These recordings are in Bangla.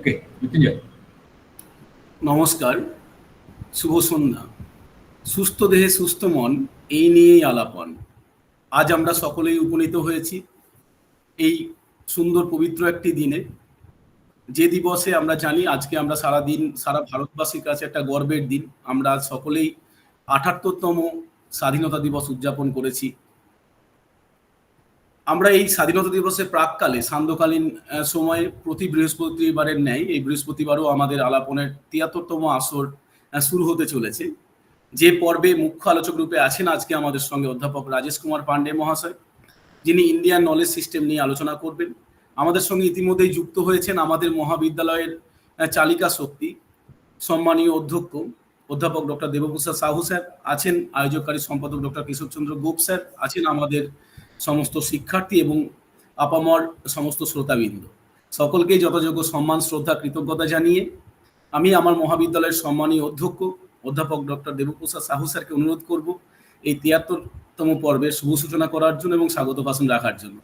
ওকে, মৃত্যুঞ্জয়। নমস্কার, শুভ সন্ধ্যা। সুস্থ দেহে সুস্থ মন, এই নিয়েই আলাপন। আজ আমরা সকলেই উপনীত হয়েছি এই সুন্দর পবিত্র একটি দিনে, যে দিবসে আমরা জানি আজকে আমরা সারা ভারতবাসীর কাছে একটা গর্বের দিন। আমরা আজ সকলেই ৭৮তম স্বাধীনতা দিবস উদযাপন করেছি। আমরা এই স্বাধীনতা দিবসের প্রাককালে সান্ধ্যকালীন সময়ে প্রতি বৃহস্পতিবারের ন্যায় এই বৃহস্পতিবারও আমাদের আলাপনের ৭৩তম আসর শুরু হতে চলেছে। যে পর্বে মুখ্য আলোচক রূপে আছেন আজকে আমাদের সঙ্গে অধ্যাপক রাজেশ কুমার পান্ডে মহাশয়, যিনি ইন্ডিয়ান নলেজ সিস্টেম নিয়ে আলোচনা করবেন। আমাদের সঙ্গে ইতিমধ্যেই যুক্ত হয়েছেন আমাদের মহাবিদ্যালয়ের চালিকা শক্তি, সম্মানীয় অধ্যক্ষ অধ্যাপক ডক্টর দেবপ্রসাদ সাহু স্যার আছেন, আয়োজককারী সম্পাদক ডক্টর কেশবচন্দ্র গোপ স্যার আছেন, আমাদের সমস্ত শিক্ষার্থী এবং আপামর সমস্ত শ্রোতাবৃন্দ, সকলকেই যথাযোগ্য সম্মান, শ্রদ্ধা, কৃতজ্ঞতা জানিয়ে আমি আমার মহাবিদ্যালয়ের সম্মানীয় অধ্যক্ষ অধ্যাপক ডক্টর দেবপ্রসাদ সাহু স্যারকে অনুরোধ করব এই ৭৩তম পর্বের শুভ সূচনা করার জন্য এবং স্বাগত ভাষণ রাখার জন্য।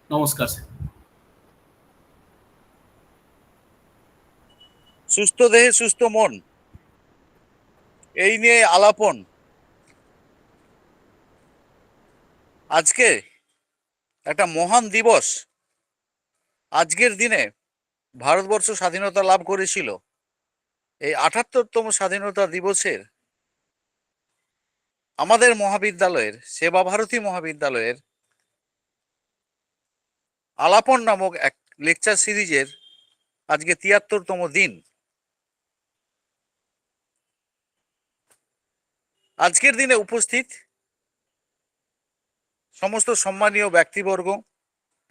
নমস্কার স্যার। সুস্থ দেহে সুস্থ মন, এই নিয়ে আলাপন। আজকে একটা মহান দিবস। আজকের দিনে ভারতবর্ষ স্বাধীনতা লাভ করেছিল। এই ৭৮তম স্বাধীনতা দিবসের আমাদের মহাবিদ্যালয়ের, সেবা ভারতী মহাবিদ্যালয়ের আলাপন নামক এক লেকচার সিরিজের আজকে ৭৩তম দিন। আজকের দিনে উপস্থিত সমস্ত সম্মানীয় ব্যক্তিবর্গ,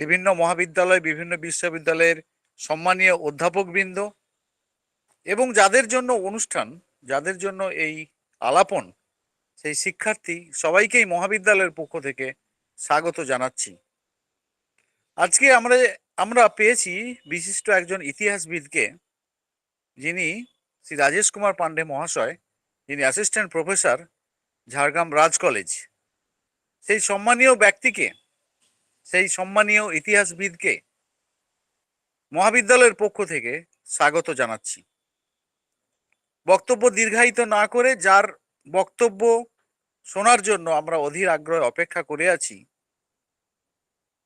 বিভিন্ন মহাবিদ্যালয়, বিভিন্ন বিশ্ববিদ্যালয়ের সম্মানীয় অধ্যাপকবৃন্দ এবং যাদের জন্য অনুষ্ঠান, যাদের জন্য এই আলাপন, সেই শিক্ষার্থী সবাইকেই মহাবিদ্যালয়ের পক্ষ থেকে স্বাগত জানাচ্ছি। আজকে আমরা পেয়েছি বিশিষ্ট একজন ইতিহাসবিদকে, যিনি শ্রী রাজেশ কুমার পান্ডে মহাশয়, যিনি assistant professor, Jhargram Raj college. সেই সম্মানীয় ব্যক্তিকে, সেই সম্মানীয় ইতিহাসবিদকে মহাবিদ্যালয়ের পক্ষ থেকে স্বাগত জানাচ্ছি। বক্তব্য দীর্ঘায়িত না করে যার বক্তব্য শোনার জন্য আমরা অধীর আগ্রহে অপেক্ষা করে আছি,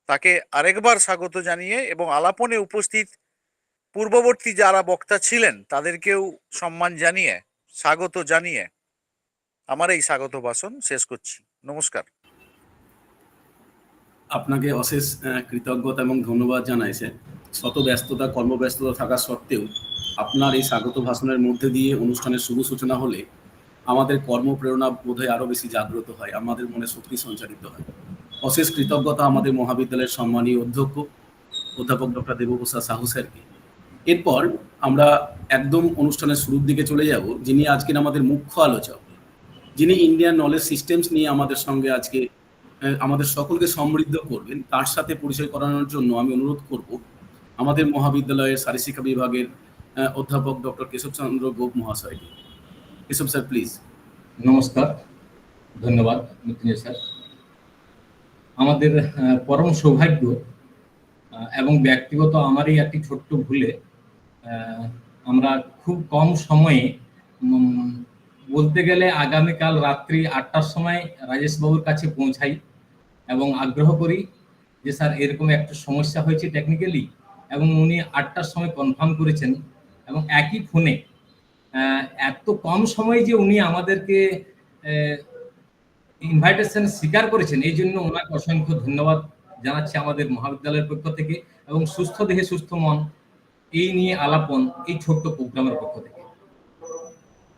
তাকে আরেকবার স্বাগত জানিয়ে এবং আলাপনে উপস্থিত পূর্ববর্তী যারা বক্তা ছিলেন তাদেরকেও সম্মান জানিয়ে, স্বাগত জানিয়ে আমার এই স্বাগত ভাষণ শেষ করছি। নমস্কার। আপনাকে অশেষ কৃতজ্ঞতা এবং ধন্যবাদ জানাই স্যার। শত ব্যস্ততা, কর্মব্যস্ততা থাকা সত্ত্বেও আপনার এই স্বাগত ভাষণের মধ্যে দিয়ে অনুষ্ঠানের শুভ সূচনা হলে আমাদের কর্মপ্রেরণা বোধহয় আরও বেশি জাগ্রত হয়, আমাদের মনে শক্তি সঞ্চারিত হয়। অশেষ কৃতজ্ঞতা আমাদের মহাবিদ্যালয়ের সম্মানীয় অধ্যক্ষ অধ্যাপক ডক্টর দেবপ্রসাদ সাহু স্যারকে। এরপর আমরা একদম অনুষ্ঠানের শুরুর দিকে চলে যাব, যিনি আজকের আমাদের মুখ্য আলোচক, যিনি ইন্ডিয়ান নলেজ সিস্টেমস নিয়ে আমাদের সঙ্গে আজকে আমাদের সকলকে সমৃদ্ধ করবেন। তার সাথে পরিচয় করানোর জন্য আমি অনুরোধ করব আমাদের মহাবিদ্যালয়ের শারীরশিক্ষা বিভাগের অধ্যাপক ডক্টর কেশবচন্দ্র গোপ মহাশয়কে। Keshab sir, please. নমস্কার, ধন্যবাদ মৃত্যুঞ্জয় স্যার। আমাদের পরম সৌভাগ্য এবং ব্যক্তিগত আমারই একটি ছোট্ট ভুলে আমরা খুব কম সময়ে, বলতে গেলে আগামীকাল রাত্রি ৮টার সময় রাজেশবাবুর কাছে পৌঁছাই এবং আগ্রহ করি যে স্যার এরকম একটা সমস্যা হয়েছে টেকনিক্যালি, এবং উনি ৮টার সময় কনফার্ম করেছেন এবং একই ফোনে এত কম সময়ে যে উনি আমাদেরকে ইনভাইটেশন স্বীকার করেছেন, এই জন্য ওনাকে অসংখ্য ধন্যবাদ জানাচ্ছি আমাদের মহাবিদ্যালয়ের পক্ষ থেকে এবং সুস্থ দেহে সুস্থ মন এই নিয়ে আলাপন এই ছোট্ট প্রোগ্রামের পক্ষ থেকে।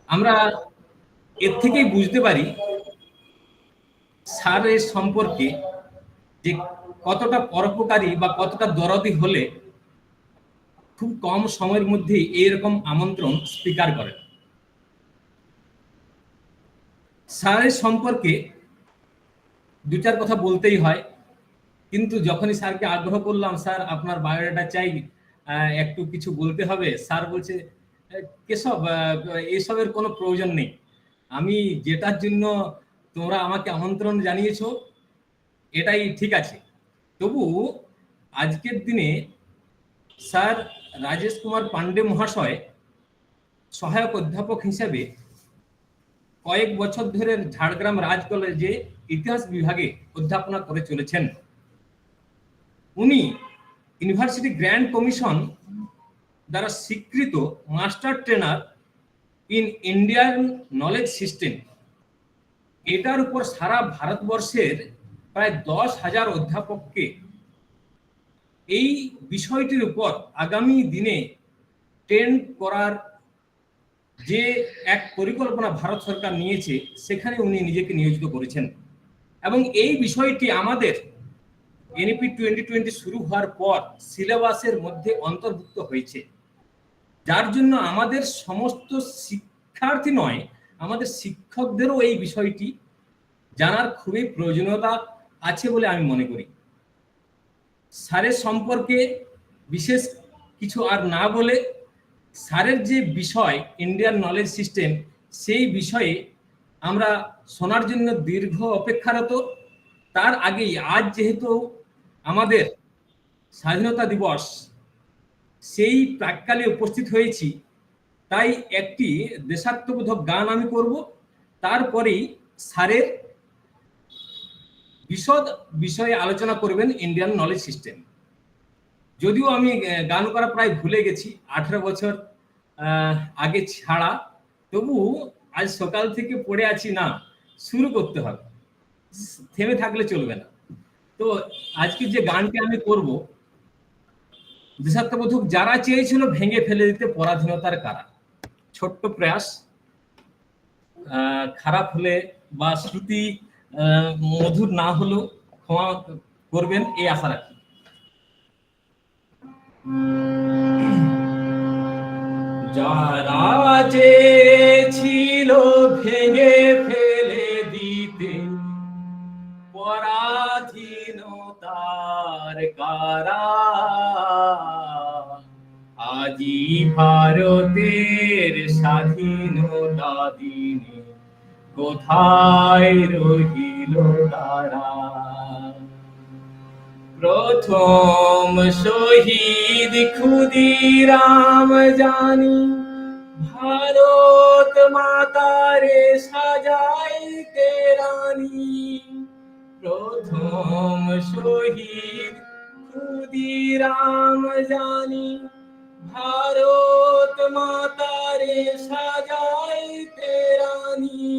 আমরা এর থেকেই বুঝতে পারি স্যারের সম্পর্কে যে কতটা পরোপকারী বা কতটা দরদি হলে খুব কম সময়ের মধ্যে এইরকম আমন্ত্রণ স্বীকার করেন। স্যারের সম্পর্কে দু চার কথা বলতেই হয়, কিন্তু যখনই স্যারকে আগ্রহ করলাম, স্যার আপনার বায়োডাটা চাই, একটু কিছু বলতে হবে, স্যার বলছে কেশব এসবের কোনো প্রয়োজন নেই, আমি যেটার জন্য তোমরা আমাকে আমন্ত্রণ জানিয়েছো এটাই ঠিক আছে। তবু আজকের দিনে স্যার রাজেশ কুমার পান্ডে মহাশয় সহায়ক অধ্যাপক হিসেবে কয়েক বছর ধরে ঝাড়গ্রাম রাজ কলেজে ইতিহাস বিভাগে অধ্যাপনা করে চলেছেন। উনি ইউনিভার্সিটি গ্র্যান্ড কমিশন দ্বারা স্বীকৃত master trainer in Indian knowledge system, এটার উপর সারা ভারতবর্ষের প্রায় 10,000 অধ্যাপককে এই বিষয়টির উপর আগামী দিনে ট্রেন করার যে এক পরিকল্পনা ভারত সরকার নিয়েছে, সেখানে উনি নিজেকে নিয়োজিত করেছেন। এবং এই বিষয়টি আমাদের এনইপি 2020 শুরু হওয়ার পর সিলেবাসের মধ্যে অন্তর্ভুক্ত হয়েছে, যার জন্য আমাদের সমস্ত শিক্ষার্থী নয়, আমাদের শিক্ষকদেরও এই বিষয়টি জানার খুবই প্রয়োজনীয়তা আছে বলে আমি মনে করি। স্যারের সম্পর্কে বিশেষ কিছু আর না বলে, স্যারের যে বিষয় ইন্ডিয়ান নলেজ সিস্টেম, সেই বিষয়ে আমরা শোনার জন্য দীর্ঘ অপেক্ষারত। তার আগেই আজ যেহেতু আমাদের স্বাধীনতা দিবস, সেই প্রাক্কালে উপস্থিত হয়েছি, তাই একটি দেশাত্মবোধক গান আমি করব, তারপরেই স্যারের বিশদ বিষয়ে আলোচনা করবেন ইন্ডিয়ান নলেজ সিস্টেম। যদিও আমি গান করা প্রায় ভুলে গেছি, 18 বছর আগে ছাড়া, তবু আজ সকাল থেকে পড়ে আছি, না শুরু করতে হবে, থেমে থাকলে চলবে না। তো আজকে যে গানটি আমি করব, দেশাত্মবোধক যারা চেয়েছিল ভেঙে ফেলে দিতে পরাধীনতার কারা, ছোট্ট প্রয়াস, খারাপ হলে বা শ্রুতি মধুর না হলেও ক্ষমা করবেন এই আশা রাখি। যারা চেয়েছিল ভেঙে ফেলে দিতে পরাধীনতার কারা, আজি ভারতের স্বাধীনতা দিনে কোথায় রহিল তারা। প্রথম শহীদ ক্ষুদিরাম জানি, ভারত মাতারে সাজাইতে রানী। প্রথম শহীদ ক্ষুদিরাম জানি, ভারত মাতারে সাজাইতে রানী।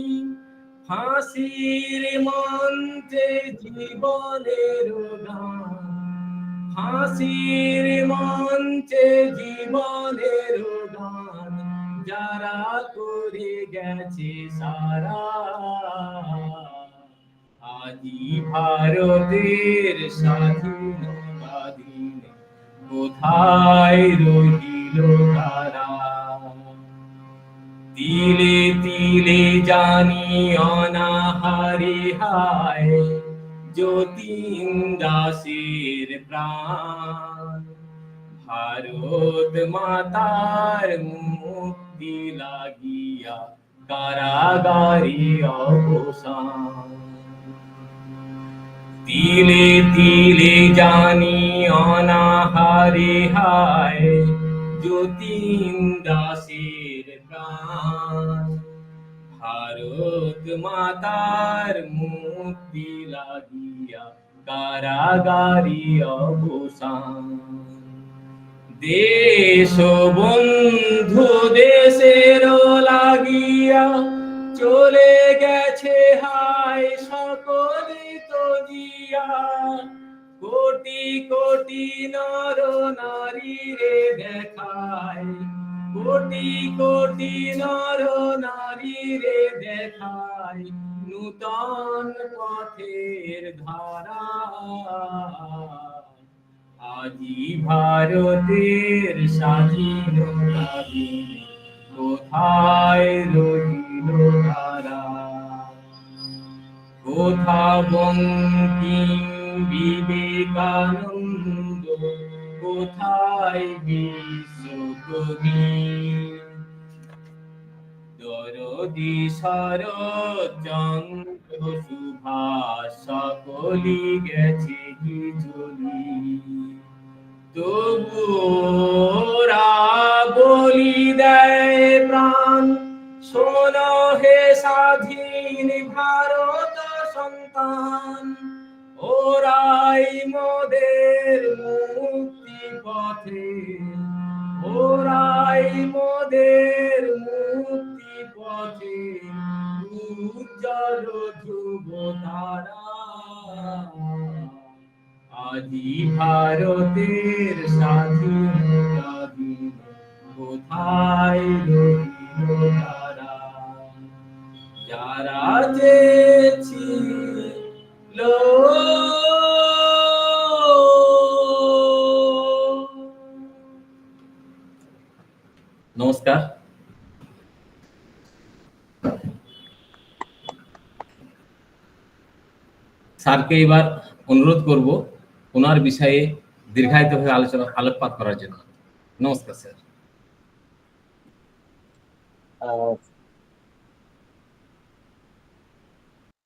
ফাঁসির মঞ্চে জীবনের গান, ফাঁসির মঞ্চে জীবনের গান, যারা করে গেছে সারা, আজি ভারতের স্বাধীনতা দিনে কোথায় রহিল তারা। তিলে তিলে জানি অনাহারে হায় যতীন দাসের প্রাণ, ভারত মাতার মুক্তি লাগিয়া কারাগারে অবসান। তিলে তিলে জানি অনাহারে হায় যতীন দাসের প্রাণ, ভারত মাতার মুক্তি লাগিয়া কারাগারি অবসান। দেশ বন্ধু দেশের লাগিয়া চলে গেছে হায় সকলে তো জিয়া, কোটি কোটি নর নারী রে দেখায়, কোটি কোটি নর নারী রে দেখায় নূতন পথের ধারা। আজি ভারতের স্বাধীনতা দিনে কোথায় রহিল তারা। কোথা বঙ্কিম বিবেকানন্দ, কোথায় বিশ্বকবি, দরদি শরৎচন্দ্র সুভাষ সকলি গেছে কি চলি। তবু শোন হে স্বাধীন ভারত সন্তান, ওরাই মোদের মুক্তি পথে, ওরাই মোদের মুক্তি পথে উজ্জ্বল ধ্রুব তারা। আজি ভারতের স্বাধীনতা দিন কোথায় রইল তারা, যারা চেয়েছিল নমস্কার। স্যারকে এবার অনুরোধ করব ওনার বিষয়ে দীর্ঘায়িতভাবে আলোকপাত করার জন্য। নমস্কার স্যার।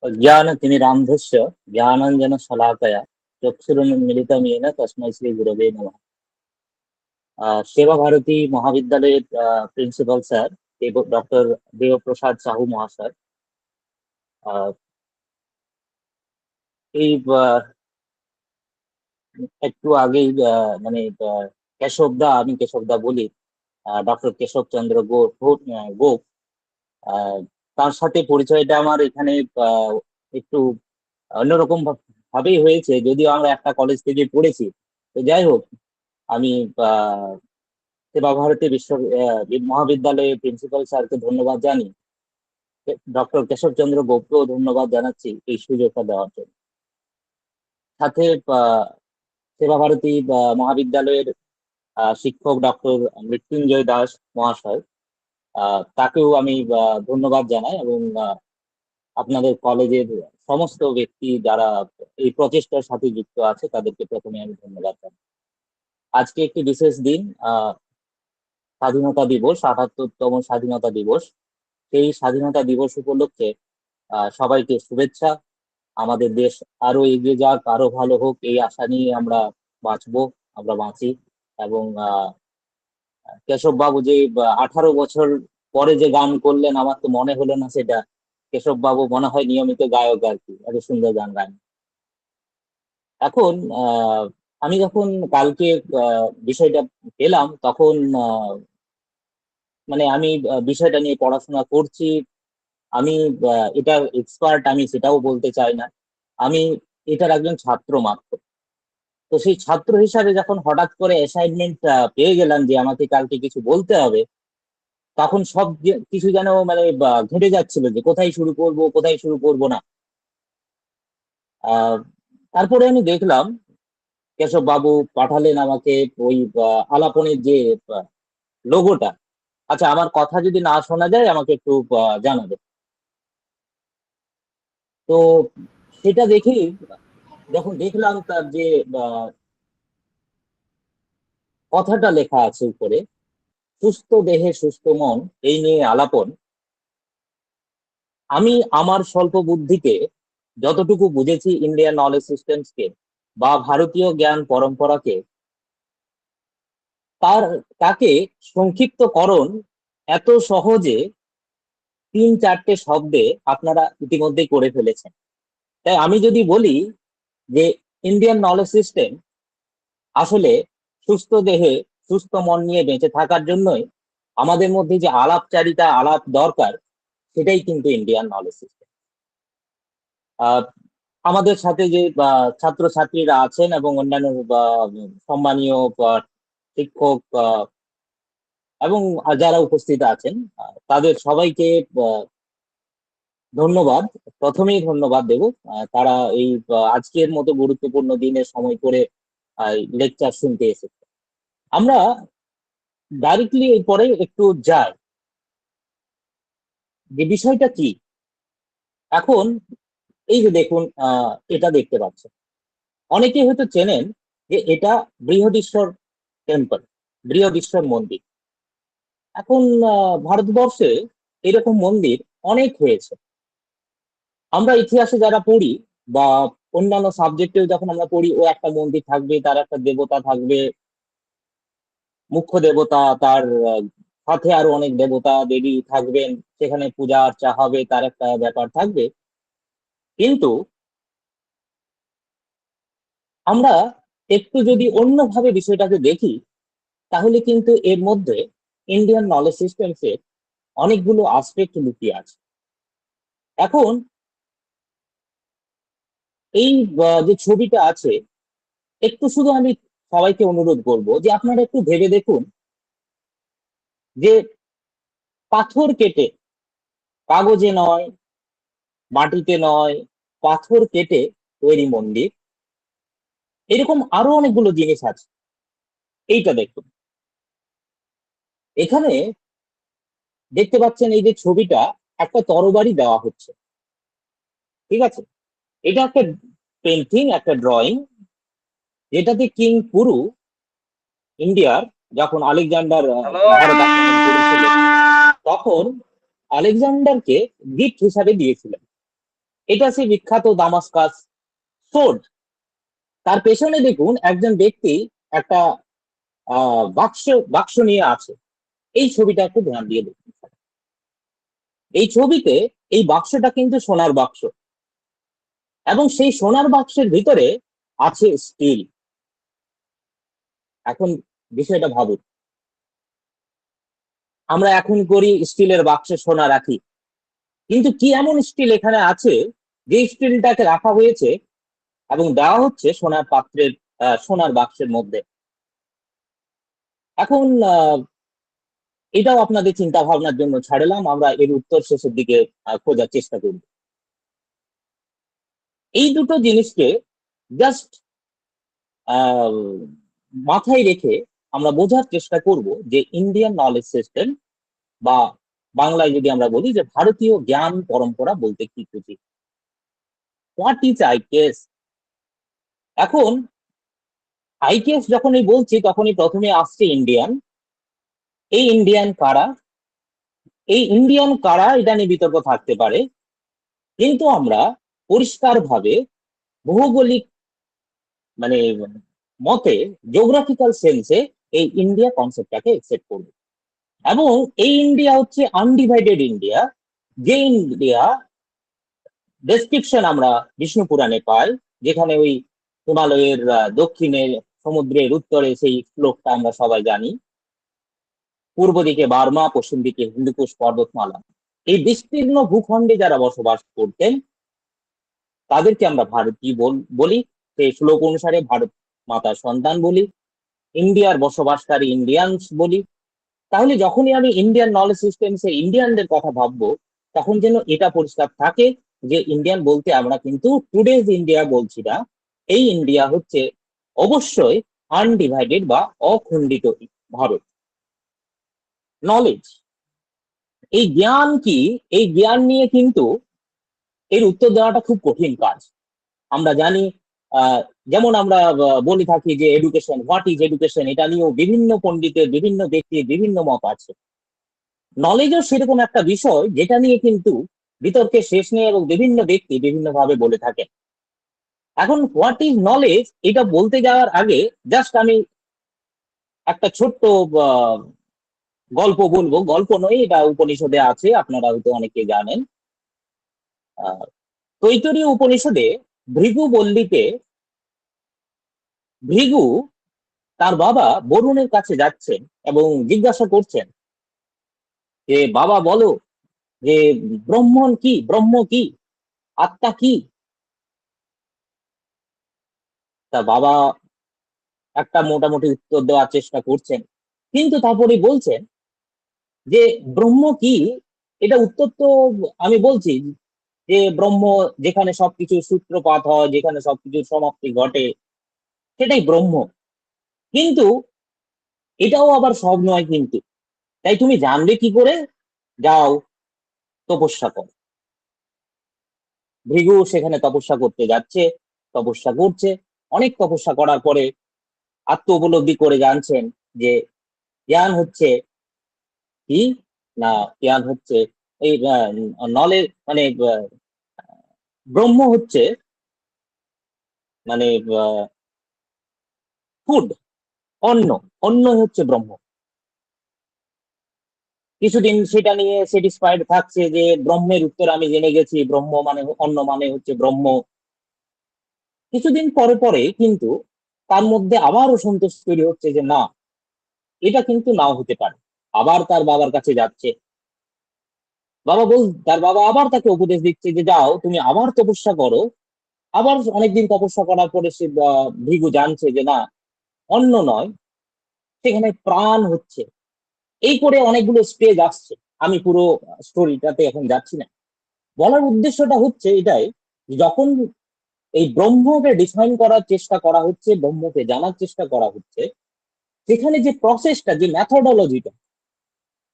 ज्ञानतिमिरान्धस्य ज्ञानाञ्जनशलाकया चक्षुरुन्मीलितं येन तस्मै श्रीगुरवे नमः। सेवा भारती महाविद्यालয়ের principal sir doctor Debprasad Sahu মহাশয়, এই একটু আগেই মানে কেশবদা, আমি কেশবদা বলি, ডক্টর কেশবচন্দ্র গোপ, তার সাথে পরিচয়টা আমার এখানে একটু অন্যরকম ভাবেই হয়েছে, যদিও আমরা একটা কলেজ থেকে পড়েছি। তো যাই হোক, আমি সেবা ভারতী মহাবিদ্যালয়ের প্রিন্সিপাল স্যারকে ধন্যবাদ জানি, ডক্টর কেশবচন্দ্র গোপকেও ধন্যবাদ জানাচ্ছি এই সুযোগটা দেওয়ার জন্য। সাথে সেবা ভারতী মহাবিদ্যালয়ের শিক্ষক ডক্টর মৃত্যুঞ্জয় দাস মহাশয়, তাকেও আমি ধন্যবাদ জানাই, এবং আপনাদের কলেজের সমস্ত ব্যক্তি যারা এই প্রচেষ্টার সাথে যুক্ত আছে তাদেরকে প্রথমে আমি ধন্যবাদ জানাই। আজকে একটি বিশেষ দিন, স্বাধীনতা দিবস, ৭৮তম স্বাধীনতা দিবস। সেই স্বাধীনতা দিবস উপলক্ষে সবাইকে শুভেচ্ছা। আমাদের দেশ আরো এগিয়ে যাক, আরো ভালো হোক, এই আশা নিয়ে আমরা বাঁচি। এবং কেশব বাবু যে 18 বছর পরে যে গান করলেন, আমার তো মনে হলো না সেটা। কেশব বাবু মনে হয় নিয়মিত গায়ক আর কি, এত সুন্দর গান গান। এখন আমি যখন কালকে বিষয়টা পেলাম, তখন মানে আমি বিষয়টা নিয়ে পড়াশোনা করছি। আমি এটার এক্সপার্ট আমি সেটাও বলতে চাই না, আমি এটার একজন ছাত্র মাত্র। তো সেই ছাত্র হিসাবে যখন হঠাৎ করে অ্যাসাইনমেন্ট পেয়ে গেলাম যে আমাকে কালকে কিছু বলতে হবে, তখন সব কিছু যেন মানে ঘেটে যাচ্ছিল যে কোথায় শুরু করব না। তারপরে আমি দেখলাম কেশব বাবু পাঠালেন আমাকে ওই আলাপনের যে লোগোটা। আচ্ছা, আমার কথা যদি না শোনা যায় আমাকে একটু জানাবে। তো সেটা দেখেই যখন দেখলাম তার যে কথাটা লেখা আছে উপরে, সুস্থ দেহে সুস্থ মন, এই নিয়ে আলাপন, আমি আমার স্বল্প বুদ্ধিকে যতটুকু বুঝেছি ইন্ডিয়ান নলেজ সিস্টেমসকে বা ভারতীয় জ্ঞান পরম্পরাকে, তাকে সংক্ষিপ্তকরণ এত সহজে 3-4টে শব্দে আপনারা ইতিমধ্যেই করে ফেলেছেন। তাই আমি যদি বলি যে ইন্ডিয়ান নলেজ সিস্টেম আসলে সুস্থ দেহে সুস্থ মন নিয়ে বেঁচে থাকার জন্যই আমাদের মধ্যে যে আলাপ দরকার, সেটাই কিন্তু ইন্ডিয়ান নলেজ সিস্টেম। আমাদের সাথে যে ছাত্রছাত্রীরা আছেন এবং অন্যান্য সম্মানীয় শিক্ষক এবং যারা উপস্থিত আছেন, তাদের সবাইকে ধন্যবাদ। প্রথমেই ধন্যবাদ দেব, তারা এই আজকের মতো গুরুত্বপূর্ণ দিনের সময় করে লেকচার শুনতে এসেছে। আমরা ডাইরেক্টলি এরপরে একটু যাই যে বিষয়টা কি। এখন এই যে দেখুন, এটা দেখতে পাচ্ছেন, অনেকে হয়তো চেনেন যে এটা বৃহদীশ্বর টেম্পল, বৃহদীশ্বর মন্দির। এখন ভারতবর্ষে এরকম মন্দির অনেক হয়েছে। আমরা ইতিহাসে যারা পড়ি বা অন্যান্য সাবজেক্টেও যখন আমরা পড়ি, ও একটা মন্দির থাকবে, তার একটা দেবতা থাকবে, মুখ্য দেবতা, তার সাথে আরো অনেক দেবতা দেবী থাকবেন, সেখানে পূজা আর্চা হবে, তার একটা ব্যাপার থাকবে। কিন্তু আমরা একটু যদি অন্যভাবে বিষয়টাকে দেখি, তাহলে কিন্তু এর মধ্যে ইন্ডিয়ান নলেজ সিস্টেমসের অনেকগুলো আসপেক্ট লুকিয়ে আছে। এখন এই যে ছবিটা আছে, একটু শুধু আমি সবাইকে অনুরোধ করব যে আপনারা একটু ভেবে দেখুন যে পাথর কেটে, কাগজে নয়, মাটিতে নয়, পাথর কেটে তৈরি মন্দির, এরকম আরো অনেকগুলো জিনিস আছে। এইটা দেখুন, এখানে দেখতে পাচ্ছেন এই যে ছবিটা, একটা তরবারি দেওয়া হচ্ছে, ঠিক আছে? এটা একটা পেন্টিং, একটা ড্রয়িং, যেটাতে কিং পুরু ইন্ডিয়ার, যখন আলেকজান্ডার ভারত আক্রমণ করেছিলেন, তখন আলেকজান্ডারকে গিফট হিসাবে দিয়েছিলেন। এটা সেই বিখ্যাত দামাস্কাস সোর্ড। তার পেছনে দেখুন একজন ব্যক্তি একটা বাক্স বাক্স নিয়ে আছে। এই ছবিটা একটু ধ্যান দিয়ে দেখুন। এই ছবিতে এই বাক্সটা কিন্তু সোনার বাক্স, এবং সেই সোনার বাক্সের ভিতরে আছে স্টিল। এখন বিষয়টা ভাবুন, আমরা এখন করি স্টিলের বাক্সে সোনা রাখি, কিন্তু কি এমন স্টিল এখানে আছে যে স্টিলটাকে রাখা হয়েছে এবং দেওয়া হচ্ছে সোনার পাত্রের, সোনার বাক্সের মধ্যে? এখন এটাও আপনাদের চিন্তা ভাবনার জন্য ছাড়লাম, আমরা এর উত্তর শেষের দিকে খোঁজার চেষ্টা করব। এই দুটো জিনিসকে জাস্ট মাথায় রেখে আমরা বোঝার চেষ্টা করব যে ইন্ডিয়ান নলেজ সিস্টেম, বা বাংলায় যদি আমরা বলি যে ভারতীয় জ্ঞান পরম্পরা বলতে কি বুঝি, হোয়াট ইজ আইকেএস। এখন আইকেএস যখনই বলছি তখনই প্রথমে আসছে ইন্ডিয়ান। এই ইন্ডিয়ান কারা, এই ইন্ডিয়ান কারা, এটা নিয়ে বিতর্ক থাকতে পারে, কিন্তু আমরা পরিষ্কারভাবে ভৌগোলিক মানে মতে, জিওগ্রাফিক্যাল সেন্সে এই ইন্ডিয়া কনসেপ্টটাকে একসেপ্ট করব। এবং এই ইন্ডিয়া হচ্ছে আনডিভাইডেড ইন্ডিয়া, যে ইন্ডিয়া ডেসক্রিপশন আমরা বিষ্ণু পুরাণে পাই, যেখানে ওই হিমালয়ের দক্ষিণে, সমুদ্রের উত্তরে সেই শ্লোকটা আমরা সবাই জানি, পূর্ব দিকে বার্মা, পশ্চিম দিকে হিন্দুকুশ পর্বতমালা। এই বিস্তীর্ণ ভূখণ্ডে যারা বসবাস করতেন তাদেরকে আমরা ভারতীয় বলি, সেই শ্লোক অনুসারে ভারত মাতার সন্তান বলি, ইন্ডিয়ার বসবাসকারী ইন্ডিয়ানস বলি। তাহলে যখনই আমি ইন্ডিয়ান নলেজ সিস্টেমসে ইন্ডিয়ানদের কথা ভাববো, তখন যেন এটা পরিষ্কার থাকে যে ইন্ডিয়ান বলতে আমরা কিন্তু টুডেজ ইন্ডিয়া বলছি না। এই ইন্ডিয়া হচ্ছে অবশ্যই আনডিভাইডেড বা অখণ্ডিত ভারত। নলেজ, এই জ্ঞান কি, এই জ্ঞান নিয়ে কিন্তু এর উত্তর দেওয়াটা খুব কঠিন কাজ। আমরা জানি, যেমন আমরা বলে থাকি যে এডুকেশন, হোয়াট ইজ এডুকেশন, এটা নিয়েও বিভিন্ন পণ্ডিতের, বিভিন্ন ব্যক্তির বিভিন্ন মত আছে। নলেজও সেরকম একটা বিষয় যেটা নিয়ে কিন্তু বিতর্কের শেষ নেই, এবং বিভিন্ন ব্যক্তি বিভিন্ন ভাবে বলে থাকেন। এখন হোয়াট ইজ নলেজ, এটা বলতে যাওয়ার আগে জাস্ট আমি একটা ছোট্ট গল্প বলবো। গল্প নয়, এটা উপনিষদে আছে, আপনারা হয়তো অনেকে জানেন। তৈতরীয় উপনিষদে ভৃগু বল্লীকে, ভৃগু তার বাবা বরুণের কাছে যাচ্ছেন এবং জিজ্ঞাসা করছেন যে বাবা বলো যে ব্রহ্মণ কি, ব্রহ্ম কি, আত্মা কি? তা বাবা একটা মোটামুটি উত্তর দেওয়ার চেষ্টা করছেন, কিন্তু তারপরে বলছেন যে ব্রহ্ম কি, এটা উত্তর তো আমি বলছি যে ব্রহ্ম যেখানে সবকিছুর সূত্রপাত হয়, যেখানে সবকিছুর সমাপ্তি ঘটে, সেটাই ব্রহ্ম। কিন্তু এটাও আবার সব নয় কিন্তু, তাই তুমি জানবে কি করে? যাও তপস্যা কর। ভৃগু সেখানে তপস্যা করতে যাচ্ছে, তপস্যা করছে, অনেক তপস্যা করার পরে আত্ম উপলব্ধি করে জানছেন যে জ্ঞান হচ্ছে কি না, জ্ঞান হচ্ছে এই নলেজ, মানে ব্রহ্ম হচ্ছে মানে ফুড, অন্ন, অন্ন হচ্ছে ব্রহ্ম। কিছুদিন সেটা নিয়ে স্যাটিসফাইড থাকছে যে ব্রহ্মের উত্তর আমি জেনে গেছি, ব্রহ্ম মানে অন্য মানে হচ্ছে ব্রহ্ম। কিছুদিন পরে পরে কিন্তু তার মধ্যে আবার অসন্তোষ তৈরি হচ্ছে যে না, এটা কিন্তু নাও হতে পারে। আবার তার বাবার কাছে যাচ্ছে, তার বাবা আবার তাকে উপদেশ দিচ্ছে যে যাও তুমি আবার তপস্যা করো। আবার অনেকদিন তপস্যা করার পরে সে ভৃগু জানছে যে না, অন্য নয়, সেখানে প্রাণ হচ্ছে। এই করে অনেকগুলো স্টেজ আসছে, আমি পুরো স্টোরিটাতে এখন যাচ্ছি না। বলার উদ্দেশ্যটা হচ্ছে এটাই, যে যখন এই ব্রহ্মকে ডিফাইন করার চেষ্টা করা হচ্ছে, ব্রহ্মকে জানার চেষ্টা করা হচ্ছে, সেখানে যে প্রসেসটা, যে ম্যাথোডোলজিটা,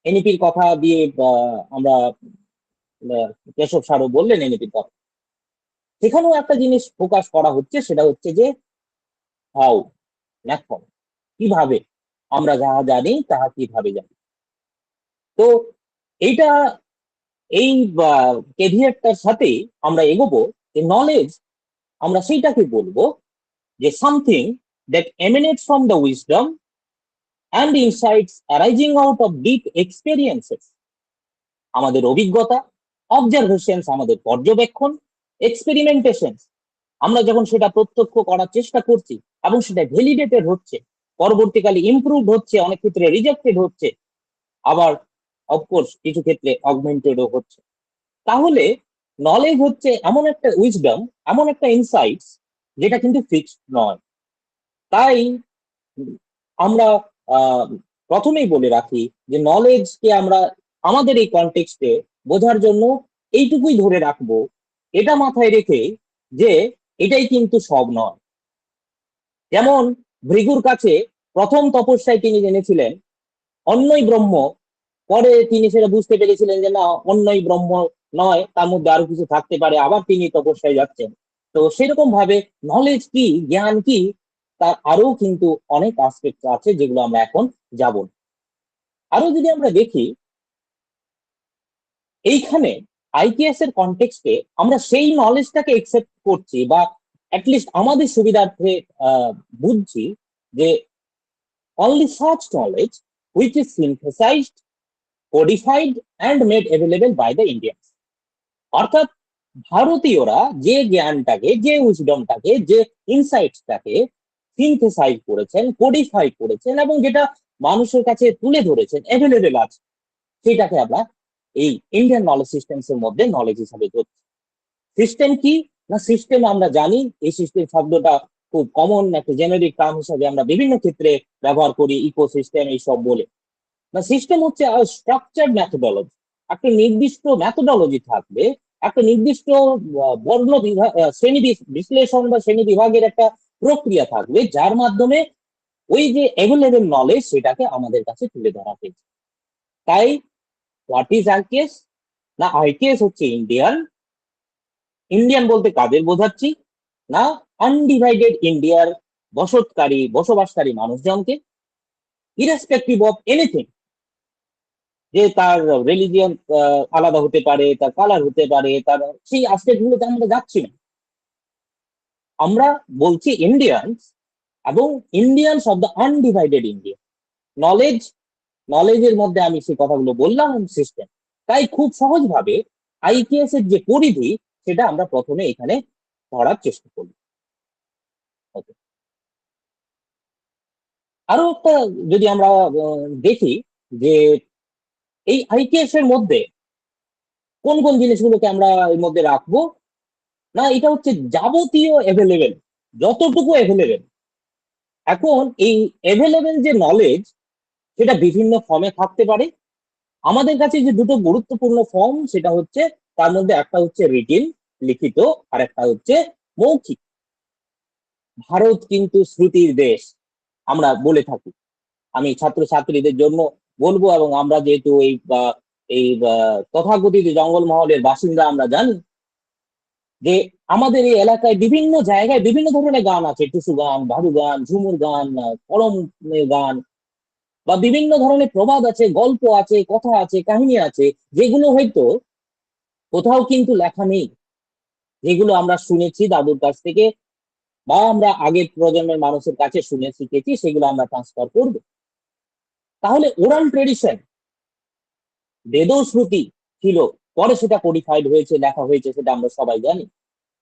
এনইপির কথা দিয়ে আমরা কেশব স্যারও বললেন এনইপির কথা, সেখানেও একটা জিনিস ফোকাস করা হচ্ছে, সেটা হচ্ছে যে হাউ, মেথড, কিভাবে আমরা যাহা জানি তাহা কিভাবে জানি। তো এইটা, এই কেভিয়েটটার সাথে আমরা এগোবো যে নলেজ, আমরা সেইটাকে বলবো যে something that emanates from the wisdom and insights arising out of deep experiences. আমাদের অভিজ্ঞতা, অবজারভেশনস, আমাদের পর্যবেক্ষণ, এক্সপেরিমেন্টেশন, আমরা যখন সেটা প্রত্যক্ষ করার চেষ্টা করছি এবং সেটা ভ্যালিডেটেড হচ্ছে, পরবর্তীকালে ইমপ্রুভ হচ্ছে, অনেক ক্ষেত্রে রিজেক্টেড হচ্ছে, আবার অফকোর্স কিছু ক্ষেত্রে অগমেন্টেডও হচ্ছে, তাহলে নলেজ হচ্ছে এমন একটা উইজডম, এমন একটা ইনসাইটস যেটা কিন্তু ফিক্সড নয়। তাই আমরা প্রথমেই বলে রাখি যে নলেজকে আমরা আমাদের এই কনটেক্সটে বোঝার জন্য এইটুকুই ধরে রাখবো, এটা মাথায় রেখে যে এটাই কিন্তু সব নয়। যেমন ভৃগুর কাছে প্রথম তপস্যায় তিনি জেনেছিলেন অন্যই ব্রহ্ম, পরে তিনি সেটা বুঝতে পেরেছিলেন যে না, অন্যই ব্রহ্ম নয়, তার মধ্যে আরো কিছু থাকতে পারে, আবার তিনি তপস্যায় যাচ্ছেন। তো সেরকম ভাবে নলেজ কি, জ্ঞান কি, তার আরো কিন্তু অনেক আসপেক্ট আছে যেগুলো আমরা এখন যাব না। আরো যদি আমরা দেখি এইখানে আইকিএস এর কনটেক্সটে আমরা সেই নলেজটাকে একসেপ্ট করছি, বা অ্যাটলিস্ট আমাদের সুবিধার্থে বুঝছি যে only such knowledge which is synthesized, codified and made available by the Indians. অর্থাৎ ভারতীয়রা যে জ্ঞানটাকে, যে উইজডমটাকে, যে ইনসাইটসটাকে সিনথেসাইজ করেছেন, কোডিফাই করেছেন এবং যেটা মানুষের কাছে তুলে ধরেছেন, অ্যাভেলেবেল আছে, সেটাকে আমরা এই ইন্ডিয়ান নলেজ সিস্টেমস এর মধ্যে নলেজ হিসাবে ধরছি। সিস্টেম কি না, সিস্টেম আমরা জানি, এই সিস্টেম শব্দটা খুব কমন একটা জেনারিক টার্ম হিসাবে আমরা বিভিন্ন ক্ষেত্রে ব্যবহার করি, ইকোসিস্টেম এইসব বলে। না, সিস্টেম হচ্ছে স্ট্রাকচার্ড ম্যাথোডোলজি, একটা নির্দিষ্ট ম্যাথোডোলজি থাকবে, একটা নির্দিষ্ট বর্ণ বিভাগ, শ্রেণী বিশ্লেষণ বা শ্রেণী বিভাগের একটা প্রক্রিয়া থাকবে, যার মাধ্যমে ওই যে অ্যাভেলেবল নলেজ সেটাকে আমাদের কাছে তুলে ধরা হয়েছে। তাই হোয়াট ইজ আইকেএস না, আইকেএস হচ্ছে ইন্ডিয়ান। ইন্ডিয়ান বলতে কাদের বোঝাচ্ছি না, আনডিভাইডেড ইন্ডিয়ার বসবাসকারী মানুষজনকে, ইরেসপেক্টিভ অফ এনিথিং, যে তার রিলিজিয়ন আলাদা হতে পারে, তার কালার হতে পারে, তার সেই আস্পেক্ট গুলোতে আমরা যাচ্ছি না। আমরা বলছি ইন্ডিয়ানস, এবং Indians of the undivided India. নলেজের মধ্যে আমি সেই কথাগুলো বললাম, সিস্টেম। তাই খুব সহজভাবে আইকিএস এর যে পরিধি, সেটা আমরা প্রথমে এখানে ধরার চেষ্টা করি। ওকে, আরো একটা যদি আমরা দেখি যে এই আইকিএস এর মধ্যে কোন কোন জিনিসগুলোকে আমরা এর মধ্যে রাখবো, না এটা হচ্ছে যাবতীয় অ্যাভেলেবেল, যতটুকু অ্যাভেলেবেল। এখন এই অ্যাভেলেবেল যে নলেজ, সেটা বিভিন্ন ফর্মে থাকতে পারে। আমাদের কাছে যে দুটো গুরুত্বপূর্ণ ফর্ম, সেটা হচ্ছে, তার মধ্যে একটা হচ্ছে রিটিন, লিখিত, আর একটা হচ্ছে মৌখিক। ভারত কিন্তু শ্রুতির দেশ আমরা বলে থাকি, আমি ছাত্রছাত্রীদের জন্য বলবো, এবং আমরা যেহেতু এই তথাকথিত জঙ্গলমহলের বাসিন্দা, আমরা জানি যে আমাদের এই এলাকায় বিভিন্ন জায়গায় বিভিন্ন ধরনের গান আছে, টুসু গান, ভাদু গান, ঝুমুর গান, করম গান, বা বিভিন্ন ধরনের প্রবাদ আছে, গল্প আছে, কথা আছে, কাহিনী আছে, যেগুলো হয়তো কোথাও কিন্তু লেখা নেই, যেগুলো আমরা শুনেছি দাদুর কাছ থেকে, বা আমরা আগের প্রজন্মের মানুষের কাছে শুনে শিখেছি, সেগুলো আমরা ট্রান্সফার করবো। তাহলে ওরাল ট্রেডিশন, বেদও শ্রুতি ছিল, পরে সেটা কোডিফাইড হয়েছে, লেখা হয়েছে, সেটা আমরা সবাই জানি।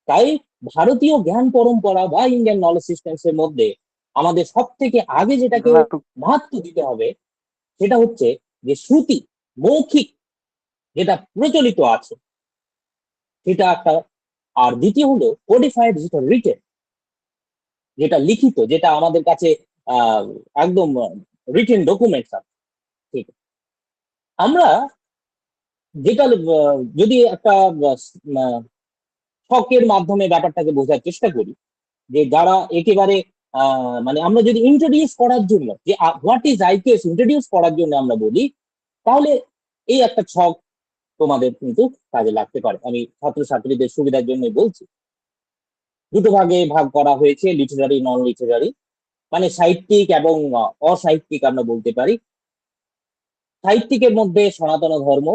তাই ভারতীয় জ্ঞান পরম্পরা বা ইন্ডিয়ান নলেজ সিস্টেমস এর মধ্যে আমাদের সব থেকে আগে যেটাকে মাহাত্ম্য দিতে হবে সেটা হচ্ছে যে শ্রুতি, মৌখিক যেটা প্রচলিত আছে সেটা একটা, আর দ্বিতীয় হলো কোডিফাইড, যেটা রিটেন, যেটা লিখিত, যেটা আমাদের কাছে আহ একদম রিটেন ডকুমেন্টস আছে। ঠিক আছে? আমরা যেটা যদি একটা ছকের মাধ্যমে ব্যাপারটাকে বোঝার চেষ্টা করি, যে যারা একেবারে মানে আমরা যদি ইন্ট্রোডিউস করার জন্য, যে হোয়াট ইজ আইকিউএস ইন্ট্রোডিউস করার জন্য আমরা বলি, তাহলে এই একটা ছক তোমাদের কিন্তু কাজে লাগতে পারে। আমি ছাত্রছাত্রীদের সুবিধার জন্য বলছি। দুটো ভাগে ভাগ করা হয়েছে, লিটারারি, নন লিটারারি, মানে সাহিত্যিক এবং অসাহিত্যিক আমরা বলতে পারি। সাহিত্যিকের মধ্যে সনাতন ধর্ম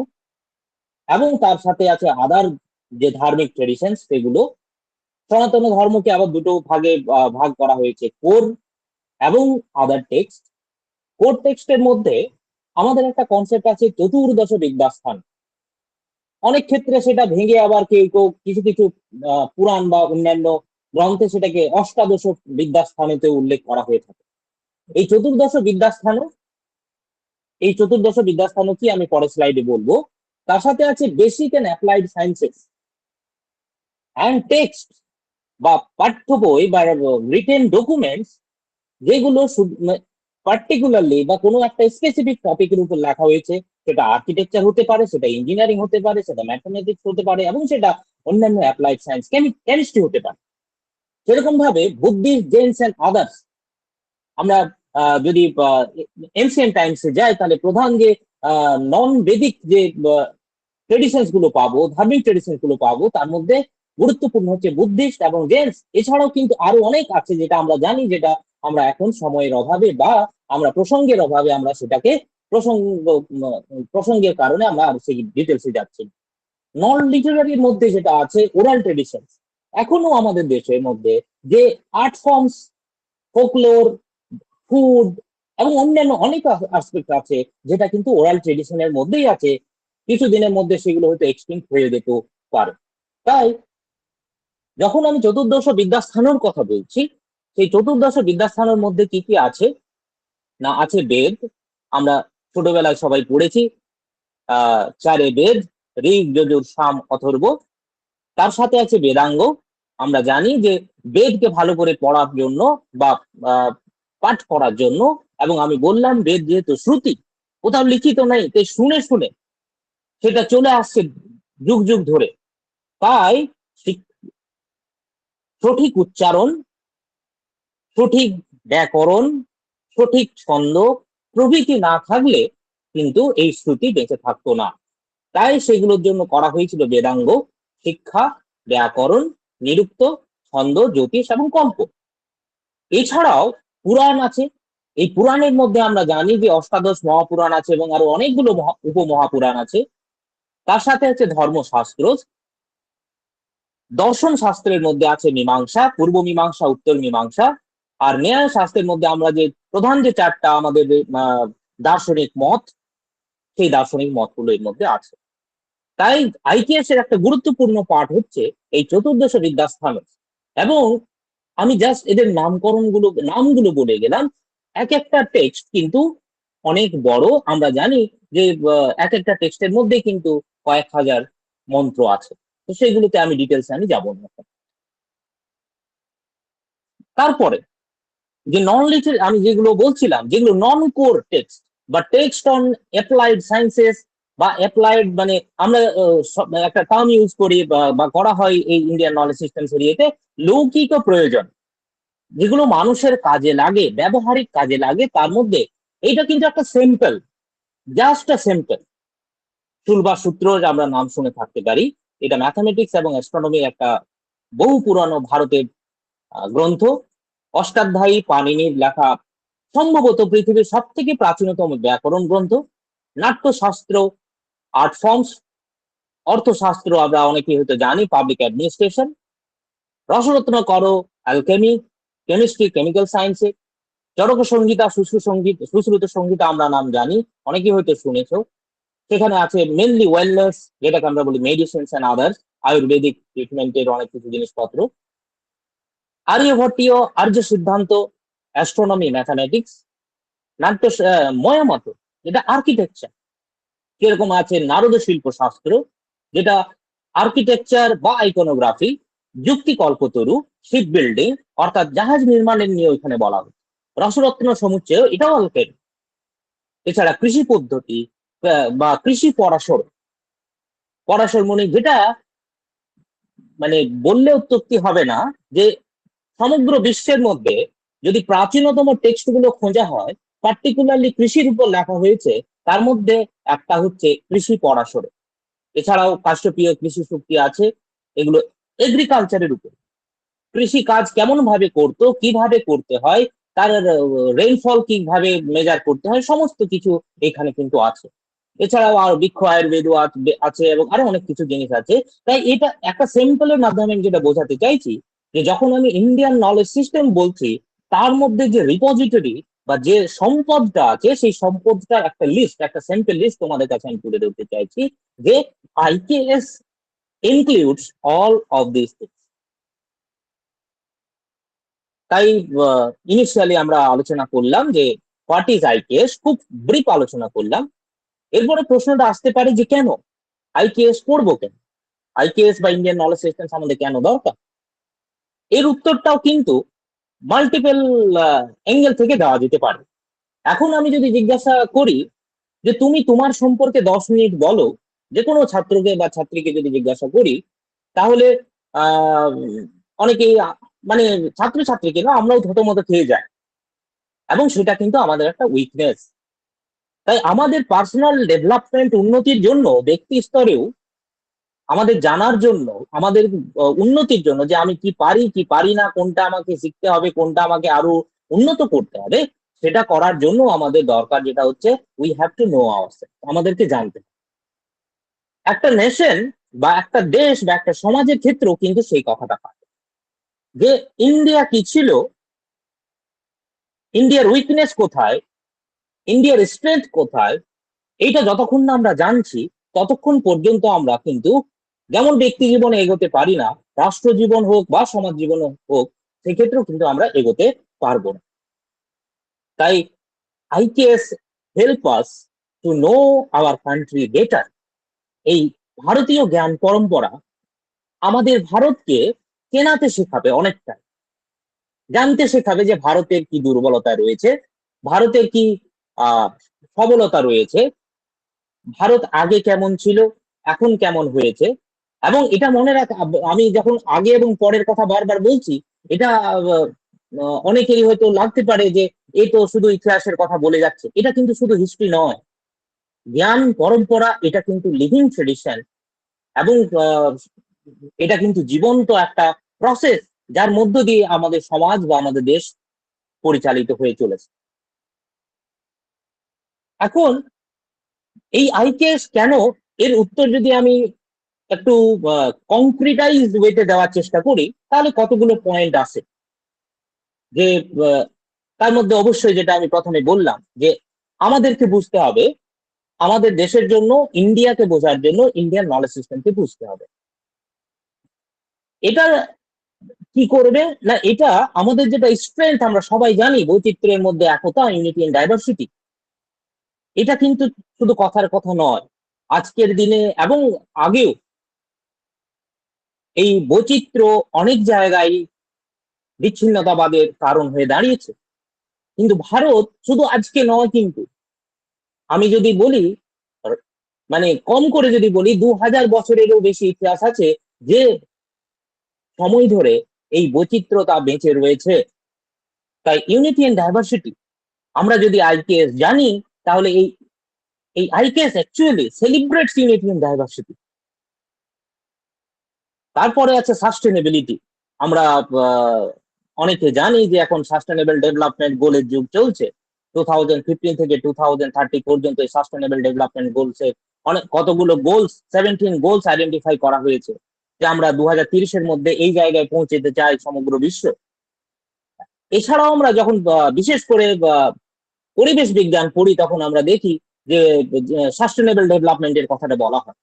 এবং তার সাথে আছে আদার যে ধার্মিক ট্রেডিশন সেগুলো। সনাতন ধর্মকে আবার দুটো ভাগে ভাগ করা হয়েছে, কোর এবং আদার টেক্সট। কোর টেক্সটের মধ্যে আমাদের একটা কনসেপ্ট আছে চতুর্দশ বিদ্যাস্থান। অনেক ক্ষেত্রে সেটা ভেঙে আবার কেউ কেউ কিছু কিছু পুরাণ বা অন্যান্য গ্রন্থে সেটাকে অষ্টাদশ বিদ্যাস্থানেতে উল্লেখ করা হয়ে থাকে। এই চতুর্দশ বিদ্যাস্থান কি আমি পরের স্লাইডে বলবো। তার সাথে আছে basic and applied sciences and text বা পাঠ্য বই বা রিটেন ডকুমেন্টস, যেগুলো পার্টিকুলারলি বা কোনো একটা স্পেসিফিক টপিকের উপর লেখা হয়েছে। সেটা আর্কিটেকচার হতে পারে, সেটা ইঞ্জিনিয়ারিং হতে পারে, সেটা ম্যাথমেটিক্স হতে পারে, এবং সেটা অন্যান্য অ্যাপ্লাইড সায়েন্স, কেমিস্ট্রি হতে পারে। সেরকম ভাবে বুদ্ধিস্ট, জেন্স এন্ড আদার্স, আমরা যদি এনসিয়েন্ট টাইমসে যাই, তাহলে প্রধান যে নন বেদিক যে ট্রেডিশনস গুলো পাবো, ধার্মিক ট্রেডিশনস গুলো পাবো, তার মধ্যে গুরুত্বপূর্ণ হচ্ছে বুদ্ধিস্ট এবং জেন্স। এছাড়াও কিন্তু আরো অনেক আছে যেটা আমরা জানি, যেটা আমরা এখন সময়ের অভাবে বা আমরা প্রসঙ্গের অভাবে আমরা সেটাকে প্রসঙ্গের কারণে আমরা আর সেই ডিটেলসে যাচ্ছি। নন লিটারারির মধ্যে যেটা আছে ওরাল ট্রেডিশন। এখনো আমাদের দেশের মধ্যে যে আর্ট ফর্মস, ফোকলোর, ফুড এবং অন্যান্য অনেক আসপেক্ট আছে যেটা কিন্তু ওরাল ট্রেডিশনের মধ্যেই আছে। কিছুদিনের মধ্যে সেগুলো হয়তো এক্সটিংক্ট হয়ে যেতে পারে। তাই যখন আমি চতুর্দশ বিদ্যাস্থানের কথা বলছি, সেই চতুর্দশ বিদ্যাস্থানের মধ্যে কি কি আছে না, আছে বেদ। আমরা ছোটবেলায় সবাই পড়েছি চারে বেদ, ঋগ, যজুর, সাম, অথর্ব। তার সাথে আছে বেদাঙ্গ। আমরা জানি যে বেদকে ভালো করে পড়ার জন্য বা পাঠ করার জন্য, এবং আমি বললাম বেদ যেহেতু শ্রুতি, কোথাও লিখিত নেই, তাই শুনে শুনে সেটা চলে আসছে যুগ যুগ ধরে। তাই সঠিক উচ্চারণ, সঠিক ব্যাকরণ, সঠিক ছন্দ প্রভৃতি না থাকলে কিন্তু এই শ্রুতি বেঁচে থাকতো না। তাই সেগুলোর জন্য করা হয়েছিল বেদাঙ্গ, শিক্ষা, ব্যাকরণ, নিরুক্ত, ছন্দ, জ্যোতিষ এবং কল্প। এছাড়াও পুরাণ আছে। এই পুরাণের মধ্যে আমরা জানি যে অষ্টাদশ মহাপুরাণ আছে এবং আরো অনেকগুলো উপমহাপুরাণ আছে। তার সাথে আছে ধর্মশাস্ত্র। দর্শন শাস্ত্রের মধ্যে আছে মীমাংসা, পূর্ব মীমাংসা, উত্তর মীমাংসা। আর ন্যায় শাস্ত্রের মধ্যে আমরা যে প্রধান যে চারটা আমাদের দার্শনিক মত, সেই দার্শনিক মতগুলো এর মধ্যে আছে। তাই আইকিএস এর একটা গুরুত্বপূর্ণ পার্ট হচ্ছে এই চতুর্দশ বিদ্যাস্থান। এবং আমি জাস্ট এদের নামগুলো বলে গেলাম। এক একটা টেক্সট কিন্তু অনেক বড়। আমরা জানি যে এক একটা টেক্সটের মধ্যে কিন্তু কয়েক হাজার মন্ত্র আছে। তো সেগুলোতে আমি ডিটেলসে আমি যাবো না। তারপরে যে নন লিটারারি আমি যেগুলো বলছিলাম, যেগুলো নন কোর টেক্সট বা টেক্সট অন অ্যাপ্লাইড সায়েন্সেস বা অ্যাপ্লাইড, মানে আমরা একটা টার্ম ইউজ করি বা করা হয় এই ইন্ডিয়ান নলেজ সিস্টেম এরিয়াতে, লৌকিক প্রয়োজন, যেগুলো মানুষের কাজে লাগে, ব্যবহারিক কাজে লাগে। তার মধ্যে এইটা কিন্তু একটা সিম্পল, জাস্ট আ সিম্পল চুল বা সূত্র আমরা নাম শুনে থাকতে পারি। এটা ম্যাথামেটিক্স এবং অ্যাস্ট্রোনমি একটা বহু পুরানো ভারতের গ্রন্থ। অষ্টাধ্যায়ী পাণিনির লেখা, সম্ভবত পৃথিবীর সব থেকে প্রাচীনতম ব্যাকরণ গ্রন্থ। নাট্যশাস্ত্র, আর্ট ফর্মস, অর্থশাস্ত্র আমরা অনেকে হয়তো জানি, পাবলিক অ্যাডমিনিস্ট্রেশন। রসরত্ন করো, অ্যালকেমি, কেমিস্ট্রি, কেমিক্যাল সায়েন্সে। চরক সংগীতা, সুশ্রুত সংগীত আমরা নাম জানি, অনেকেই হয়তো শুনেছ। সেখানে আছে মেনলি ওয়েলনেস, যেটাকে আমরা বলি মেডিসিনস অ্যান্ড আদার্স, আয়ুর্বেদিক ট্রিটমেন্টের অনেক কিছু জিনিসপত্র। আর্যভট্টীয়, আর্য সিদ্ধান্ত, অ্যাস্ট্রোনমি, ম্যাথামেটিক্স। নাট্য ময়ামত, যেটা আর্কিটেকচার, কিরকম আছে নারদ শিল্প শাস্ত্র, যেটা আর্কিটেকচার বা আইকনোগ্রাফি। যুক্তি কল্পতরু, শিপ বিল্ডিং অর্থাৎ জাহাজ নির্মাণের নিয়ে ওইখানে বলা হচ্ছে। রসরত্ন সমুচ্চয়, এটাও অল্পের। এছাড়া কৃষি পদ্ধতি বা কৃষি পরাশর, পরাশর মানে যেটা মানে বললে উত্তক্তি হবে না যে সমগ্র বিশ্বের মধ্যে যদি প্রাচীনতম টেক্সট গুলো খোঁজা হয়, পার্টিকুলারলি কৃষির উপর লেখা হয়েছে, তার মধ্যে একটা হচ্ছে কৃষি পরাশর। এছাড়াও কাশ্যপীয় কৃষি চুক্তি আছে, এগুলো এগ্রিকালচারের উপর, কৃষি কাজ কেমন ভাবে করতো, কিভাবে করতে হয়, তার রেইনফল কিভাবে মেজার করতে হয়, সমস্ত কিছু এখানে কিন্তু আছে। এছাড়াও আর বৃক্ষ আয়ুর্বেদ আছে এবং আরো অনেক কিছু জিনিস আছে। তাই এটা একটা সিম্পলের মাধ্যমে আমি যেটা বোঝাতে চাইছি, যে যখন আমি ইন্ডিয়ান নলেজ সিস্টেম বলছি, তার মধ্যে যে রিপোজিটরি বা যে সম্পদটা আছে, সেই সম্পদটার একটা লিস্ট, একটা স্যাম্পল লিস্ট তোমাদের কাছে আমি তুলে ধরতে চাইছি, যে IKS includes all of these things. তাই ইনিশিয়ালি আমরা আলোচনা করলাম যে হোয়াট ইজ IKS, খুব ব্রিফ আলোচনা করলাম। এরপরে প্রশ্নটা আসতে পারে যে কেন IKS পড়বো, কেন IKS বা ইন্ডিয়ান নলেজ সিস্টেম আমাদের কেন দরকার? এর উত্তরটাও কিন্তু মাল্টিপল অ্যাঙ্গেল থেকে দেওয়া যেতে পারে। এখন আমি যদি জিজ্ঞাসা করি যে তুমি তোমার সম্পর্কে 10 মিনিট বলো, যে কোনো ছাত্রকে বা ছাত্রীকে যদি জিজ্ঞাসা করি, তাহলে আহ অনেকেই মানে ছাত্রছাত্রীকে না, আমরাও থতমত খেয়ে যাই, এবং সেটা কিন্তু আমাদের একটা উইকনেস। তাই আমাদের পার্সোনাল ডেভেলপমেন্ট, উন্নতির জন্য, ব্যক্তি স্তরেও আমাদের জানার জন্য, আমাদের উন্নতির জন্য, যে আমি কি পারি কি পারি না, কোনটা আমাকে শিখতে হবে, কোনটা আমাকে আরো উন্নত করতে হবে, সেটা করার জন্য আমাদের দরকার যেটা হচ্ছে we have to know ourself, আমাদেরকে জানতে হবে। একটা নেশন বা একটা দেশ বা একটা সমাজের ক্ষেত্রেও কিন্তু সেই কথাটা পাবে, যে ইন্ডিয়া কি ছিল, ইন্ডিয়ার উইকনেস কোথায়, ইন্ডিয়ার স্ট্রেংথ কোথায়, এইটা যতক্ষণ না আমরা জানছি, ততক্ষণ পর্যন্ত আমরা কিন্তু যেমন ব্যক্তি জীবনে এগোতে পারি না, রাষ্ট্র জীবন হোক বা সমাজ জীবন হোক, সেক্ষেত্রেও কিন্তু আমরা এগোতে পারবো না। তাই IKS help us to know our country better. এই ভারতীয় জ্ঞান পরম্পরা আমাদের ভারতকে চেনাতে শেখাবে, অনেকটা জানতে শেখাবে যে ভারতের কি দুর্বলতা রয়েছে, ভারতের কি সবলতা রয়েছে, ভারত আগে কেমন ছিল, এখন কেমন হয়েছে। এবং এটা মনে রাখ, আমি যখন আগে এবং পরের কথা বারবার বলছি, এটা অনেকেরই হয়তো লাগতে পারে যে এই তো শুধু ইতিহাসের কথা বলে যাচ্ছে। এটা কিন্তু শুধু হিস্ট্রি নয়, জ্ঞান পরম্পরা, এটা কিন্তু লিভিং ট্রেডিশন, এবং এটা কিন্তু জীবন্ত একটা প্রসেস, যার মধ্য দিয়ে আমাদের সমাজ বা আমাদের দেশ পরিচালিত হয়ে চলেছে। এখন এই IKS কেন, এর উত্তর যদি আমি একটু কংক্রিটাইজ ওয়েতে দেওয়ার চেষ্টা করি, তাহলে কতগুলো পয়েন্ট আছে। যে তার মধ্যে অবশ্যই যেটা আমি প্রথমে বললাম, যে আমাদেরকে বুঝতে হবে, আমাদের দেশের জন্য, ইন্ডিয়াকে বোঝার জন্য ইন্ডিয়ান নলেজ সিস্টেমকে বুঝতে হবে। এটা কি করবে না, এটা আমাদের যেটা স্ট্রেংথ, আমরা সবাই জানি বৈচিত্র্যের মধ্যে একতা, ইউনিটি এন্ড ডাইভার্সিটি, এটা কিন্তু শুধু কথার কথা নয়। আজকের দিনে এবং আগেও এই বৈচিত্র্য অনেক জায়গায় বিচ্ছিন্নতাবাদের কারণ হয়ে দাঁড়িয়েছে। কিন্তু ভারত শুধু আজকে নয়, কিন্তু আমি যদি বলি, মানে কম করে যদি বলি, 2000 বছরেরও বেশি ইতিহাস আছে, যে সময় ধরে এই বৈচিত্র্যতা বেঁচে রয়েছে। তাই ইউনিটি এন্ড ডাইভার্সিটি, আমরা যদি IKS জানি, তাহলে এই IKS actually celebrates unity and diversity. তারপরে আছে সাস্টেনেবিলিটি। আমরা অনেকে জানি যে এখন সাস্টেনেবল ডেভেলপমেন্ট গোলের যুগ চলছে। 2015 থেকে 2030 পর্যন্ত এই সাস্টেনেবল ডেভেলপমেন্ট গোলসের অনেক কতগুলো গোলস, 17 গোলস আইডেন্টিফাই করা হয়েছে, যে আমরা 2030-এর মধ্যে এই জায়গায় পৌঁছতে চাই সমগ্র বিশ্ব। এছাড়াও আমরা যখন বিশেষ করে পরিবেশ বিজ্ঞান পড়ি, তখন আমরা দেখি যে সাস্টেনেবল ডেভেলপমেন্টের কথাটা বলা হয়।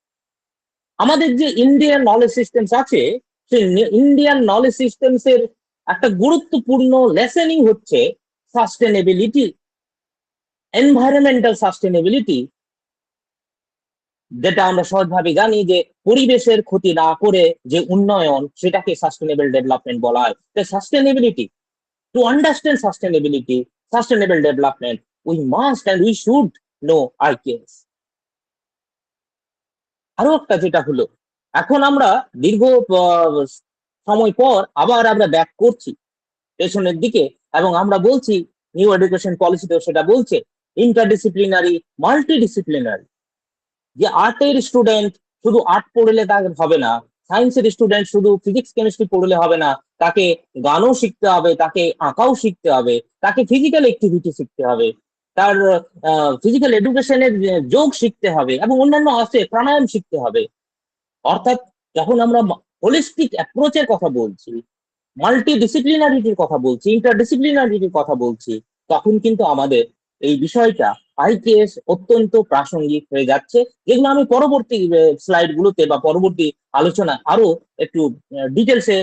আমাদের যে ইন্ডিয়ান নলেজ সিস্টেমস আছে, সেই ইন্ডিয়ান নলেজ সিস্টেমস এর একটা গুরুত্বপূর্ণ লেসেনিং হচ্ছে সাস্টেনেবিলিটি, এনভায়রনমেন্টাল সাস্টেনেবিলিটি, যেটা আমরা সহজভাবে জানি যে পরিবেশের ক্ষতি না করে যে উন্নয়ন, সেটাকে সাস্টেনেবল ডেভেলপমেন্ট বলা হয়। Sustainability, to understand sustainability, sustainable development, we must and we should know IKS। আরো একটা যেটা হলো, এখন আমরা দীর্ঘ সময় পর আবার আমরা ব্যাক করছি পেছনের দিকে, এবং আমরা বলছি নিউ এডুকেশন পলিসিতেও সেটা বলছে ইন্টারডিসিপ্লিনারি, মাল্টিডিসিপ্লিনারি। যে আর্টের স্টুডেন্ট শুধু আর্ট পড়লে তার হবে না, সায়েন্সের স্টুডেন্ট শুধু ফিজিক্স কেমিস্ট্রি পড়লে হবে না, তাকে গানও শিখতে হবে, তাকে আঁকাও শিখতে হবে, তাকে ফিজিক্যাল অ্যাক্টিভিটি শিখতে হবে, তার ফিজিক্যাল এডুকেশনের যোগ শিখতে হবে, এবং অন্যান্য আছে প্রাণায়াম শিখতে হবে। অর্থাৎ যখন আমরা হোলিস্টিক অ্যাপ্রোচের কথা বলছি, মাল্টিডিসিপ্লিনারিটির কথা বলছি, ইন্টারডিসিপ্লিনারিটির কথা বলছি, তখন কিন্তু আমাদের এই বিষয়টা IKS অত্যন্ত প্রাসঙ্গিক হয়ে যাচ্ছে, যেগুলো আমি পরবর্তী স্লাইড গুলোতে বা পরবর্তী আলোচনা আরো একটু ডিটেলসে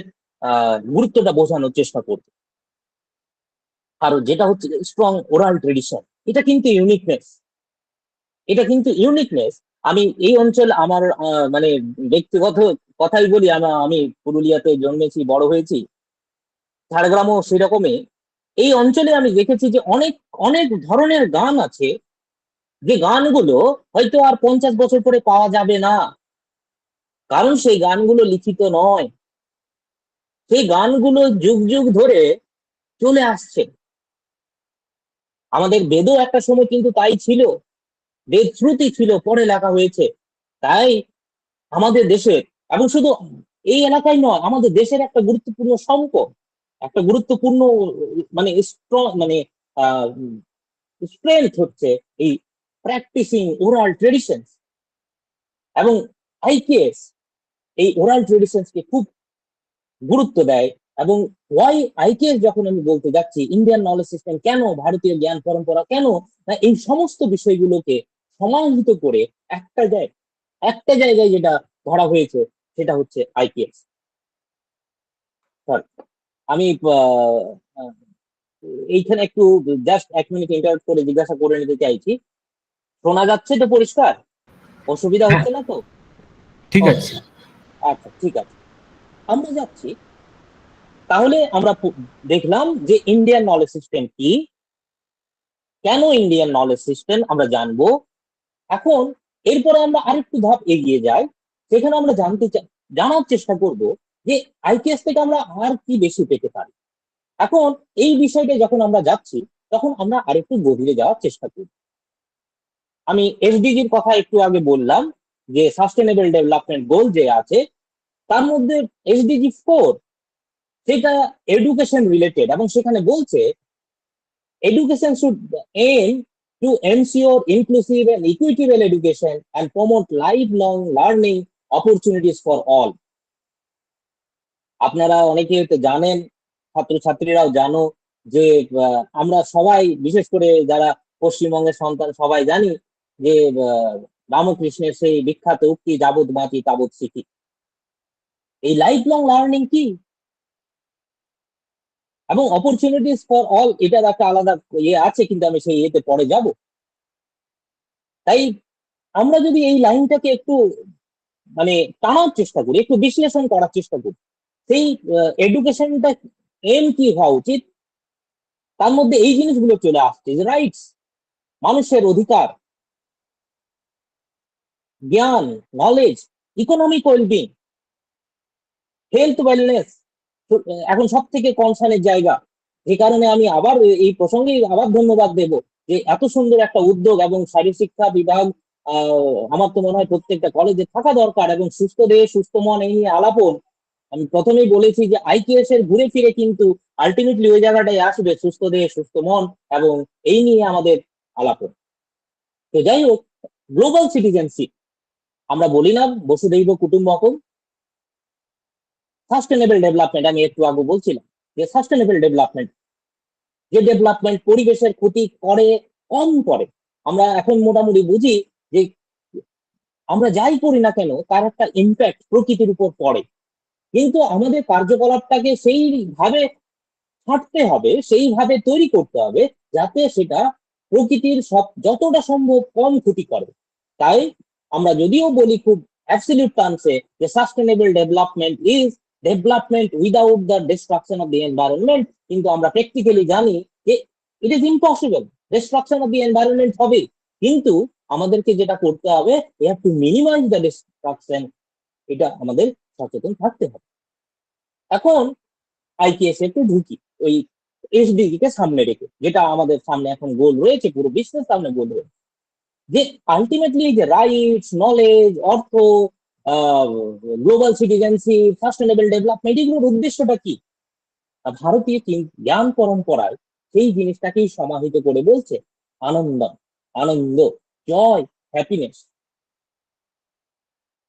গুরুত্বটা বোঝানোর চেষ্টা করব। আর যেটা হচ্ছে স্ট্রং ওরাল ট্রেডিশন, এটা কিন্তু ইউনিকনেস, এটা কিন্তু ইউনিকনেস। আমি এই অঞ্চল আমার মানে ব্যক্তিগত কথাই বলি, আমি পুরুলিয়াতে জন্মেছি, বড় হয়েছি, ঝাড়গ্রামও সেরকমই। এই অঞ্চলে আমি দেখেছি যে অনেক অনেক ধরনের গান আছে, যে গানগুলো হয়তো আর 50 বছর পরে পাওয়া যাবে না, কারণ সেই গানগুলো লিখিত নয়, সেই গানগুলো যুগ যুগ ধরে চলে আসছে। আমাদের বেদও একটা সময় কিন্তু তাই ছিল, বেদ শ্রুতি ছিল, পরে লেখা হয়েছে। তাই আমাদের দেশের, এবং শুধু এই এলাকায় নয়, আমাদের দেশের একটা গুরুত্বপূর্ণ সম্পদ, একটা গুরুত্বপূর্ণ মানে স্ট্রং মানে স্ট্রেংথ হচ্ছে এই প্র্যাকটিসিং ওরাল ট্রেডিশনস। এবং IKS এই ওরাল ট্রেডিশনস কে খুব গুরুত্ব দেয়। এবং ওয়াই IKS যখন আমি বলতে যাচ্ছি, ইন্ডিয়ান নলেজ সিস্টেম কেন, ভারতীয় জ্ঞান পরম্পরা কেন, না এই সমস্ত বিষয়গুলোকে সমাহিত করে একটা জায়গায় যেটা ধরা হয়েছে, সেটা হচ্ছে IKS। আমি এইখানে একটু জাস্ট 1 মিনিট ইন্টারাপ্ট করে জিজ্ঞাসা করে নিতে চাইছি, শোনা যাচ্ছে তো পরিষ্কার? অসুবিধা হচ্ছে না তো? ঠিক আছে। আচ্ছা, ঠিক আছে, আমরা যাচ্ছি। তাহলে আমরা দেখলাম যে ইন্ডিয়ান নলেজ সিস্টেম কি, কেন ইন্ডিয়ান নলেজ সিস্টেম আমরা জানবো। এখন এরপরে আমরা আরেকটু ধাপ এগিয়ে যাই, সেখানে আমরা জানার চেষ্টা করব যে IKS থেকে আমরা আর কি বেশি পেতে পারি। এখন এই বিষয়টা যখন আমরা যাচ্ছি, তখন আমরা আরেকটু গভীরে যাওয়ার চেষ্টা করি। আমি SDGর কথা একটু আগে বললাম, যে সাস্টেনেবল ডেভেলপমেন্ট গোল যে আছে, তার মধ্যে SDG 4 সেটা এডুকেশন রিলেটেড, এবং সেখানে বলছে education should aim to ensure inclusive and equitable education and promote lifelong learning opportunities for all. আপনারা অনেকে হয়তো জানেন, ছাত্রছাত্রীরাও জানো, যে আমরা সবাই, বিশেষ করে যারা পশ্চিমবঙ্গের সন্তান, সবাই জানি যে রামকৃষ্ণের সেই বিখ্যাত উক্তি, যাবৎ বাঁচি তাবৎ শিখি। এই লাইফ লং লার্নিং কি, এবং অপরচুনিটিস ফর অল, এটার একটা আলাদা আছে, কিন্তু আমি সেই ইয়েতে পরে যাব। তাই আমরা যদি এই লাইনটাকে একটু মানে টানার চেষ্টা করি, একটু বিশ্লেষণ করার চেষ্টা করি, সেই এডুকেশনটা এম কি হওয়া উচিত, তার মধ্যে এই জিনিসগুলো চলে আসছে, যে রাইটস, মানুষের অধিকার, জ্ঞান, knowledge, economic wellbeing, health, wellness এখন সব থেকে কনসার্নের জায়গা। যে কারণে আমি আবার এই প্রসঙ্গে আবার ধন্যবাদ দেব, যে এত সুন্দর একটা উদ্যোগ, এবং শারীরশিক্ষা বিভাগ আমার তো মনে হয় প্রত্যেকটা কলেজে থাকা দরকার, এবং সুস্থ দেহ সুস্থ মন এই নিয়ে আলাপন। আমি প্রথমেই বলেছি যে IKS এর ঘুরে ফিরে কিন্তু আলটিমেটলি ওই জায়গাটাই আসবে, সুস্থ দেহ সুস্থ মন, এবং এই নিয়ে আমাদের আলাপন। তো যাই হোক, গ্লোবাল সিটিজেনশিপ, আমরা বলি না বসুধৈব কুটুম্বকম, সাস্টেনেবল ডেভেলপমেন্ট, আমি একটু আগে বলছিলাম যে সাস্টেনেবল ডেভেলপমেন্ট, যে ডেভেলপমেন্ট পরিবেশের ক্ষতি করে, কম করে, আমরা এখন মোটামুটি বুঝি যে আমরা যাই করি না কেন তার একটা ইম্প্যাক্ট প্রকৃতির উপর পড়ে, কিন্তু আমাদের কার্যকলাপটাকে সেইভাবে হাঁটতে হবে, সেইভাবে তৈরি করতে হবে যাতে সেটা প্রকৃতির সব যতটা সম্ভব কম ক্ষতি করে। তাই আমরা যদিও বলি খুব অ্যাবসলিউট টার্মসে যে sustainable development is development without the destruction of the environment, কিন্তু আমরা প্র্যাকটিক্যালি জানি যে it is impossible, destruction of the environment হবে, কিন্তু আমাদেরকে যেটা করতে হবে we have to minimize the destruction, এটা আমাদের সচেতন থাকতে হবে। এখন আইকিএস একটু ঢুকি ওই এসডিজি কে সামনে রেখে, যেটা আমাদের সামনে এখন গোল রয়েছে, পুরো বিশ্বের সামনে গোল রয়েছে, যে আলটিমেটলি যে রাইটস, নলেজ, অর্থ, গ্লোবাল সিটিজেনশিপ, সাস্টেনেবল ডেভেলপমেন্ট, এগুলোর উদ্দেশ্যটা কি? ভারতীয় জ্ঞান পরম্পরায় সেই জিনিসটাকেই সমাহিত করে বলছে আনন্দ, আনন্দ, জয়, হ্যাপিনেস।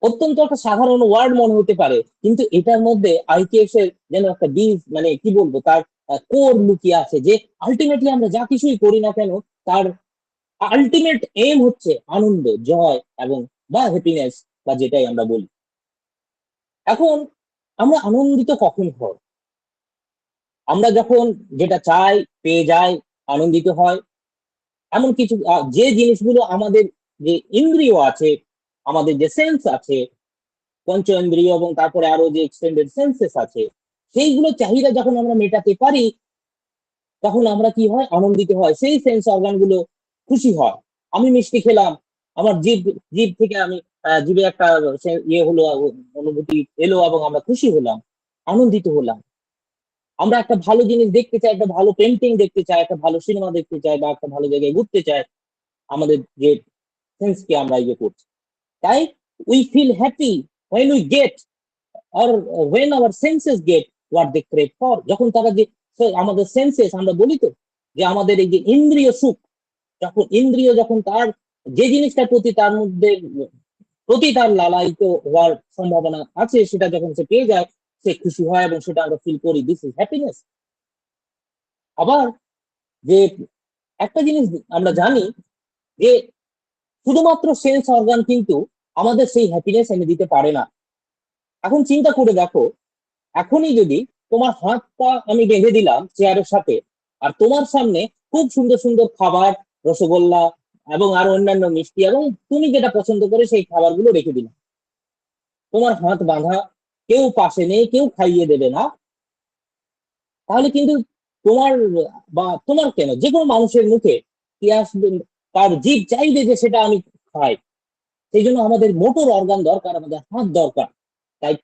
অত্যন্ত একটা সাধারণ ওয়ার্ড মনে হতে পারে, কিন্তু এটার মধ্যে আইটিএস এর যেন একটা বীজ, মানে কি বলবো, তার কোর লুকিয়ে আছে, যে আলটিমেটলি আমরা যা কিছুই করি না কেন তার আলটিমেট এম হচ্ছে আনন্দ, জয় এবং বা হ্যাপিনেস, বা যেটাই আমরা বলি। এখন আমরা আনন্দিত কখন হয়? আমরা যখন যেটা চাই পেয়ে যাই, আনন্দিত হয়। এমন কিছু যে জিনিসগুলো আমাদের যে ইন্দ্রিয় আছে, আমাদের যে সেন্স আছে, পঞ্চ ইন্দ্রিয় এবং তারপরে আরো যে এক্সটেন্ডেড সেন্সেস আছে, সেইগুলো চাহিদা যখন আমরা মেটাতে পারি তখন আমরা কি হয়? আনন্দিত হয়, সেই সেন্স অর্গান গুলো খুশি হয়। আমি মিষ্টি খেলাম, আমার জিভ থেকে আমি জিভে একটা ইয়ে হলো, অনুভূতি এলো এবং আমরা খুশি হলাম, আনন্দিত হলাম। আমরা একটা ভালো জিনিস দেখতে চাই, একটা ভালো পেন্টিং দেখতে চাই, একটা ভালো সিনেমা দেখতে চাই, বা একটা ভালো জায়গায় ঘুরতে চাই, আমাদের যে সেন্সকে আমরা ইয়ে করছি। তাই we feel happy when we get or when our senses get what they crave for, যখন তারা যে আমাদের সেন্সেস, আমরা বলি তো যে আমাদের এই যে ইন্দ্রিয় সুখ, যখন ইন্দ্রিয় যখন তার যে জিনিসটার প্রতি তার মধ্যে প্রতি তার লালায়িত হওয়ার সম্ভাবনা আছে, সেটা যখন সে পেয়ে যায় সে খুশি হয় এবং সেটা আমরা ফিল করি, দিস ইজ হ্যাপিনেস। আবার যে একটা জিনিস আমরা জানি যে শুধুমাত্র সেন্স অর্গান কিন্তু আমাদের সেই হ্যাপিনেস এনে দিতে পারে না। এখন চিন্তা করে দেখো, এখনই যদি তোমার হাতটা আমি বেঁধে দিলাম চেয়ারের সাথে, আর তোমার সামনে খুব সুন্দর সুন্দর খাবার, রসগোল্লা এবং আরো অন্যান্য মিষ্টি এবং তুমি যেটা পছন্দ করে সেই খাবারগুলো রেখে দিলাম, তোমার হাত বাঁধা, কেউ পাশে নেই, কেউ খাইয়ে দেবে না, তাহলে কিন্তু তোমার বা তোমার কেন, যে কোনো মানুষের মুখে কি আসবে? তার জিভ চাইবে যে সেটা আমি খাই। সেই জন্য আমাদের মোটর অর্গান দরকার, আমাদের হাত দরকার। তাই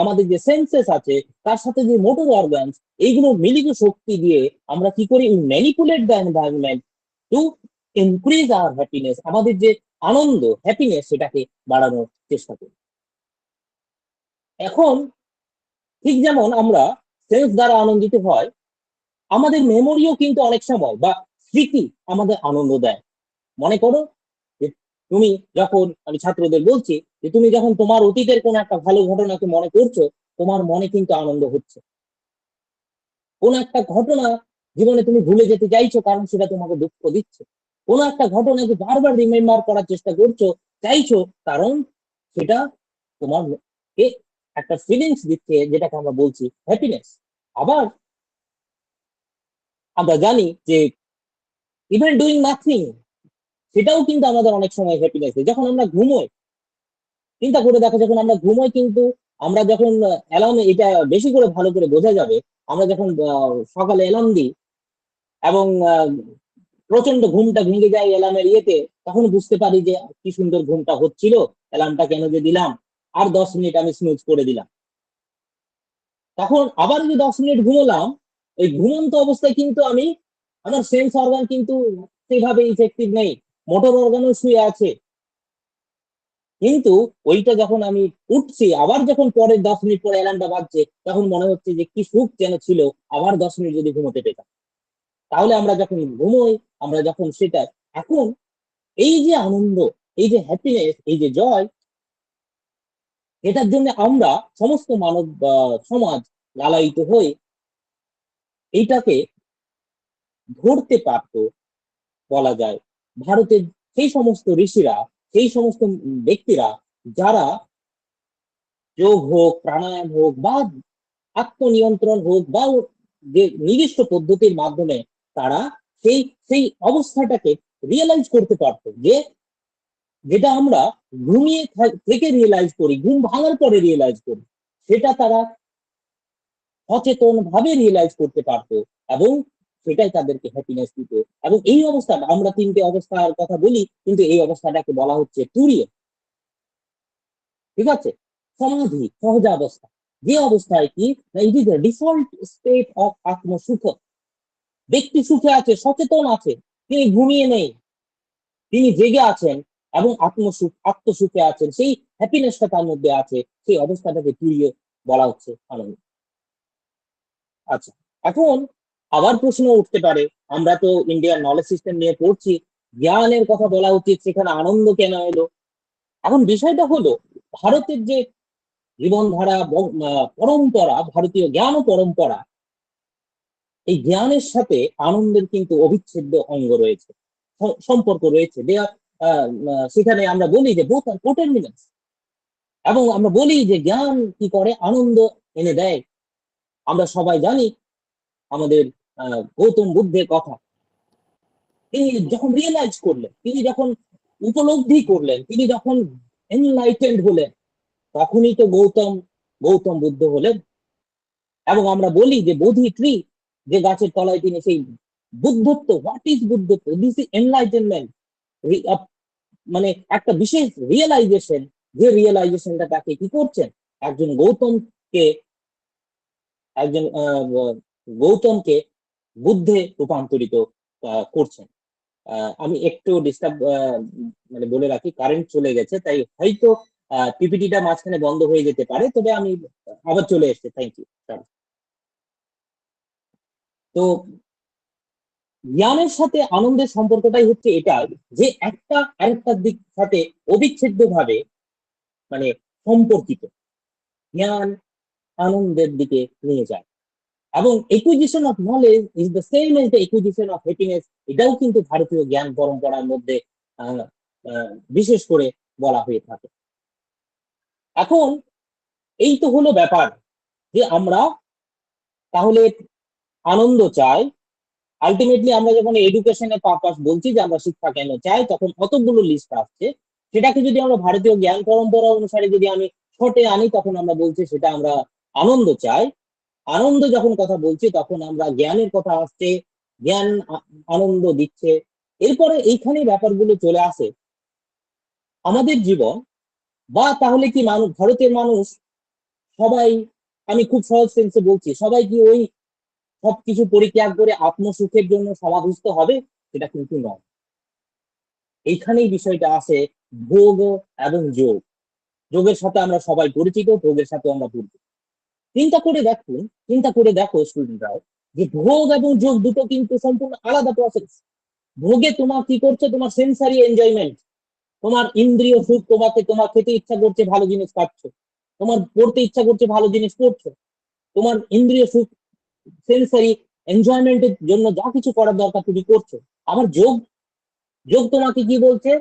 আমাদের যে সেন্সেস আছে তার সাথে যে মোটর অর্গান, এইগুলো মিলিত শক্তি দিয়ে আমরা কি করি? Manipulate the environment to increase our happiness, আমাদের যে আনন্দ, হ্যাপিনেস, সেটাকে বাড়ানোর চেষ্টা করি। এখন ঠিক যেমন আমরা সেন্স দ্বারা আনন্দিত হয়, আমাদের মেমোরিও কিন্তু অনেক সময় বা স্মৃতি আমাদের আনন্দ দেয়। মনে করো যে তুমি যখন, আমি ছাত্রদের বলছি, যে তুমি যখন তোমার অতীতের কোন একটা ভালো ঘটনাকে মনে করছো, তোমার মনে কিন্তু আনন্দ হচ্ছে। কোন একটা ঘটনা জীবনে তুমি ভুলে যেতে চাইছো কারণ সেটা তোমাকে দুঃখ দিচ্ছে। কোন একটা ঘটনাকে বারবার রিমেম্বার করার চেষ্টা করছো, চাইছো, কারণ সেটা তোমার একটা ফিলিংস দিচ্ছে, যেটাকে আমরা বলছি হ্যাপিনেস। আবার আমরা জানি যে ইভেন ডুইং নাথিং, সেটাও কিন্তু আমাদের অনেক সময় হ্যাপিনেস। যখন আমরা ঘুমোই, চিন্তা করে দেখো, যখন আমরা ঘুমোই কিন্তু আমরা যখন অ্যালার্ম, এটা বেশি করে ভালো করে বোঝা যাবে, আমরা যখন সকালে অ্যালার্ম দিই এবং প্রচন্ড ঘুমটা ভেঙে যায় অ্যালার্মের ইয়েতে, তখন বুঝতে পারি যে কি সুন্দর ঘুমটা হচ্ছিল, অ্যালার্মটা কেন যে দিলাম, আর 10 মিনিট আমি স্নুজ করে দিলাম। তখন আবার যে 10 মিনিট ঘুমোলাম, ওই ঘুমন্ত অবস্থায় কিন্তু আমি, আমার সেন্স অর্গান কিন্তু সেভাবে ইফেক্টিভ নেই, মোটর অর্গানও শুয়ে আছে, কিন্তু ওইটা যখন আমি উঠছি, আবার যখন পরের 10 মিনিট পরে অ্যালার্মটা বাজছে, তখন মনে হচ্ছে যে কি সুখ যেন ছিল আবার 10 মিনিট যদি ঘুমোতে পেতাম। তাহলে আমরা যখন ঘুমোই, আমরা যখন সেটা, এখন এই যে আনন্দ, এই যে হ্যাপিনেস, এই যে জয়, এটার জন্য আমরা সমস্ত মানব সমাজ লালায়িত হয়ে এইটাকে ধরতে পারতো, বলা যায় ভারতের সেই সমস্ত ঋষিরা, সেই সমস্ত ব্যক্তিরা যারা যোগ হোক, প্রাণায়াম হোক, বা আত্মনিয়ন্ত্রণ হোক, বা যে নির্দিষ্ট পদ্ধতির মাধ্যমে তারা সেই সেই অবস্থাটাকে রিয়েলাইজ করতে পারতো, যে যেটা আমরা ঘুমিয়ে থেকে রিয়েলাইজ করি, ঘুম ভাঙার পরে রিয়েলাইজ করি, সেটা তারা সচেতন ভাবে রিয়েলাইজ করতে পারতো, এবং সেটাই তাদেরকে হ্যাপিনেস দিত। এবং এই অবস্থাটা, আমরা তিনটে অবস্থার কথা বলি, কিন্তু এই অবস্থাটাকে বলা হচ্ছে তুরীয়, ঠিক আছে, সমাধি, সহজাবস্থা। যে অবস্থায় কি, it is default state of আত্মসুখ। ব্যক্তি সুখে আছে, সচেতন আছে, তিনি ঘুমিয়ে নেই, তিনি জেগে আছেন এবং আত্মসুখে আছেন, সেই হ্যাপিনেসটা তার মধ্যে আছে, সেই অবস্থাটাকে তুরীয় বলা হচ্ছে আনন্দ। আচ্ছা, এখন আবার প্রশ্ন উঠতে পারে, আমরা তো ইন্ডিয়ান নলেজ সিস্টেম নিয়ে পড়ছি, জ্ঞানের কথা বলা উচিত, সেখানে আনন্দ কেন এলো? এখন বিষয়টা হলো, ভারতের যে জীবনধারা, পরম্পরা, ভারতীয় জ্ঞান ও পরম্পরা, এই জ্ঞানের সাথে আনন্দের কিন্তু অবিচ্ছেদ্য অঙ্গ রয়েছে, সম্পর্ক রয়েছে। সেখানে আমরা বলি যে বোথ আর কোটার্মিনাস, এবং আমরা বলি যে জ্ঞান কি করে, আনন্দ এনে দেয়। আমরা সবাই জানি আমাদের গৌতম বুদ্ধের কথা। তিনি যখন রিয়েলাইজ করলেন, তিনি যখন উপলব্ধি করলেন, তিনি যখন এনলাইটেন্ড হলেন, তখনই তো গৌতম বুদ্ধ হলেন। এবং আমরা বলি যে বোধি ট্রি, যে গাছের তলায় তিনি সেই বুদ্ধত্ব, হোয়াট ইজ বুদ্ধত্ব, দিস ইজ এনলাইটেনমেন্ট, মানে একটা বিশেষ রিয়েলাইজেশন, যে রিয়েলাইজেশনটা তাকে কি করছেন, একজন গৌতমকে বুদ্ধে রূপান্তরিত করছেন। আমি একটু ডিস্টার্ব মানে বলে রাখি, কারেন্ট চলে গেছে, তাই হয়তো পিপিটিটা মাঝখানে বন্ধ হয়ে যেতে পারে, তবে আমি আবার চলে এসেছি। Thank you. তো জ্ঞানের সাথে আনন্দের সম্পর্কটাই হচ্ছে এটা, যে একটা আরেকটার দিক সাথে অবিচ্ছেদ্য ভাবে মানে সম্পর্কিত। জ্ঞান আনন্দের দিকে নিয়ে যায়, এবং acquisition of knowledge is the same as the acquisition of happiness. এটাও কিন্তু ভারতীয় জ্ঞান পরম্পরার মধ্যে বিশেষ করে বলা হয়ে থাকে। এখন এই তো হলো ব্যাপার, যে আমরা তাহলে আনন্দ চাই। আলটিমেটলি আমরা যখন এডুকেশনের পারপাস বলছি, যে আমরা শিক্ষা কেন চাই, তখন কতগুলো লিস্ট আসছে। সেটাকে যদি আমরা ভারতীয় জ্ঞান পরম্পরা অনুসারে যদি আমি শর্টে আনি, তখন আমরা বলছি সেটা আমরা আনন্দ চাই। আনন্দ যখন কথা বলছি, তখন আমরা জ্ঞানের কথা আসছে, জ্ঞান আনন্দ দিচ্ছে। এরপরে এইখানে ব্যাপারগুলো চলে আসে, আমাদের জীবন, বা তাহলে কি মানুষ, ভারতের মানুষ সবাই, আমি খুব সহজ সেন্সে বলছি, সবাই কি ওই সবকিছু পরিত্যাগ করে আত্মসুখের জন্য সমাধিস্থ হবে? সেটা কিন্তু নয়। এইখানেই বিষয়টা আসে ভোগ এবং যোগ। যোগের সাথে আমরা সবাই পরিচিত, ভোগের সাথে আমরা পরিচিত। চিন্তা করে দেখো স্টুডেন্টরাও, যে ভোগ এবং যোগ দুটো কিন্তু সম্পূর্ণ আলাদা প্রসেস। ভোগে তোমার কি করছে, তোমার সেন্সারি এনজয়মেন্ট, তোমার ইন্দ্রিয় সুখ, তোমার খেতে ইচ্ছা করছে, ভালো জিনিস খাচ্ছ, তোমার পড়তে ইচ্ছা করছে, ভালো জিনিস পড়ছো, তোমার ইন্দ্রিয় সুখ, সেন্সারি এনজয়মেন্টের জন্য যা কিছু করার দরকার তুমি করছো। আবার যোগ তোমাকে কি বলছে,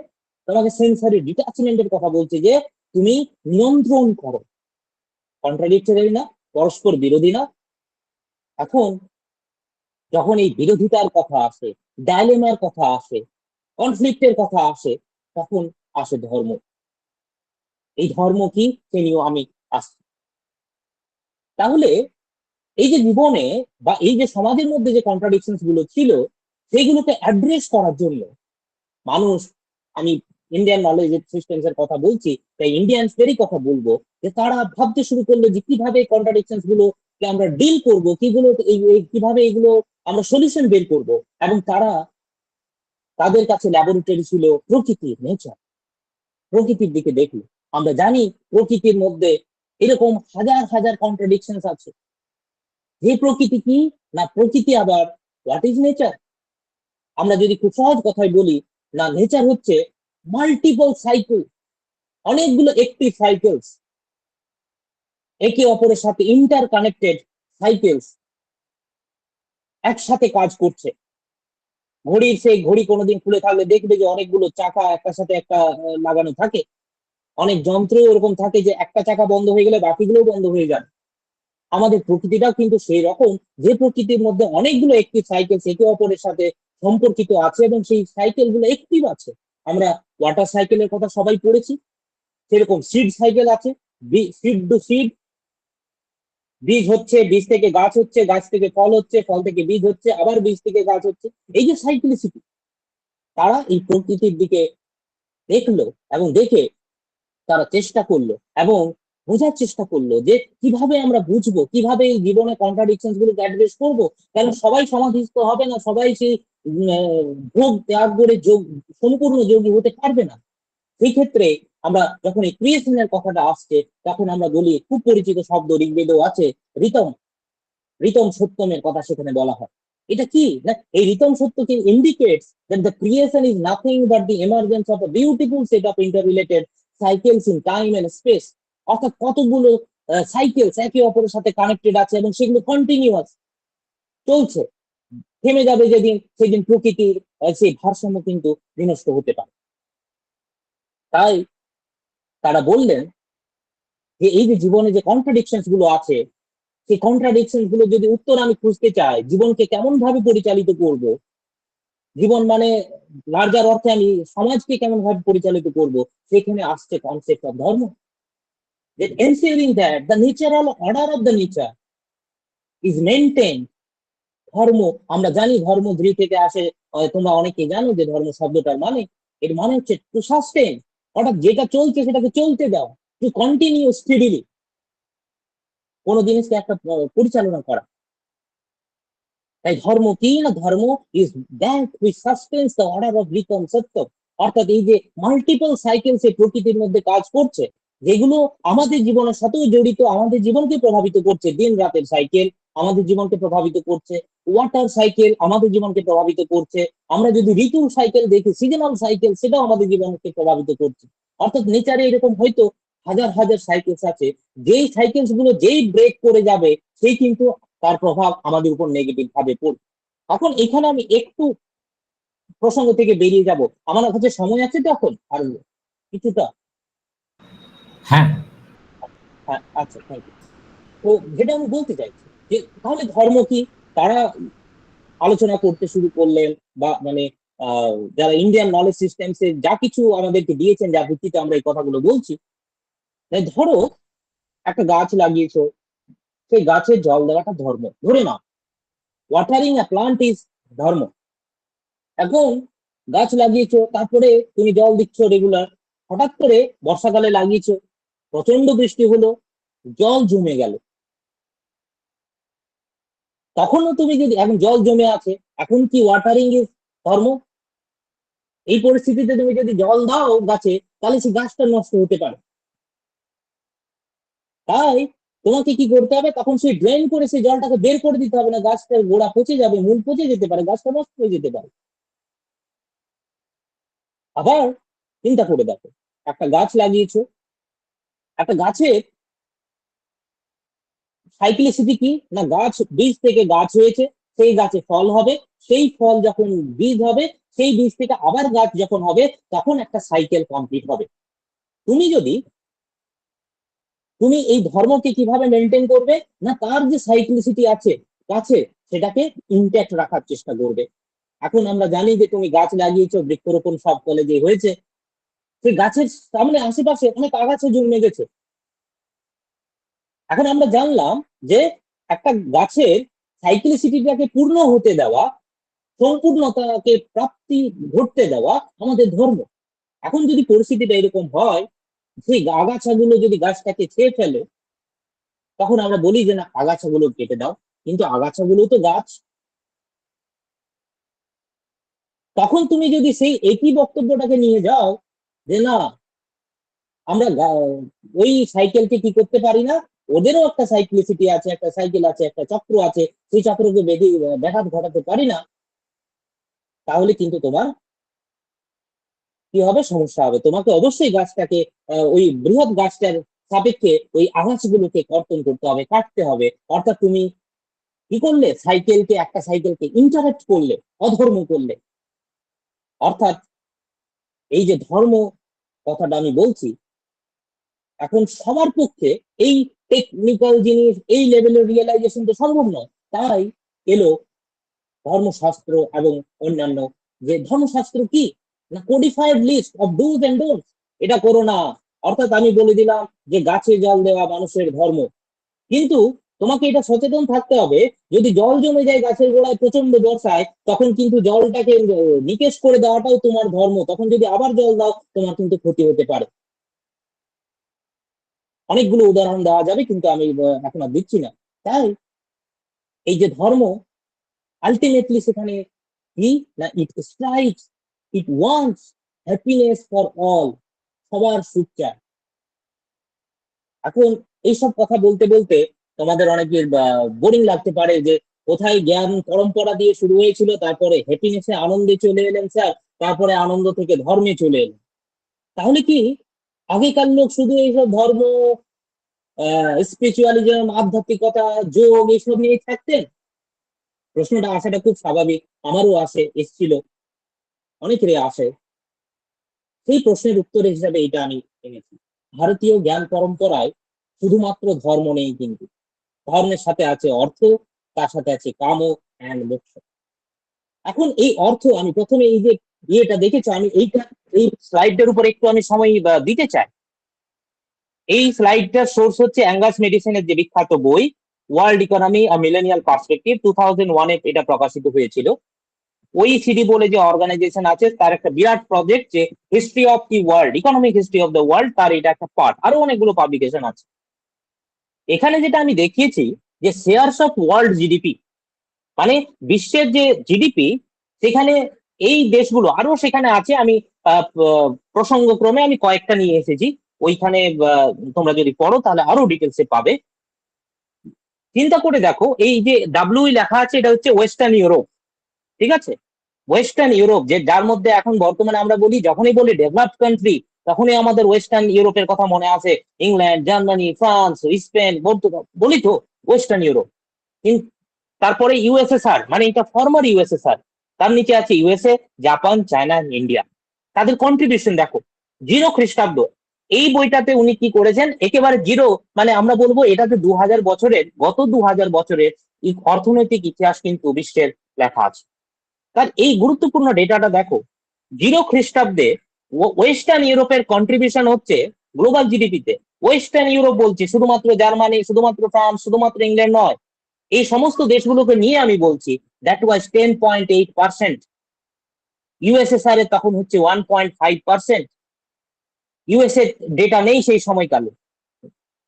তোমাকে সেন্সারি ডিটাচমেন্টের কথা বলছে, যে তুমি নিয়ন্ত্রণ করো। কন্ট্রাডিক্টরি না? পরস্পর বিরোধী না? এখন যখন এই বিরোধিতার কথা আসে, ডায়লেমার কথা আসে, কনফ্লিক্টের কথা আসে, তখন আসে ধর্ম। এই ধর্ম কি, সে নিয়েও আমি আসছি। তাহলে এই যে জীবনে বা এই যে সমাজের মধ্যে যে কন্ট্রাডিকশন গুলো ছিল, সেইগুলোকে অ্যাড্রেস করার জন্য মানুষ, আমি ইন্ডিয়ান নলেজ সিস্টেমস এর কথা বলছি, তাই ইন্ডিয়ানসদেরই কথা বলবো, যে তারা ভাবতে শুরু করলো যে কিভাবে কন্ট্রাডিকশন গুলোকে আমরা ডিল করবো, কিভাবে এগুলো আমরা সলিউশন বের করব। এবং তাদের কাছে ল্যাবরেটরি ছিল প্রকৃতির, নেচার। প্রকৃতির দিকে দেখলো, আমরা জানি প্রকৃতির মধ্যে এরকম হাজার হাজার কন্ট্রাডিকশন আছে। যে প্রকৃতি কি না, প্রকৃতি আবার হোয়াট ইজ নেচার? আমরা যদি খুব সহজ কথায় বলি, না, নেচার হচ্ছে মাল্টিপল সাইকেল, অনেকগুলো একটিভ সাইকেলস, একে অপরের সাথে ইন্টার কানেক্টেড সাইকেলস একসাথে কাজ করছে। ঘড়ির সেই ঘড়ি কোনোদিন খুলে থাকলে দেখবে যে অনেকগুলো চাকা একটার সাথে একটা লাগানো থাকে। অনেক যন্ত্র এরকম থাকে যে একটা চাকা বন্ধ হয়ে গেলে বাকিগুলো বন্ধ হয়ে যাবে। আমাদের প্রকৃতিটাও কিন্তু সেই রকম, যে প্রকৃতির মধ্যে অনেকগুলো একটি সাইকেল একে অপরের সাথে সম্পর্কিত আছে এবং সেই সাইকেল গুলো একটিভ আছে। আমরা ওয়াটার সাইকেলের কথা সবাই পড়েছি, সেরকম সিড সাইকেল আছে। সিড টু সিড, বীজ হচ্ছে, বীজ থেকে গাছ হচ্ছে, গাছ থেকে ফল হচ্ছে, ফল থেকে বীজ হচ্ছে, আবার বীজ থেকে গাছ হচ্ছে। এই যে সাইক্লিসিটি, তারা এই প্রকৃতির দিকে দেখলো এবং দেখে তারা চেষ্টা করলো এবং বোঝার চেষ্টা করলো যে কিভাবে আমরা বুঝবো, কিভাবে এই জীবনে কন্ট্রাডিকশন গুলোকে অ্যাড্রেস করবো। কারণ সবাই সমাধিস্থ হবে না, সবাই সেই ভোগ ত্যাগ করে যোগ সম্পূর্ণ যোগী হতে পারবে না। সেই ক্ষেত্রে আমরা যখন এই ক্রিয়েশনের কথাটা আসছে, তখন আমরা বলি, খুব পরিচিত শব্দ ঋগ্বেদেও আছে, ঋতম ঋতম সত্যমের কথা সেখানে বলা হয়। এটা কি না, এই ঋতম সত্যকে indicates that the creation is nothing but the emergence of a beautiful set of interrelated cycles in time and space। অর্থাৎ কতগুলো সাইকেলস একে অপরের সাথে কানেক্টেড আছে এবং সেগুলো কন্টিনিউয়াস চলছে। থেমে যাবে যেদিন, সেদিন প্রকৃতির সেই ভারসাম্য কিন্তু বিনষ্ট হতে পারে। তাই তারা বললেন যে এই যে জীবনে যে কন্ট্রাডিকশন গুলো আছে, সেই কন্ট্রাডিকশন গুলো যদি উত্তর আমি খুঁজতে চাই, জীবনকে কেমন ভাবে পরিচালিত করব, জীবন মানে লার্জার অর্থে আমি সমাজকে কেমন ভাবে পরিচালিত করব, সেখানে আসছে কনসেপ্ট অফ ধর্ম। That ensuring that the natural order of the nature is maintained। ধর্ম, আমরা জানি ধর্ম ধৃ থেকে আসে, তোমরা অনেকে জানো যে ধর্ম শব্দটার মানে, এর মানে হচ্ছে টু সাস্টেন, অর্থাৎ যেটা চলছে সেটাকে চলতে দাও, টু কন্টিনিউ স্পিডিলি, কোন জিনিসকে একটা পরিচালনা করা। তাই ধর্ম কি না, ধর্ম is that which sustains the order of Ritam সত্য। অর্থাৎ এই যে মাল্টিপল সাইকেলস এই প্রকৃতির মধ্যে কাজ করছে, যেগুলো আমাদের জীবনের সাথেও জড়িত, আমাদের জীবনকে প্রভাবিত করছে। দিন রাতের সাইকেল আমাদের জীবনকে প্রভাবিত করছে, ওয়াটার সাইকেল আমাদের জীবনকে প্রভাবিত করছে, আমরা যদি ঋতু সাইকেল দেখি, সিজনাল সাইকেল, সেটাও আমাদের জীবনকে প্রভাবিত করছে। অর্থাৎ নেচারে এরকম হয়তো হাজার হাজার সাইকেলস আছে, যেই সাইকেলস গুলো যেই ব্রেক করে যাবে, সেই কিন্তু তার প্রভাব আমাদের উপর নেগেটিভ ভাবে পড়বে। এখন এখানে আমি একটু প্রসঙ্গ থেকে বেরিয়ে যাব, আমার কাছে সময় আছে তো এখন আর কিছুটা? হ্যাঁ, হ্যাঁ, আচ্ছা, থ্যাংক ইউ। তো যেটা আমি বলতে চাইছি যে তাহলে ধর্ম কি, তারা আলোচনা করতে শুরু করলেন, বা মানে যারা ইন্ডিয়ান নলেজ সিস্টেমসে যা কিছু আমাদেরকে দিয়েছেন, যার ভিত্তিতে আমরা এই কথাগুলো বলছি। ধরো একটা গাছ লাগিয়েছো, সেই গাছের জল দেওয়াটা ধর্ম, ধরে নাও ওয়াটারিং আ প্লান্ট ইজ ধর্ম। এখন গাছ লাগিয়েছো, তারপরে তুমি জল দিচ্ছ রেগুলার, হঠাৎ করে বর্ষাকালে লাগিয়েছো, প্রচন্ড বৃষ্টি হলো, জল জমে গেল, তখনও তুমি যদি, এখন জল জমে আছে, এখন কি ওয়াটারিং ইজ ধর্ম? এই পরিস্থিতিতে তুমি যদি জল দাও গাছে, তাহলে সেই গাছটা নষ্ট হতে পারে। তাই তোমাকে কি করতে হবে, তখন সেই ড্রেন করে সেই জলটাকে বের করে দিতে হবে, না গাছটার গোড়া পচে যাবে, মূল পচে যেতে পারে, গাছটা নষ্ট হয়ে যেতে পারে। আবার চিন্তা করে দেখো, একটা গাছ লাগিয়েছো, একটা গাছের সাইক্লিসিটি কি না, গাছ বীজ থেকে গাছ হয়েছে, সেই গাছে ফল হবে, সেই ফল যখন বীজ হবে, সেই বীজ থেকে আবার গাছ যখন হবে, তখন একটা সাইকেল কমপ্লিট হবে। তুমি যদি, তুমি এই ধর্মকে কিভাবে মেনটেন করবে না, তার যে সাইক্লিসিটি আছে গাছে, সেটাকে ইনট্যাক্ট রাখার চেষ্টা করবে। এখন আমরা জানি যে তুমি গাছ লাগিয়েছো, বৃক্ষরোপণ সব কলেজে হয়েছে, সেই গাছের সামনে আশেপাশে অনেক আগাছা জন্মে গেছে। এখন আমরা জানলাম যে একটা গাছের সাইক্লিসিটিটাকে পূর্ণ হতে দেওয়া, সম্পূর্ণতাকে প্রাপ্তি ঘটতে দেওয়া আমাদের ধর্ম। এখন যদি পরিস্থিতিটা এরকম হয়, সেই আগাছাগুলো যদি গাছটাকে খেয়ে ফেলে, তখন আমরা বলি যে না, আগাছাগুলো কেটে দাও, কিন্তু আগাছাগুলো তো গাছ। তখন তুমি যদি সেই একই বক্তব্যটাকে নিয়ে যাও যে না, আমরা ওই সাইকেলকে কি করতে পারি না, ওদেরও একটা সাইক্লিসিটি আছে, একটা সাইকেল আছে, একটা চক্র আছে, সেই চক্রকে ব্যাঘাত ঘটাতে পারি না, তাহলে কিন্তু তোমার কি হবে, সমস্যা হবে। তোমাকে অবশ্যই গাছটাকে ওই বৃহৎ গাছটার সাপেক্ষে ওই আগাছগুলোকে কর্তন করতে হবে, কাটতে হবে। অর্থাৎ তুমি কি করলে, সাইকেলকে, একটা সাইকেলকে ইন্টারাক্ট করলে, অধর্ম করলে। অর্থাৎ এই যে ধর্ম কথাটা আমি বলছি, এখন সবার পক্ষে এই টেকনিক্যাল জিনিস, এই লেভেলের রিয়েলাইজেশন তো সম্ভব নয়। তাই এলো ধর্মশাস্ত্র এবং অন্যান্য। যে ধর্মশাস্ত্র কি না, codified list of dos and don'ts. এটা করো না, অর্থাৎ আমি বলে দিলাম যে গাছে জল দেওয়া মানুষের ধর্ম, কিন্তু তোমাকে এটা সচেতন থাকতে হবে, যদি জল জমে যায় গাছের গোড়ায় প্রচন্ড বর্ষায়, তখন কিন্তু জলটাকে নিকেশ করে দেওয়াটাও তোমার ধর্ম। তখন যদি আবার জল দাও, তোমার কিন্তু ক্ষতি হতে পারে। অনেকগুলো উদাহরণ দেওয়া যাবে, কিন্তু আমি এখন আর দিচ্ছি না। তাই এই যে ধর্ম, আলটিমেটলি সেখানে কি না, it strikes, it wants happiness for all, সবার সুখ চায়। এখন এইসব কথা বলতে বলতে তোমাদের অনেকের বোরিং লাগতে পারে যে কোথায় জ্ঞান পরম্পরা দিয়ে শুরু হয়েছিল, তারপরে হ্যাপিনেসে আনন্দে চলে এলেন স্যার, তারপরে আনন্দ থেকে ধর্মে চলে এলেন। তাহলে কি আগেকার লোক শুধু এইসব ধর্ম, স্পিরিচুয়ালিজম, আধ্যাত্মিকতা, যোগ এইসব নিয়ে থাকতেন? প্রশ্নটা আসাটা খুব স্বাভাবিক, আমারও আসে, এসেছিল, অনেকেরই আসে। সেই প্রশ্নের উত্তর হিসাবে এটা আমি এনেছি। ভারতীয় জ্ঞান পরম্পরায় শুধুমাত্র ধর্ম নেই, কিন্তু ধর্মের সাথে আছে অর্থ, তার সাথে আছে কাম এন্ড মোক্ষ। এখন এই অর্থ, আমি প্রথমে এই যে ইয়েটা দেখেছি, আমি এই স্লাইডটার উপর একটু আমি সময় দিতে চাই। এই স্লাইডটার সোর্স হচ্ছে অ্যাঙ্গাস মেডিসিনের যে বিখ্যাত বই ওয়ার্ল্ড ইকোনমি আ মিলেনিয়াল পার্সপেক্টিভ, 2001-এ এটা প্রকাশিত হয়েছিল। OECD বলে যে অর্গানাইজেশন আছে, তার একটা বিরাট প্রজেক্ট, যে history of the world, economic history of the world, তার এটা একটা পার্ট। আরো অনেকগুলো পাবলিকেশন আছে। এখানে যেটা আমি দেখিয়েছি যে শেয়ারস অফ ওয়ার্ল্ড জিডিপি, মানে বিশ্বের যে জিডিপি, সেখানে এই দেশগুলো আরো সেখানে আছে। আমি প্রসঙ্গক্রমে আমি কয়েকটা নিয়ে এসেছি, ওইখানে তোমরা যদি পড়ো তাহলে আরো ডিটেলসে পাবে। চিন্তা করে দেখো, এই যে ডাব্লিউ লেখা আছে, এটা হচ্ছে ওয়েস্টার্ন ইউরোপ, ঠিক আছে? ওয়েস্টার্ন ইউরোপ, যে যার মধ্যে এখন বর্তমানে আমরা বলি, যখনই বলি ডেভেলপড কান্ট্রি, তখনই আমাদের ওয়েস্টার্ন ইউরোপের কথা মনে আসে। England, Germany, France, Spain, Portugal, বলি তো ওয়েস্টার্ন ইউরোপ। তারপরে ইউএসএসআর, মানে এটা ফর্মার ইউএসএসআর, তার নিচে আছে ইউএসএ, জাপান, চায়না, ইন্ডিয়া। তাদের কন্ট্রিবিউশন দেখো, 0 খ্রিস্টাব্দ। এই বইটাতে উনি কি করেছেন, একেবারে 0, মানে আমরা বলবো এটাতে 2000 বছরের, গত 2000 বছরের অর্থনৈতিক ইতিহাস কিন্তু বিশ্বের লেখা আছে। তার এই গুরুত্বপূর্ণ ডেটাটা দেখো, 0 খ্রিস্টাব্দে ওয়েস্টার্ন ইউরোপের কন্ট্রিবিউশন হচ্ছে গ্লোবাল জিডিপিতে। ওয়েস্টার্ন ইউরোপ বলছি, শুধুমাত্র জার্মানি, শুধুমাত্র ফ্রান্স, শুধুমাত্র ইংল্যান্ড নয়, এই সমস্ত দেশগুলোকে নিয়ে আমি বলছি। That was 10.8%। ইউএসএসআর এর তখন হচ্ছে 1.5%। ইউএসএ ডেটা নেই সেই সময়কালে,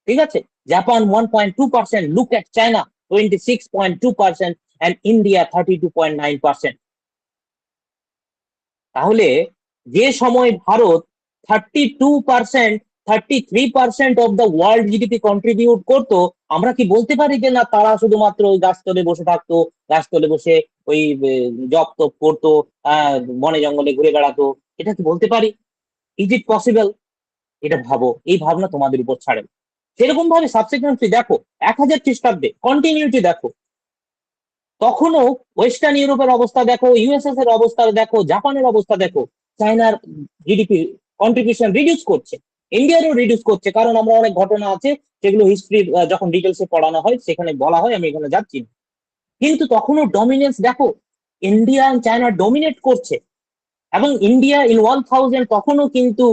ঠিক আছে? Japan 1.2%, look at China 26.2%, and India 32.9%। তাহলে যে সময় Bharat 32%, 33% of the world GDP contribute করতো, আমরা কি বলতে পারি যে না, তারা শুধুমাত্র ওই গাছতলে বসে থাকতো, গাছতলে বসে ওই জব তপ করতো, বনে জঙ্গলে ঘুরে বেড়াতো? এটা কি বলতে পারি? Is it possible? এটা ভাবো, এই ভাবনা তোমাদের উপর ছাড়েন। সেরকম ভাবে সাবসিকুয়েন্টলি দেখো, 1000 খ্রিস্টাব্দে কন্টিনিউটি দেখো, তখনও ওয়েস্টার্ন ইউরোপের অবস্থা দেখো, ইউএসএস এর অবস্থা দেখো, জাপানের অবস্থা দেখো, চায়নার জিডিপি কন্ট্রিবিউশন রিডিউস করছে, ইন্ডিয়ারও রিডিউস করছে। কারণ আমরা অনেক ঘটনা আছে যেগুলো হিস্ট্রি যখন ডিটেলসে পড়ানো হয় সেখানে বলা হয়, আমি এখানে যাচ্ছি না। কিন্তু তখনও ডমিনেন্স দেখো, ইন্ডিয়া এন্ড চায়না ডমিনেট করছে, এবং ইন্ডিয়া ইন 1000 তখনও কিন্তু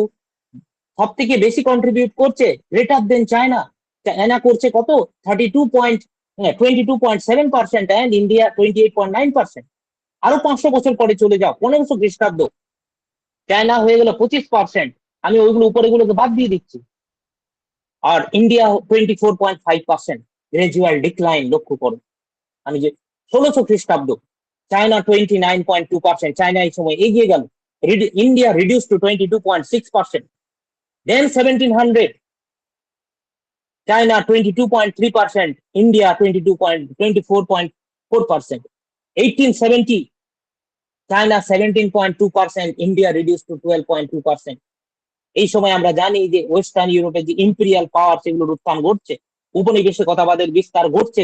সব থেকে বেশি কন্ট্রিবিউট করছে, গ্রেটার দেন চায়না। চায়না করছে কত, 22.7%, অ্যান্ড ইন্ডিয়া 28.9%। আরো 500 বছর পরে চলে যাও, 1500 খ্রিস্টাব্দ, চায়না হয়ে গেল 25%। আমি ওইগুলো উপরে গুলোকে বাদ দিয়ে দিচ্ছি। আর ইন্ডিয়া 24.5%, গ্রাজুয়াল ডিক্লাইন লক্ষ্য করো। আমি যে 1600 খ্রিস্টাব্দ, চায়না 29.2%, চায়না এই সময় এগিয়ে গেল, India reduce to 22.6%। Then 1700, China 22.3%, India 24.4%. 1870, China 17.2%, India reduced to 12.2%. এই সময় আমরা জানি যে ওয়েস্টার্ন ইউরোপে যে ইম্পেরিয়াল পাওয়ার, সেগুলোর উত্থান ঘটছে, উপনিবেশিকতাবাদের বিস্তার ঘটছে।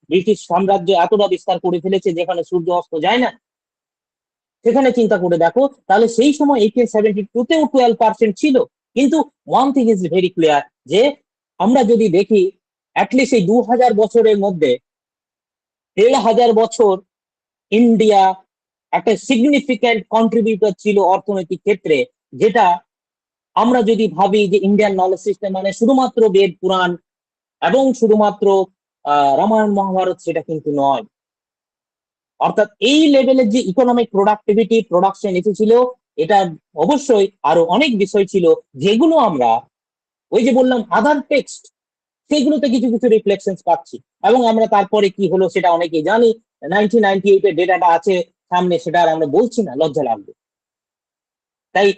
ব্রিটিশ সাম্রাজ্য এতটা বিস্তার করে ফেলেছে যেখানে সূর্য অস্ত যায় না। সেখানে চিন্তা করে দেখো, তাহলে সেই সময় 1872-তেও 12% ছিল। কিন্তু one thing is very clear, যে আমরা যদি দেখি অ্যাটলিস্ট এই 2000 বছরের মধ্যে 1500 বছর ইন্ডিয়া একটা সিগনিফিক্যান্ট কন্ট্রিবিউটর ছিল অর্থনৈতিক ক্ষেত্রে। যেটা আমরা যদি ভাবি যে ইন্ডিয়ান নলেজ সিস্টেম মানে শুধুমাত্র বেদ পুরাণ এবং শুধুমাত্র রামায়ণ মহাভারত, সেটা কিন্তু নয়। অর্থাৎ এই লেভেলের যে ইকোনমিক প্রোডাক্টিভিটি প্রোডাকশন এসেছিল, এটা অবশ্যই আরো অনেক বিষয় ছিল যেগুলো আমরা ওই যে বললাম আদার টেক্সট, সেগুলোতে কিছু কিছু রিফ্লেকশন পাচ্ছি। এবং আমরা তারপরে কি হলো সেটা অনেকেই জানি, 1998 এর ডেটাটা আছে সামনে, সেটা আর আমরা বলছি না, লজ্জা লাগবে। তাই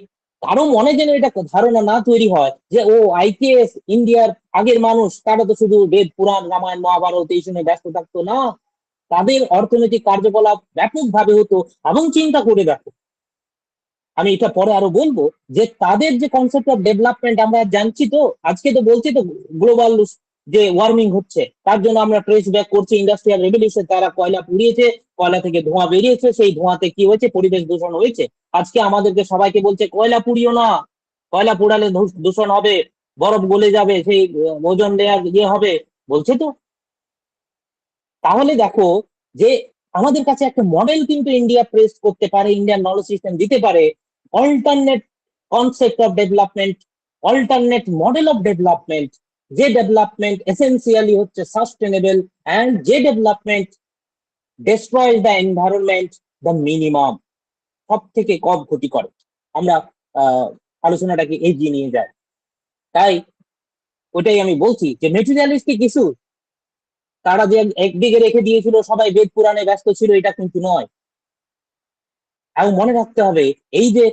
কারো মনে যেন এটা ধারণা না তৈরি হয় যে ও আইকেএস ইন্ডিয়ার আগের মানুষ, তারা তো শুধু বেদ পুরাণ রামায়ণ মহাভারত এই সময় ব্যস্ত থাকতো না, তাদের অর্থনৈতিক কার্যকলাপ ব্যাপকভাবে হতো। এবং চিন্তা করে দেখো, আমি এটা পরে আরো বলবো, যে তাদের যে কনসেপ্ট অফ ডেভেলপমেন্ট আমরা জানছি, তো আজকে তো বলছি তো গ্লোবাল যে ওয়ার্মিং হচ্ছে, তার জন্য আমরা ট্রেস ব্যাক করছি ইন্ডাস্ট্রিয়াল রেভলিউশন। তারা কয়লা পুড়িয়েছে, কয়লা থেকে ধোঁয়া বেরিয়েছে, সেই ধোঁয়াতে কি হয়েছে, পরিবেশ দূষণ হয়েছে। আজকে আমাদেরকে সবাইকে বলছে কয়লা পুড়িও না, কয়লা পোড়ালে দূষণ হবে, বরফ গলে যাবে, সেই ওজোন লেয়ার ইয়ে হবে, বলছে তো। তাহলে দেখো যে আমাদের কাছে একটা মডেল কিন্তু ইন্ডিয়া প্রেস করতে পারে, ইন্ডিয়ান নলেজ সিস্টেম দিতে পারে, alternate concept of development, alternate model of development, যে ডেভেলপমেন্ট এসেন্সিয়ালি হচ্ছে সাস্টেনেবল, অ্যান্ড যে development destroy the environment the minimum, সব থেকে কম ক্ষতি করে। আমরা আলোচনাটাকে এগিয়ে নিয়ে যাই। তাই ওটাই আমি বলছি যে মেটেরিয়ালিস্টিক ইস্যু তারা যে একদিকে রেখে দিয়েছিল, সবাই বেদ পুরাণে ব্যস্ত ছিল, এটা কিন্তু নয়। এবং মনে রাখতে হবে, এই যে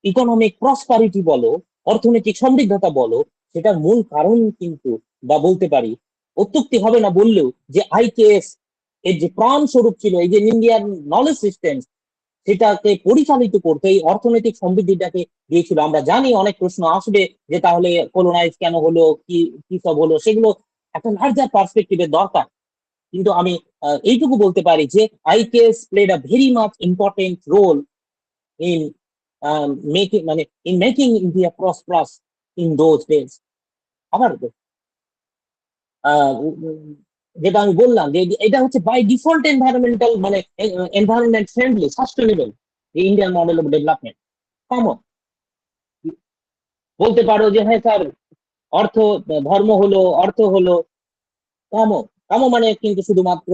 ইকোনমিক প্রসপারিটি বলো, অর্থনৈতিক সমৃদ্ধতা বলো, সেটার মূল কারণ কিন্তু, বা বলতে পারি, অত্যুক্তি হবে না বললেও, যে আইকেএস এর যে প্রাণ স্বরূপ ছিল, এই যে ইন্ডিয়ান নলেজ সিস্টেম, সেটাকে পরিচালিত করতে এই অর্থনৈতিক সমৃদ্ধিটাকে দিয়েছিল। আমরা জানি অনেক প্রশ্ন আসবে যে তাহলে কলোনাইজ কেন হলো, কি কি সব হলো, সেগুলো একটা লার্জার পার্সপেক্টিভের দরকার। কিন্তু আমি এইটুকু বলতে পারি যে IKS played a very much important role in making India prosperous in those days. আবার যেটা আমি বললাম যে এটা হচ্ছে বাই ডিফল্ট এনভায়রনমেন্টাল, মানে environment friendly sustainable Indian model of development. Common বলতে পারো যে হ্যাঁ স্যার, অর্থ ধর্ম হলো, অর্থ হলো, কাম মানে কিন্তু শুধুমাত্র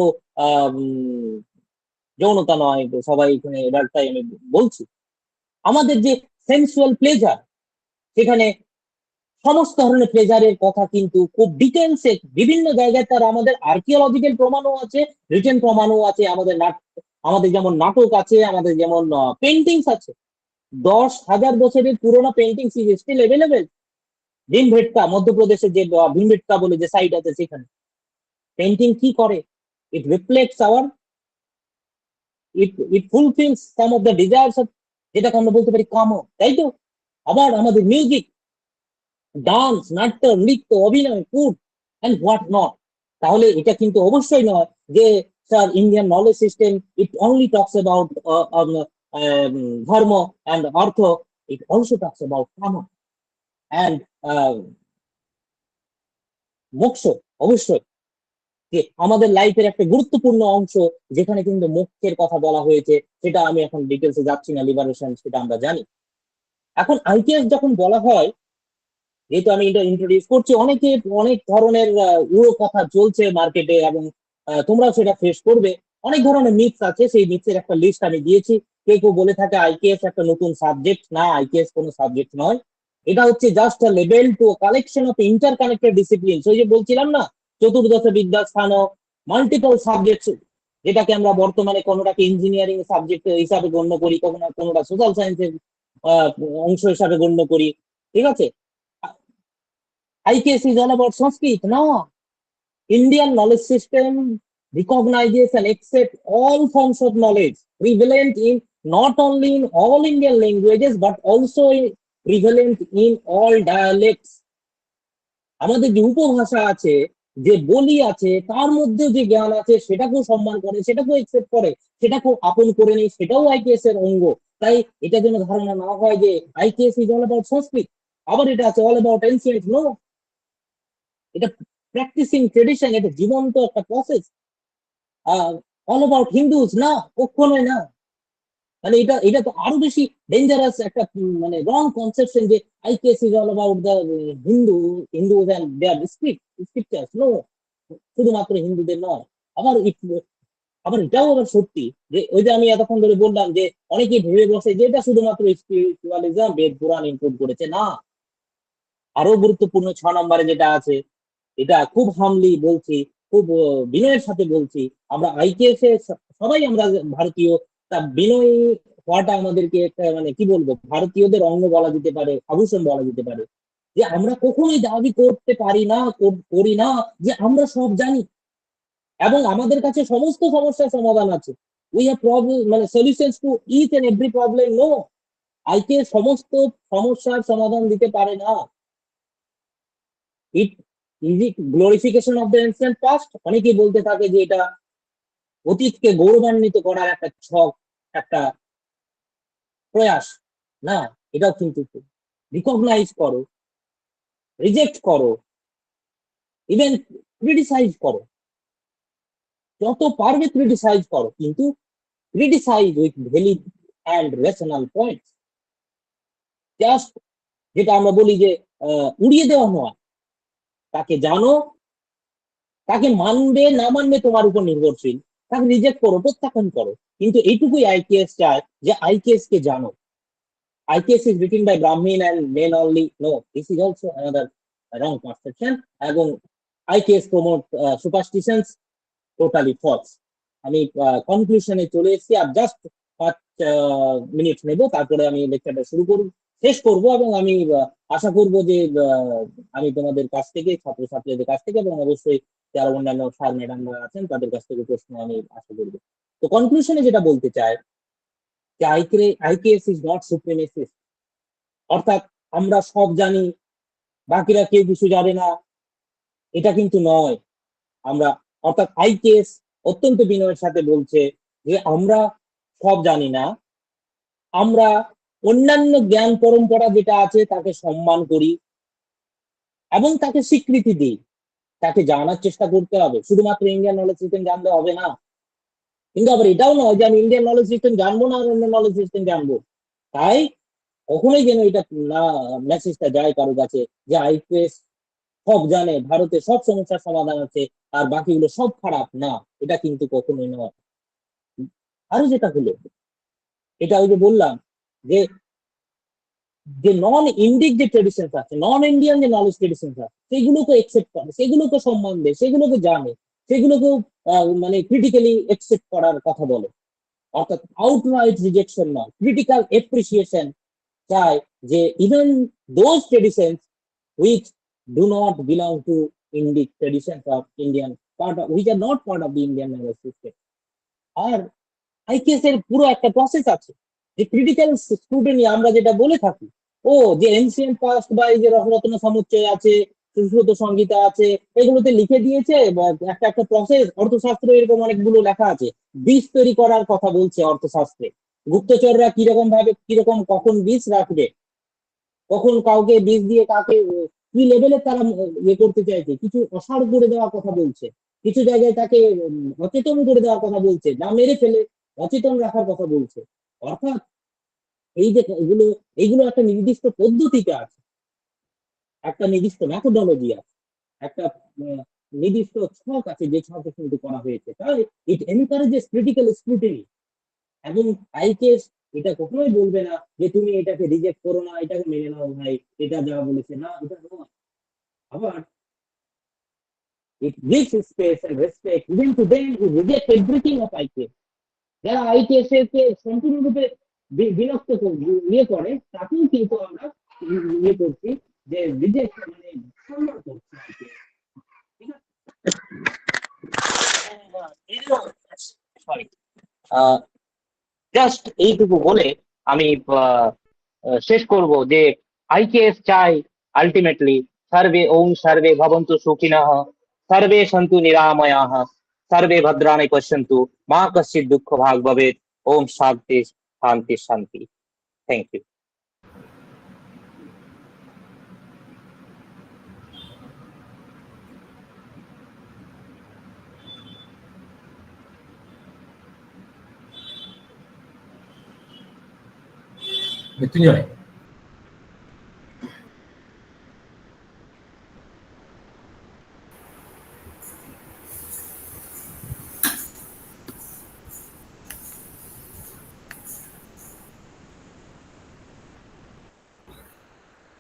যৌনতা নয়, সবাই এখানে এবারটাই আমি বলছি। আমাদের যে সেন্সুয়াল প্লেজার, সেখানে সমস্ত ধরনের প্লেজারের কথা কিন্তু খুব ডিটেলসে বিভিন্ন জায়গায়, তার আমাদের আর্কিওলজিক্যাল প্রমাণও আছে, রিটেন প্রমাণও আছে। আমাদের যেমন নাটক আছে, আমাদের যেমন পেন্টিংস আছে, 10,000 বছরের পুরোনো paintings is still available. Bhimbetka, মধ্যপ্রদেশের যে ভীমবেটকা বলে যে সাইট আছে, সেখানে পেন্টিং কি করে, it reflects our, it fulfils some of the desires of, যেটাকে আমরা বলতে পারি কাম, তাই তো। আবার আমাদের মিউজিক, ডান্স, নাট্য, নৃত্য, অভিনয়, ফুড অ্যান্ড হোয়াট নট। তাহলে এটা কিন্তু অবশ্যই নয় যে sir Indian knowledge system it only talks about dharma and artha, it also talks about kama and moksha. অবশ্যই যে আমাদের লাইফের একটা গুরুত্বপূর্ণ অংশ, যেখানে কিন্তু মোক্ষের কথা বলা হয়েছে, সেটা আমি এখন ডিটেলসে যাচ্ছি না, লিবারেশন সেটা আমরা জানি। এখন আইকেএস যখন বলা হয়, যেহেতু আমি এটা ইন্ট্রোডিউস করছি, অনেক ধরনের উড়ো কথা চলছে মার্কেটে, এবং তোমরাও সেটা ফেস করবে। অনেক ধরনের মিথস আছে, সেই মিথসের একটা লিস্ট আমি দিয়েছি। কেউ বলে থাকে আইকেএস একটা নতুন সাবজেক্ট। না, আইকেএস কোনো সাবজেক্ট নয়, এটা হচ্ছে just a level two collection of interconnected discipline. ওই যে বলছিলাম না, চতুর্দশ বিদ্যাস্থান, মাল্টিপল সাবজেক্টস, যেটাকে আমরা বর্তমানে কোনোটাকে ইঞ্জিনিয়ারিং সাবজেক্ট হিসাবে গণ্য করি, কোনোটা সোশ্যাল সায়েন্সের অংশ হিসাবে গণ্য করি, ঠিক আছে। IKS is all about Sanskrit. No, Indian knowledge system recognizes and accepts all forms of knowledge prevalent in not only in all Indian languages but also prevalent in all dialects. আমাদের যে উপভাষা আছে, যে বলি আছে তার মধ্যে যে জ্ঞান আছে সেটাকেও সম্মান করে, সেটাকেও একসেপ্ট করে, সেটাকেও আপন করে নেই, সেটাও আইকেএস এর অঙ্গ। তাই এটা যেন ধারণা না হয় যে আইকেএস ইজ অল অ্যাবাউট সংস্কৃত, আবার এটা আছে অল অ্যাবাউট এনসিয়েন্ট। নো, এটা প্র্যাকটিসিং ট্রেডিশন, এটা জীবন্ত একটা প্রসেস। অল অ্যাবাউট হিন্দুজ না, কখনোই না। মানে এটা এটা তো আরো বেশি ডেঞ্জারাস একটা মানে রং কনসেপশন যে IKS is all about the Hindus and their scriptures. No, শুধুমাত্র হিন্দুদের নয়। আবার আবার এটাও আবার সত্যি যে ওই যে আমি এতক্ষণ ধরে বললাম যে অনেকেই ভেবে বসে যে এটা শুধুমাত্র স্পিরিচুয়ালিজম, বেদ পুরাণ ইনক্লুড করেছে। না, আরো গুরুত্বপূর্ণ 6 নম্বরে যেটা আছে, এটা খুব হামলি বলছি, খুব বিনয়ের সাথে বলছি, আমরা আইকেএস এর সবাই আমরা ভারতীয়, তা বিনয়ী হওয়াটা আমাদেরকে একটা মানে কি বলবো ভারতীয়দের অঙ্গ বলা যেতে পারে, আভূষণ বলা যেতে পারে। যে আমরা কখনোই দাবি করতে পারি না, করি না যে আমরা সব জানি এবং আমাদের কাছে সমস্ত সমস্যার সমাধান আছে। উই হ্যাভ প্রবলেম মানে solutions to each and every problem. No, IKS সমস্ত সমস্যার সমাধান দিতে পারে না। It is it glorification of the ancient past? অনেকেই বলতে থাকে যে এটা অতীতকে গৌরবান্বিত করার একটা ছক, একটা প্রয়াস। না, এটাও কিন্তু রিকগনাইজ করো, রিজেক্ট করো, ইভেন ক্রিটিসাইজ করো, যত পারবে ক্রিটিসাইজ করো, কিন্তু criticise with valid and rational points. Just যেটা আমরা বলি যে উড়িয়ে দেওয়া নয়, তাকে জানো, তাকে মানবে না মানবে তোমার উপর নির্ভরশীল, তাকে রিজেক্ট করো, প্রত্যাখ্যান করো, কিন্তু এইটুকুই আইকেএস চায় যে আইকেএস কে জানো। IKS is written by Brahmin and men only. No, this is also another wrong conception. এবং IKS promote superstitions, totally false. আমি কনক্লুশনে চলে এসেছি, আর জাস্ট 5 মিনিট নেব, তারপরে আমি লেকচারটা শেষ করব। এবং আমি আশা করব যে আমি তোমাদের কাছ থেকে, ছাত্রছাত্রীদের কাছ থেকে, এবং অবশ্যই যারা অন্যান্য স্যার ম্যাডামরা আছেন তাদের কাছ থেকে প্রশ্ন আমি আশা করব। তো কনক্লুশনে যেটা বলতে চাই যে আইকেএস ইজ নট সুপ্রিমেসিস্ট, অর্থাৎ আমরা সব জানি বাকিরা কেউ কিছু জানে না, এটা কিন্তু নয়। আমরা অর্থাৎ আইকেএস অত্যন্ত বিনয়ের সাথে বলছে যে আমরা সব জানি না, আমরা অন্যান্য জ্ঞান পরম্পরা যেটা আছে তাকে সম্মান করি এবং তাকে স্বীকৃতি দিই। তাকে জানার চেষ্টা করতে হবে, শুধুমাত্র ইন্ডিয়ান নলেজ সিস্টেম জানলে হবে না। কিন্তু আবার এটাও নয় যে আমি ইন্ডিয়ান নলেজ সিস্টেম জানবো না আর অন্য নলেজ সিস্টেম জানবো। তাই কখনোই যেন এটা না মেসেজটা যায় কারো কাছে যে আইপিএস সব জানে, ভারতে সব সমস্যার সমাধান আছে আর বাকিগুলো সব খারাপ। না, এটা কিন্তু কখনোই নয়। আরো যেটা হলো, এটা ওই যে বললাম যে যে নন ইন্ডিক যে ট্রেডিশন আছে, নন ইন্ডিয়ান যে নলেজ ট্রেডিশন আছে, সেগুলোকে একসেপ্ট করে, সেগুলোকে সম্মান দেয়, সেগুলোকে জানে, সেগুলোকেও মানে ক্রিটিক্যালি একসেপ্ট করার কথা বলে। অর্থাৎ আউটরাইট রিজেকশন নয়, ক্রিটিক্যাল এপ্রিসিয়েশন চায় যে even those traditions which do not belong to Indic traditions of Indian part of, which are not part of the Indian knowledge system. আর আইকেএস এর পুরো একটা প্রসেস আছে যে ক্রিটিক্যাল স্ক্রুটিনি আমরা যেটা বলে থাকি, ও যে এনসিয়েন্ট পাস্ট বা এই যে রসরত্ন সমুচ্চয় আছে, সুশ্রুত সংগীতা আছে, এগুলোতে লিখে দিয়েছে একটা একটা প্রসেস। অর্থশাস্ত্র এরকম অনেকগুলো লেখা আছে, বীজ তৈরি করার কথা বলছে অর্থশাস্ত্রে। গুপ্তচররা কিরকম ভাবে কিরকম কখন বীজ রাখবে, কখন কাউকে বীজ দিয়ে কাকে কি লেভেলে তারা ইয়ে করতে চাইছে, কিছু অসাড় করে দেওয়ার কথা বলছে, কিছু জায়গায় তাকে অচেতন করে দেওয়ার কথা বলছে, না মেরে ফেলে অচেতন রাখার কথা বলছে। অর্থাৎ এই যে এগুলো এগুলো একটা নির্দিষ্ট পদ্ধতিতে আছে, একটা নির্দিষ্ট ম্যাথোডলজি আছে, একটা নির্দিষ্ট ছক আছে, যে ছকে কিন্তু করা হয়েছে। তাই ইট এনকারেজেস ক্রিটিক্যাল স্ক্রুটিনি। এবং আইকেএস এটা কখনোই বলবে না যে তুমি এটাকে রিজেক্ট করো না, এটাকে মেনে নাও ভাই, এটা যা বলেছে না, এটা নয়। আবার it gives space and respect even to them who reject everything of IKS. যারা আইকেএস কে সম্পূর্ণরূপে বিরক্ত ইয়ে করে, তাকেও কিন্তু আমরা ইয়ে করছি যে রিজেক্ট মানে সম্মান করছি IKS। ঠিক আছে, সরি, জাস্ট এইটুকু বলে আমি শেষ করব যে আইকেএস চাই আলটিমেটলি সার্ভে ভবন্তু সুখিনঃ, सर्वे सन्तु निरामयाः, सर्वे भद्राणि पश्यन्तु, मा कश्चित् दुःखभाग् भवेत्। ओम शांति शांति शांति। Thank you. মৃত্যুঞ্জয়,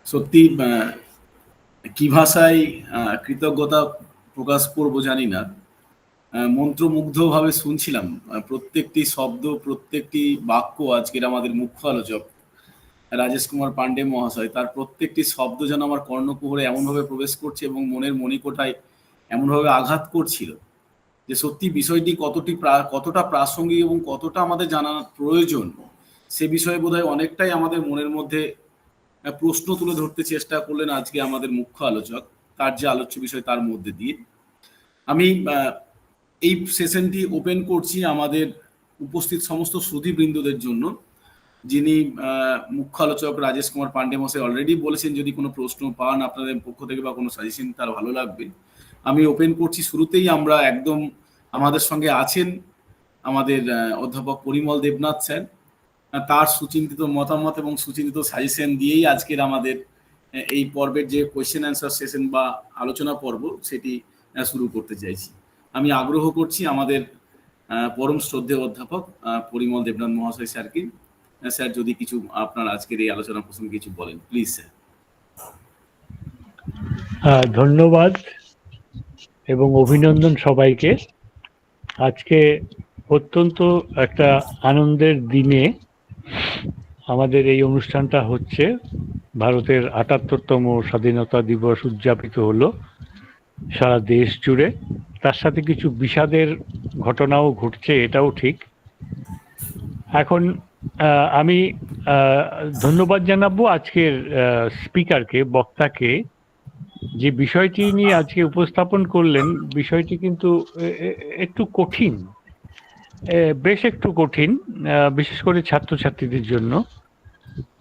সত্যি কি ভাষায় কৃতজ্ঞতা প্রকাশ করবো জানি না। মন্ত্রমুগ্ধভাবে শুনছিলাম প্রত্যেকটি শব্দ, প্রত্যেকটি বাক্য। আজকের আমাদের মুখ্য আলোচক রাজেশ কুমার পান্ডে মহাশয়, তার প্রত্যেকটি শব্দ যেন আমার কর্ণকুহরে এমনভাবে প্রবেশ করছে এবং মনের মণিকোঠায় এমনভাবে আঘাত করছিল যে সত্যি বিষয়টি কতটা প্রাসঙ্গিক এবং কতটা আমাদের জানার প্রয়োজন, সে বিষয়ে বোধহয় অনেকটাই আমাদের মনের মধ্যে প্রশ্ন তুলে ধরতে চেষ্টা করলেন আজকে আমাদের মুখ্য আলোচক, তার যে আলোচ্য বিষয় তার মধ্যে দিয়ে। আমি এই সেশনটি ওপেন করছি আমাদের উপস্থিত সমস্ত সুধীবৃন্দদের জন্য, যিনি মুখ্য আলোচক রাজেশ কুমার পান্ডে মশাই অলরেডি বলেছেন যদি কোনো প্রশ্ন পান আপনাদের পক্ষ থেকে বা কোনো সাজেশন তার ভালো লাগবে। আমি ওপেন করছি। শুরুতেই আমরা একদম আমাদের সঙ্গে আছেন আমাদের অধ্যাপক পরিমল দেবনাথ স্যার, তার সুচিন্তিত মতামত এবং সুচিন্তিত সাজেশন দিয়েই আজকের আমাদের এই পর্বের যে কোয়েশ্চেন অ্যান্সার সেশন বা আলোচনা পর্ব সেটি শুরু করতে চাইছি। আমি আগ্রহ করছি আমাদের পরম শ্রদ্ধেয় অধ্যাপক পরিমল দেবনাথ মহাশয় স্যারকে। স্যার যদি কিছু আপনার আজকের এই আলোচনা প্রসঙ্গে কিছু বলেন প্লিজ স্যার। ধন্যবাদ এবং অভিনন্দন সবাইকে। আজকে অত্যন্ত একটা আনন্দের দিনে আমাদের এই অনুষ্ঠানটা হচ্ছে। ভারতের ৭৮তম স্বাধীনতা দিবস উদযাপিত হলো সারা দেশ জুড়ে, তার সাথে কিছু বিষাদের ঘটনাও ঘটছে, এটাও ঠিক। এখন আমি ধন্যবাদ জানাবো আজকের স্পিকারকে, বক্তাকে, যে বিষয়টি নিয়ে আজকে উপস্থাপন করলেন। বিষয়টি কিন্তু একটু কঠিন, বেশ একটু কঠিন, বিশেষ করে ছাত্রছাত্রীদের জন্য।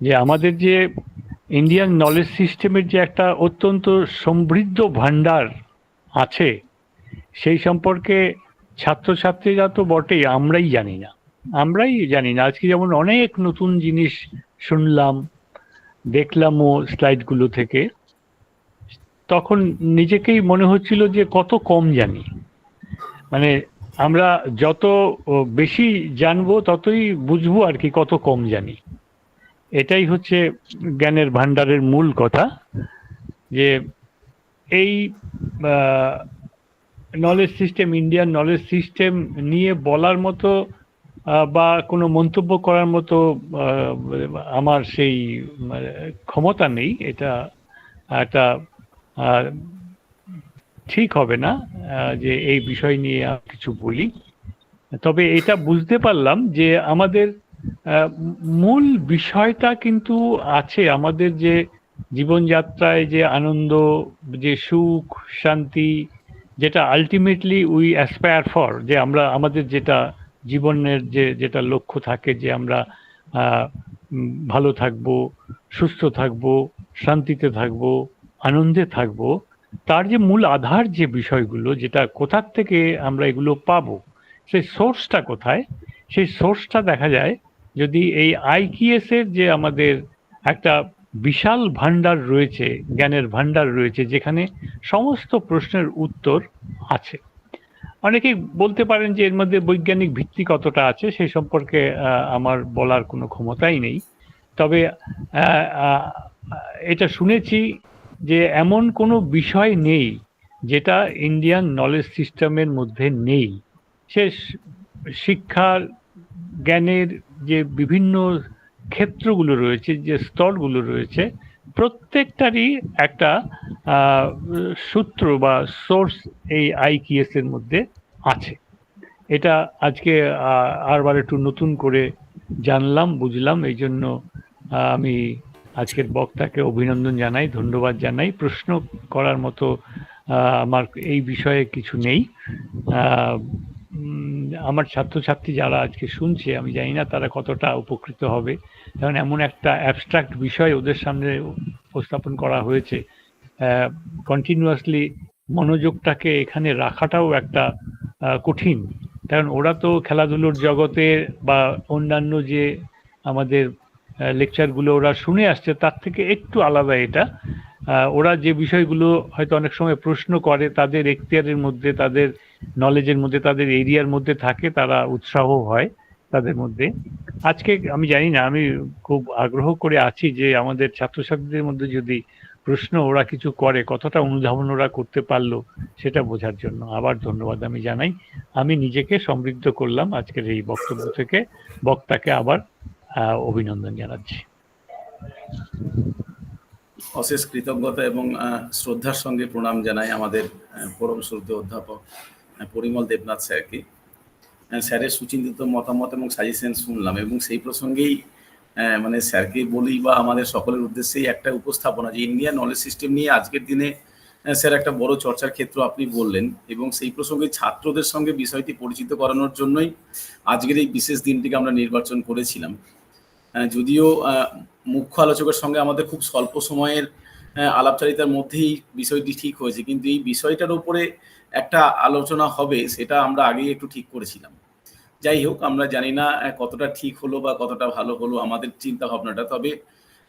যে আমাদের যে ইন্ডিয়ান নলেজ সিস্টেমের যে একটা অত্যন্ত সমৃদ্ধ ভান্ডার আছে, সেই সম্পর্কে ছাত্রছাত্রীরা তো বটেই, আমরাই জানি না। আজকে যেমন অনেক নতুন জিনিস শুনলাম, দেখলামও স্লাইডগুলো থেকে, তখন নিজেকেই মনে হচ্ছিল যে কত কম জানি। মানে আমরা যত বেশি জানবো ততই বুঝবো আর কি কত কম জানি। এটাই হচ্ছে জ্ঞানের ভান্ডারের মূল কথা। যে এই knowledge system, Indian knowledge system নিয়ে বলার মতো বা কোনো মন্তব্য করার মতো আমার সেই ক্ষমতা নেই। এটা একটা ঠিক হবে না যে এই বিষয় নিয়ে কিছু বলি। তবে এটা বুঝতে পারলাম যে আমাদের মূল বিষয়টা কিন্তু আছে, আমাদের যে জীবনযাত্রায় যে আনন্দ, যে সুখ শান্তি, যেটা আলটিমেটলি উই অ্যাসপায়ার ফর, যে আমরা আমাদের যেটা জীবনের যেটা লক্ষ্য থাকে, যে আমরা ভালো থাকবো, সুস্থ থাকবো, শান্তিতে থাকবো, আনন্দে থাকবো, তার যে মূল আধার যে বিষয়গুলো, যেটা কোথার থেকে আমরা এগুলো পাবো, সেই সোর্সটা কোথায়, সেই সোর্সটা দেখা যায় যদি এই আইকিএস এর যে আমাদের একটা বিশাল ভান্ডার রয়েছে, জ্ঞানের ভান্ডার রয়েছে, যেখানে সমস্ত প্রশ্নের উত্তর আছে। অনেকেই বলতে পারেন যে এর মধ্যে বৈজ্ঞানিক ভিত্তি কতটা আছে সেই সম্পর্কে আমার বলার কোনো ক্ষমতাই নেই। তবে এটা শুনেছি যে এমন কোনো বিষয় নেই যেটা ইন্ডিয়ান নলেজ সিস্টেমের মধ্যে নেই। সে শিক্ষার, জ্ঞানের যে বিভিন্ন ক্ষেত্রগুলো রয়েছে, যে স্তরগুলো রয়েছে, প্রত্যেকটারই একটা সূত্র বা সোর্স এই আইকিএস এর মধ্যে আছে। এটা আজকে আরবার একটু নতুন করে জানলাম, বুঝলাম। এই জন্য আমি আজকের বক্তাকে অভিনন্দন জানাই, ধন্যবাদ জানাই। প্রশ্ন করার মতো আমার এই বিষয়ে কিছু নেই। আহ, আমার ছাত্রছাত্রী যারা আজকে শুনছে, আমি জানি না তারা কতটা উপকৃত হবে, কারণ এমন একটা অ্যাবস্ট্রাক্ট বিষয় ওদের সামনে উপস্থাপন করা হয়েছে। কন্টিনিউয়াসলি মনোযোগটাকে এখানে রাখাটাও একটা কঠিন, কারণ ওরা তো খেলাধুলোর জগতে বা অন্যান্য যে আমাদের লেকচারগুলো ওরা শুনে আসছে তার থেকে একটু আলাদা এটা। ওরা যে বিষয়গুলো হয়তো অনেক সময় প্রশ্ন করে তাদের এখতিয়ারের মধ্যে, তাদের নলেজের মধ্যে, তাদের এরিয়ার মধ্যে থাকে, তারা উৎসাহ হয় তাদের মধ্যে। আজকে আমি জানি না, আমি খুব আগ্রহ করে আছি যে আমাদের ছাত্রছাত্রীদের মধ্যে যদি প্রশ্ন ওরা কিছু করে, কতটা অনুধাবন ওরা করতে পারলো সেটা বোঝার জন্য আবার ধন্যবাদ আমি জানাই। আমি নিজেকে সমৃদ্ধ করলাম আজকের এই বক্তব্য থেকে। বক্তাকে আবার অভিনন্দন জানাচ্ছি। অশেষ কৃতজ্ঞতা এবং শ্রদ্ধার সঙ্গে প্রণাম জানাই আমাদের পরম শ্রদ্ধেয় অধ্যাপক পরিমল দেবনাথ স্যারকে। স্যারের সুচিন্তিত মতামত এবং সাজেশন শুনলাম, এবং সেই প্রসঙ্গেই মানে স্যারকে বলি বা আমাদের সকলের উদ্দেশ্যেই একটা উপস্থাপনা যে ইন্ডিয়ান নলেজ সিস্টেম নিয়ে আজকের দিনে স্যার একটা বড় চর্চার ক্ষেত্র আপনি বললেন, এবং সেই প্রসঙ্গে ছাত্রদের সঙ্গে বিষয়টি পরিচিত করানোর জন্যই আজকের এই বিশেষ দিনটিকে আমরা নির্বাচন করেছিলাম। যদিও মুখ্য আলোচকের সঙ্গে আমাদের খুব স্বল্প সময়ের আলাপচারিতার মধ্যেই বিষয়টি ঠিক হয়েছে, কিন্তু এই বিষয়টার উপরে একটা আলোচনা হবে সেটা আমরা আগেই একটু ঠিক করেছিলাম। যাই হোক, আমরা জানি না কতটা ঠিক হলো বা কতটা ভালো হলো আমাদের চিন্তা ভাবনাটা, তবে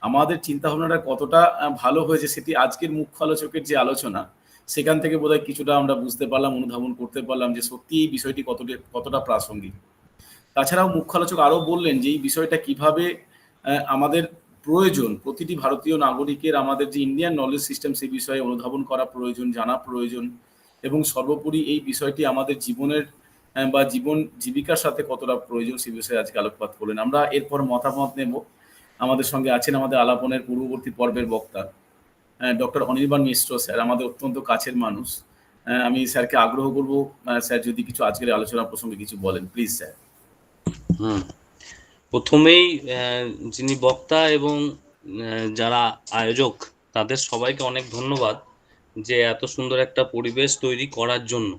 আমাদের চিন্তা ভাবনাটা কতটা ভালো হয়েছে সেটি আজকের মুখ্য আলোচকের যে আলোচনা সেখান থেকে বোধহয় কিছুটা আমরা বুঝতে পারলাম, অনুধাবন করতে পারলাম যে সত্যি এই বিষয়টি কতটা প্রাসঙ্গিক। তাছাড়াও মুখ্য আলোচক আরও বললেন যে এই বিষয়টা কিভাবে আমাদের প্রয়োজন, প্রতিটি ভারতীয় নাগরিকের আমাদের যে ইন্ডিয়ান নলেজ সিস্টেম সেই বিষয়ে অনুধাবন করা প্রয়োজন, জানা প্রয়োজন, এবং সর্বোপরি এই বিষয়টি আমাদের জীবনের বা জীবিকার সাথে কতটা প্রয়োজন সে বিষয়ে আজকে আলোকপাত করলেন। আমরা এরপর মতামত নেব। আমাদের সঙ্গে আছেন আমাদের আলাপনের পূর্ববর্তী পর্বের বক্তা ডক্টর অনির্বাণ মিশ্র স্যার, আমাদের অত্যন্ত কাছের মানুষ। আমি স্যারকে আগ্রহ করবো স্যার যদি কিছু আজকের আলোচনা প্রসঙ্গে কিছু বলেন, প্লিজ স্যার। প্রথমেই যিনি বক্তা এবং যারা আয়োজক তাদের সবাইকে অনেক ধন্যবাদ যে এত সুন্দর একটা পরিবেশ তৈরি করার জন্য।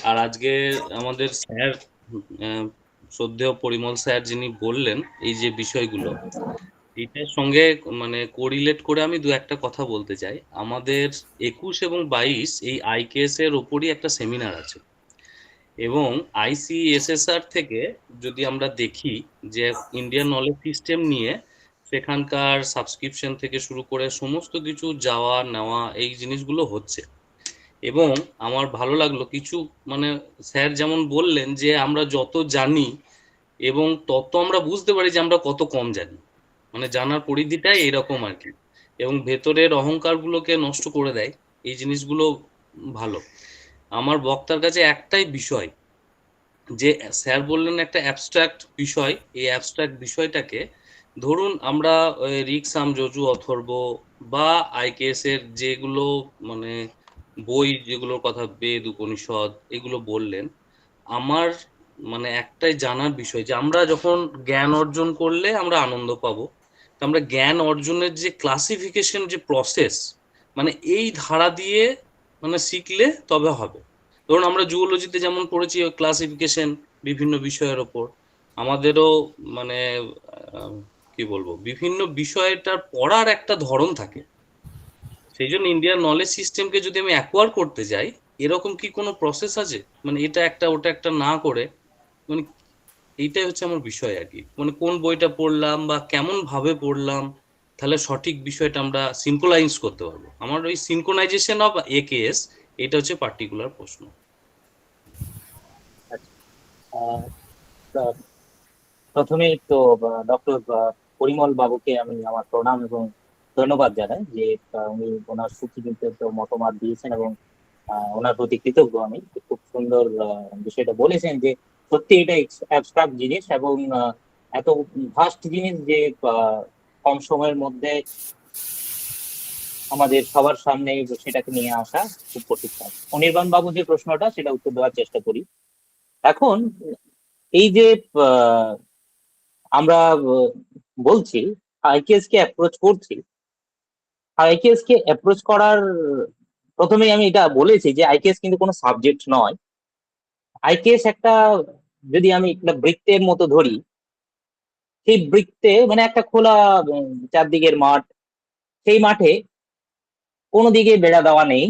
আর আজকে আমাদের স্যার শ্রদ্ধেয় পরিমল স্যার যিনি বললেন এই যে বিষয়গুলো, এটার সঙ্গে মানে কোরিলেট করে আমি দু একটা কথা বলতে চাই। আমাদের 21 এবং 22 এই আইকেএস এর ওপরই একটা সেমিনার আছে, এবং আইসিএসএসআর থেকে যদি আমরা দেখি যে ইন্ডিয়ান নলেজ সিস্টেম নিয়ে সেখানকার সাবস্ক্রিপশন থেকে শুরু করে সমস্ত কিছু যাওয়া নেওয়া এই জিনিসগুলো হচ্ছে। এবং আমার ভালো লাগলো কিছু মানে স্যার যেমন বললেন যে আমরা যত জানি এবং তত আমরা বুঝতে পারি যে আমরা কত কম জানি, মানে জানার পরিধিটাই এরকম আর কি, এবং ভেতরের অহংকারগুলোকে নষ্ট করে দেয় এই জিনিসগুলো ভালো। আমার বক্তার কাছে একটাই বিষয় যে স্যার বললেন একটা অ্যাবস্ট্রাক্ট বিষয়, এই অ্যাবস্ট্রাক্ট বিষয়টাকে ধরুন আমরা ঋক সাম যজু অথর্ব বা আইকেএস এর যেগুলো মানে বই যেগুলোর কথা বেদ উপনিষদ এগুলো বললেন, আমার মানে একটাই জানার বিষয় যে আমরা যখন জ্ঞান অর্জন করলে আমরা আনন্দ পাবো, আমরা জ্ঞান অর্জনের যে ক্লাসিফিকেশন যে প্রসেস মানে এই ধারা দিয়ে মানে শিখলে তবে হবে। ধরুন আমরা জুওলজিতে যেমন পড়েছি ক্লাসিফিকেশন বিভিন্ন বিষয়ের ওপর, আমাদেরও মানে কি বলবো বিভিন্ন বিষয়টার পড়ার একটা ধরন থাকে। সেই জন্য ইন্ডিয়ান নলেজ সিস্টেমকে যদি আমি অ্যাকোয়ার করতে যাই এরকম কি কোনো প্রসেস আছে মানে এটা একটা ওটা একটা না করে, মানে এইটাই হচ্ছে আমার বিষয় আর কি, মানে কোন বইটা পড়লাম বা কেমন ভাবে পড়লাম তাহলে সঠিক বিষয়টা আমরা সিনক্রোনাইজ করতে পারবো। আমার ওই সিনক্রোনাইজেশন অফ একেএস এটা হচ্ছে পার্টিকুলার প্রশ্ন। প্রথমেই তো ডক্টর পরিমল বাবুকে আমি আমার প্রণাম এবং ধন্যবাদ জানাই যে উনি ওনার সুচিন্তিত মতামত দিয়েছেন, এবং ওনার প্রতি কৃতজ্ঞ আমি। খুব সুন্দর বিষয়টা বলেছেন যে সত্যি এটা অ্যাবস্ট্রাক্ট জিনিস এবং এত ভাস্ট জিনিস যে কম সময়ের মধ্যে আমাদের সবার সামনে সেটাকে নিয়ে আসা খুব কঠিন কাজ। অনির্বাণ বাবু যে প্রশ্নটা সেটা উত্তর দেওয়ার চেষ্টা করি। এখন এই যে আমরা বলছি আইকেএস কে অ্যাপ্রোচ করছি, আইকেএস কে অ্যাপ্রোচ করার প্রথমেই আমি এটা বলেছি যে আইকেএস কিন্তু কোনো সাবজেক্ট নয়। আইকেএস একটা, যদি আমি একটা বৃত্তের মতো ধরি, সেই বৃত্তে মানে একটা খোলা চারদিকের মাঠ, সেই মাঠে কোনো দিকে বেড়া দেওয়া নেই,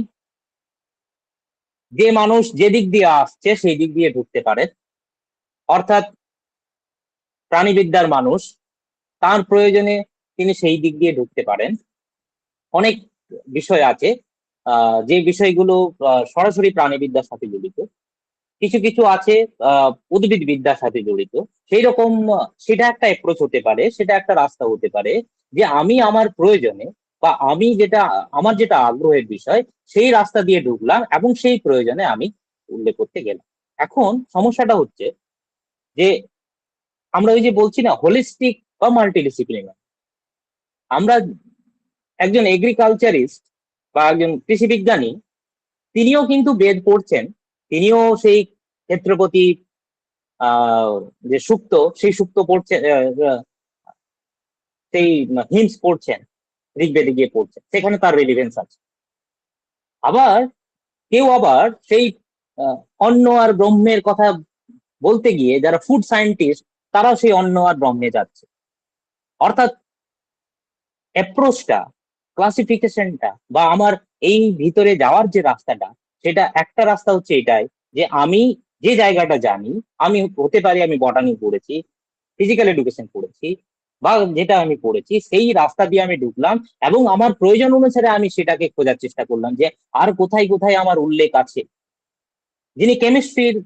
যে মানুষ যে দিক দিয়ে আসছে সেই দিক দিয়ে ঢুকতে পারে। অর্থাৎ প্রাণীবিদ্যার মানুষ তার প্রয়োজনে তিনি সেই দিক দিয়ে ঢুকতে পারেন। অনেক বিষয় আছে যে বিষয়গুলো সরাসরি প্রাণীবিদ্যার সাথে জড়িত, কিছু কিছু আছে উদ্ভিদ বিদ্যার সাথে জড়িত। সেই রকম সেটা একটা অ্যাপ্রোচ হতে পারে, সেটা একটা রাস্তা হতে পারে যে আমি আমার প্রয়োজনে বা আমি যেটা আমার যেটা আগ্রহের বিষয় সেই রাস্তা দিয়ে ঢুকলাম এবং সেই প্রয়োজনে আমি উল্লেখ করতে গেলাম। এখন সমস্যাটা হচ্ছে যে আমরা ওই যে বলছি না হোলিস্টিক বা মাল্টিডিসিপ্লিনারি, আমরা একজন এগ্রিকালচারিস্ট বা একজন কৃষি বিজ্ঞানী তিনিও কিন্তু বেদ পড়ছেন, তিনিও সেই ক্ষেত্রপতি যে সুক্ত সেই সুক্ত পড়ছেন, সেই হিমস পড়ছেন, ঋগ্বেদে গিয়ে পড়ছেন, সেখানে তার রেলিভেন্স আছে। আবার কেউ আবার সেই অন্ন আর ব্রহ্মের কথা বলতে গিয়ে যারা ফুড সায়েন্টিস্ট তারাও সেই অন্ন আর ব্রহ্মে যাচ্ছে। অর্থাৎ অ্যাপ্রোচটা, ক্লাসিফিকেশনটা বা আমার এই ভিতরে যাওয়ার যে রাস্তাটা, সেটা একটা রাস্তা হচ্ছে এটাই যে আমি যে জায়গাটা জানি, আমি হতে পারি আমি বটানি পড়েছি, ফিজিক্যাল এডুকেশন পড়েছি বা যেটা আমি পড়েছি সেই রাস্তা দিয়ে আমি ঢুকলাম এবং আমার প্রয়োজন অনুসারে আমি সেটাকে খোঁজার চেষ্টা করলাম যে আর কোথায় কোথায় আমার উল্লেখ আছে। যিনি কেমিস্ট্রির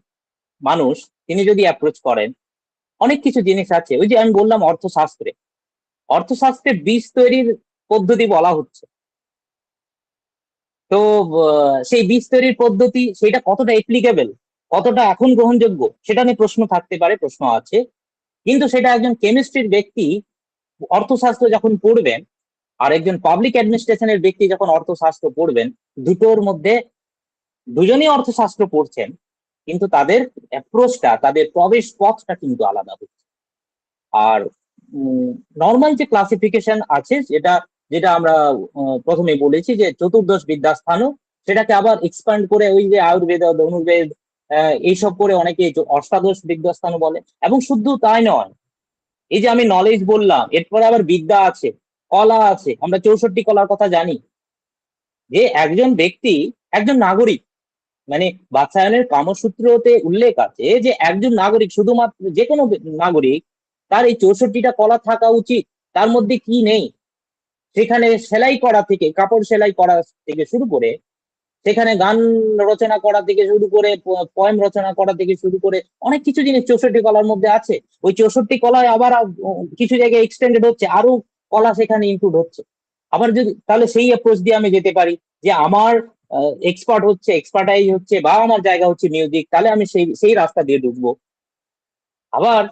মানুষ তিনি যদি অ্যাপ্রোচ করেন, অনেক কিছু জিনিস আছে। ওই যে আমি বললাম অর্থশাস্ত্রে বীজ তৈরির পদ্ধতি বলা হচ্ছে, তো সেই বীজ তৈরির পদ্ধতি সেটা কতটা অ্যাপ্লিকেবল, কতটা এখন গ্রহণযোগ্য সেটা নিয়ে প্রশ্ন থাকতে পারে, প্রশ্ন আছে। কিন্তু সেটা একজন কেমিস্ট্রির ব্যক্তি অর্থশাস্ত্র যখন পড়বেন আর একজন পাবলিক অ্যাডমিনিস্ট্রেশনের ব্যক্তি যখন অর্থশাস্ত্র পড়বেন, দুটোর মধ্যে দুজনেই অর্থশাস্ত্র পড়ছেন কিন্তু তাদের অ্যাপ্রোচটা, তাদের প্রবেশ পথটা কিন্তু আলাদা হচ্ছে। আর নর্মাল যে ক্লাসিফিকেশন আছে যেটা যেটা আমরা প্রথমে বলেছি যে চতুর্দশ বিদ্যাস্থান, সেটাকে আবার এক্সপ্যান্ড করে ওই যে আয়ুর্বেদ, ধনুর্বেদ এইসব করে অনেকে অষ্টাদশ বিদ্যাস্থান বলে। এবং শুধু তাই নয়, এই যে আমি নলেজ বললাম, এরপরে আবার বিদ্যা আছে, কলা আছে। আমরা 64 কলার কথা জানি। যে একজন ব্যক্তি, একজন নাগরিক, মানে বাৎসায়নের কামসূত্রতে উল্লেখ আছে যে একজন নাগরিক, শুধুমাত্র যে কোনো নাগরিক, তার এই 64টা কলা থাকা উচিত। তার মধ্যে কি নেই, সেখানে সেলাই করা থেকে, কাপড় সেলাই করা থেকে শুরু করে, সেখানে গান রচনা করা থেকে শুরু করে, পয়েম রচনা করা থেকে শুরু করে অনেক কিছু জিনিস 64 কলার মধ্যে আছে। ওই 64 কলায় আবার কিছু জায়গায় এক্সটেন্ডেড হচ্ছে, আরো কলা সেখানে ইনক্লুড হচ্ছে। আবার যদি তাহলে সেই অ্যাপ্রোচ দিয়ে আমি যেতে পারি যে আমার এক্সপার্টাইজ হচ্ছে বা আমার জায়গা হচ্ছে মিউজিক, তাহলে আমি সেই রাস্তা দিয়ে ঢুকবো। আবার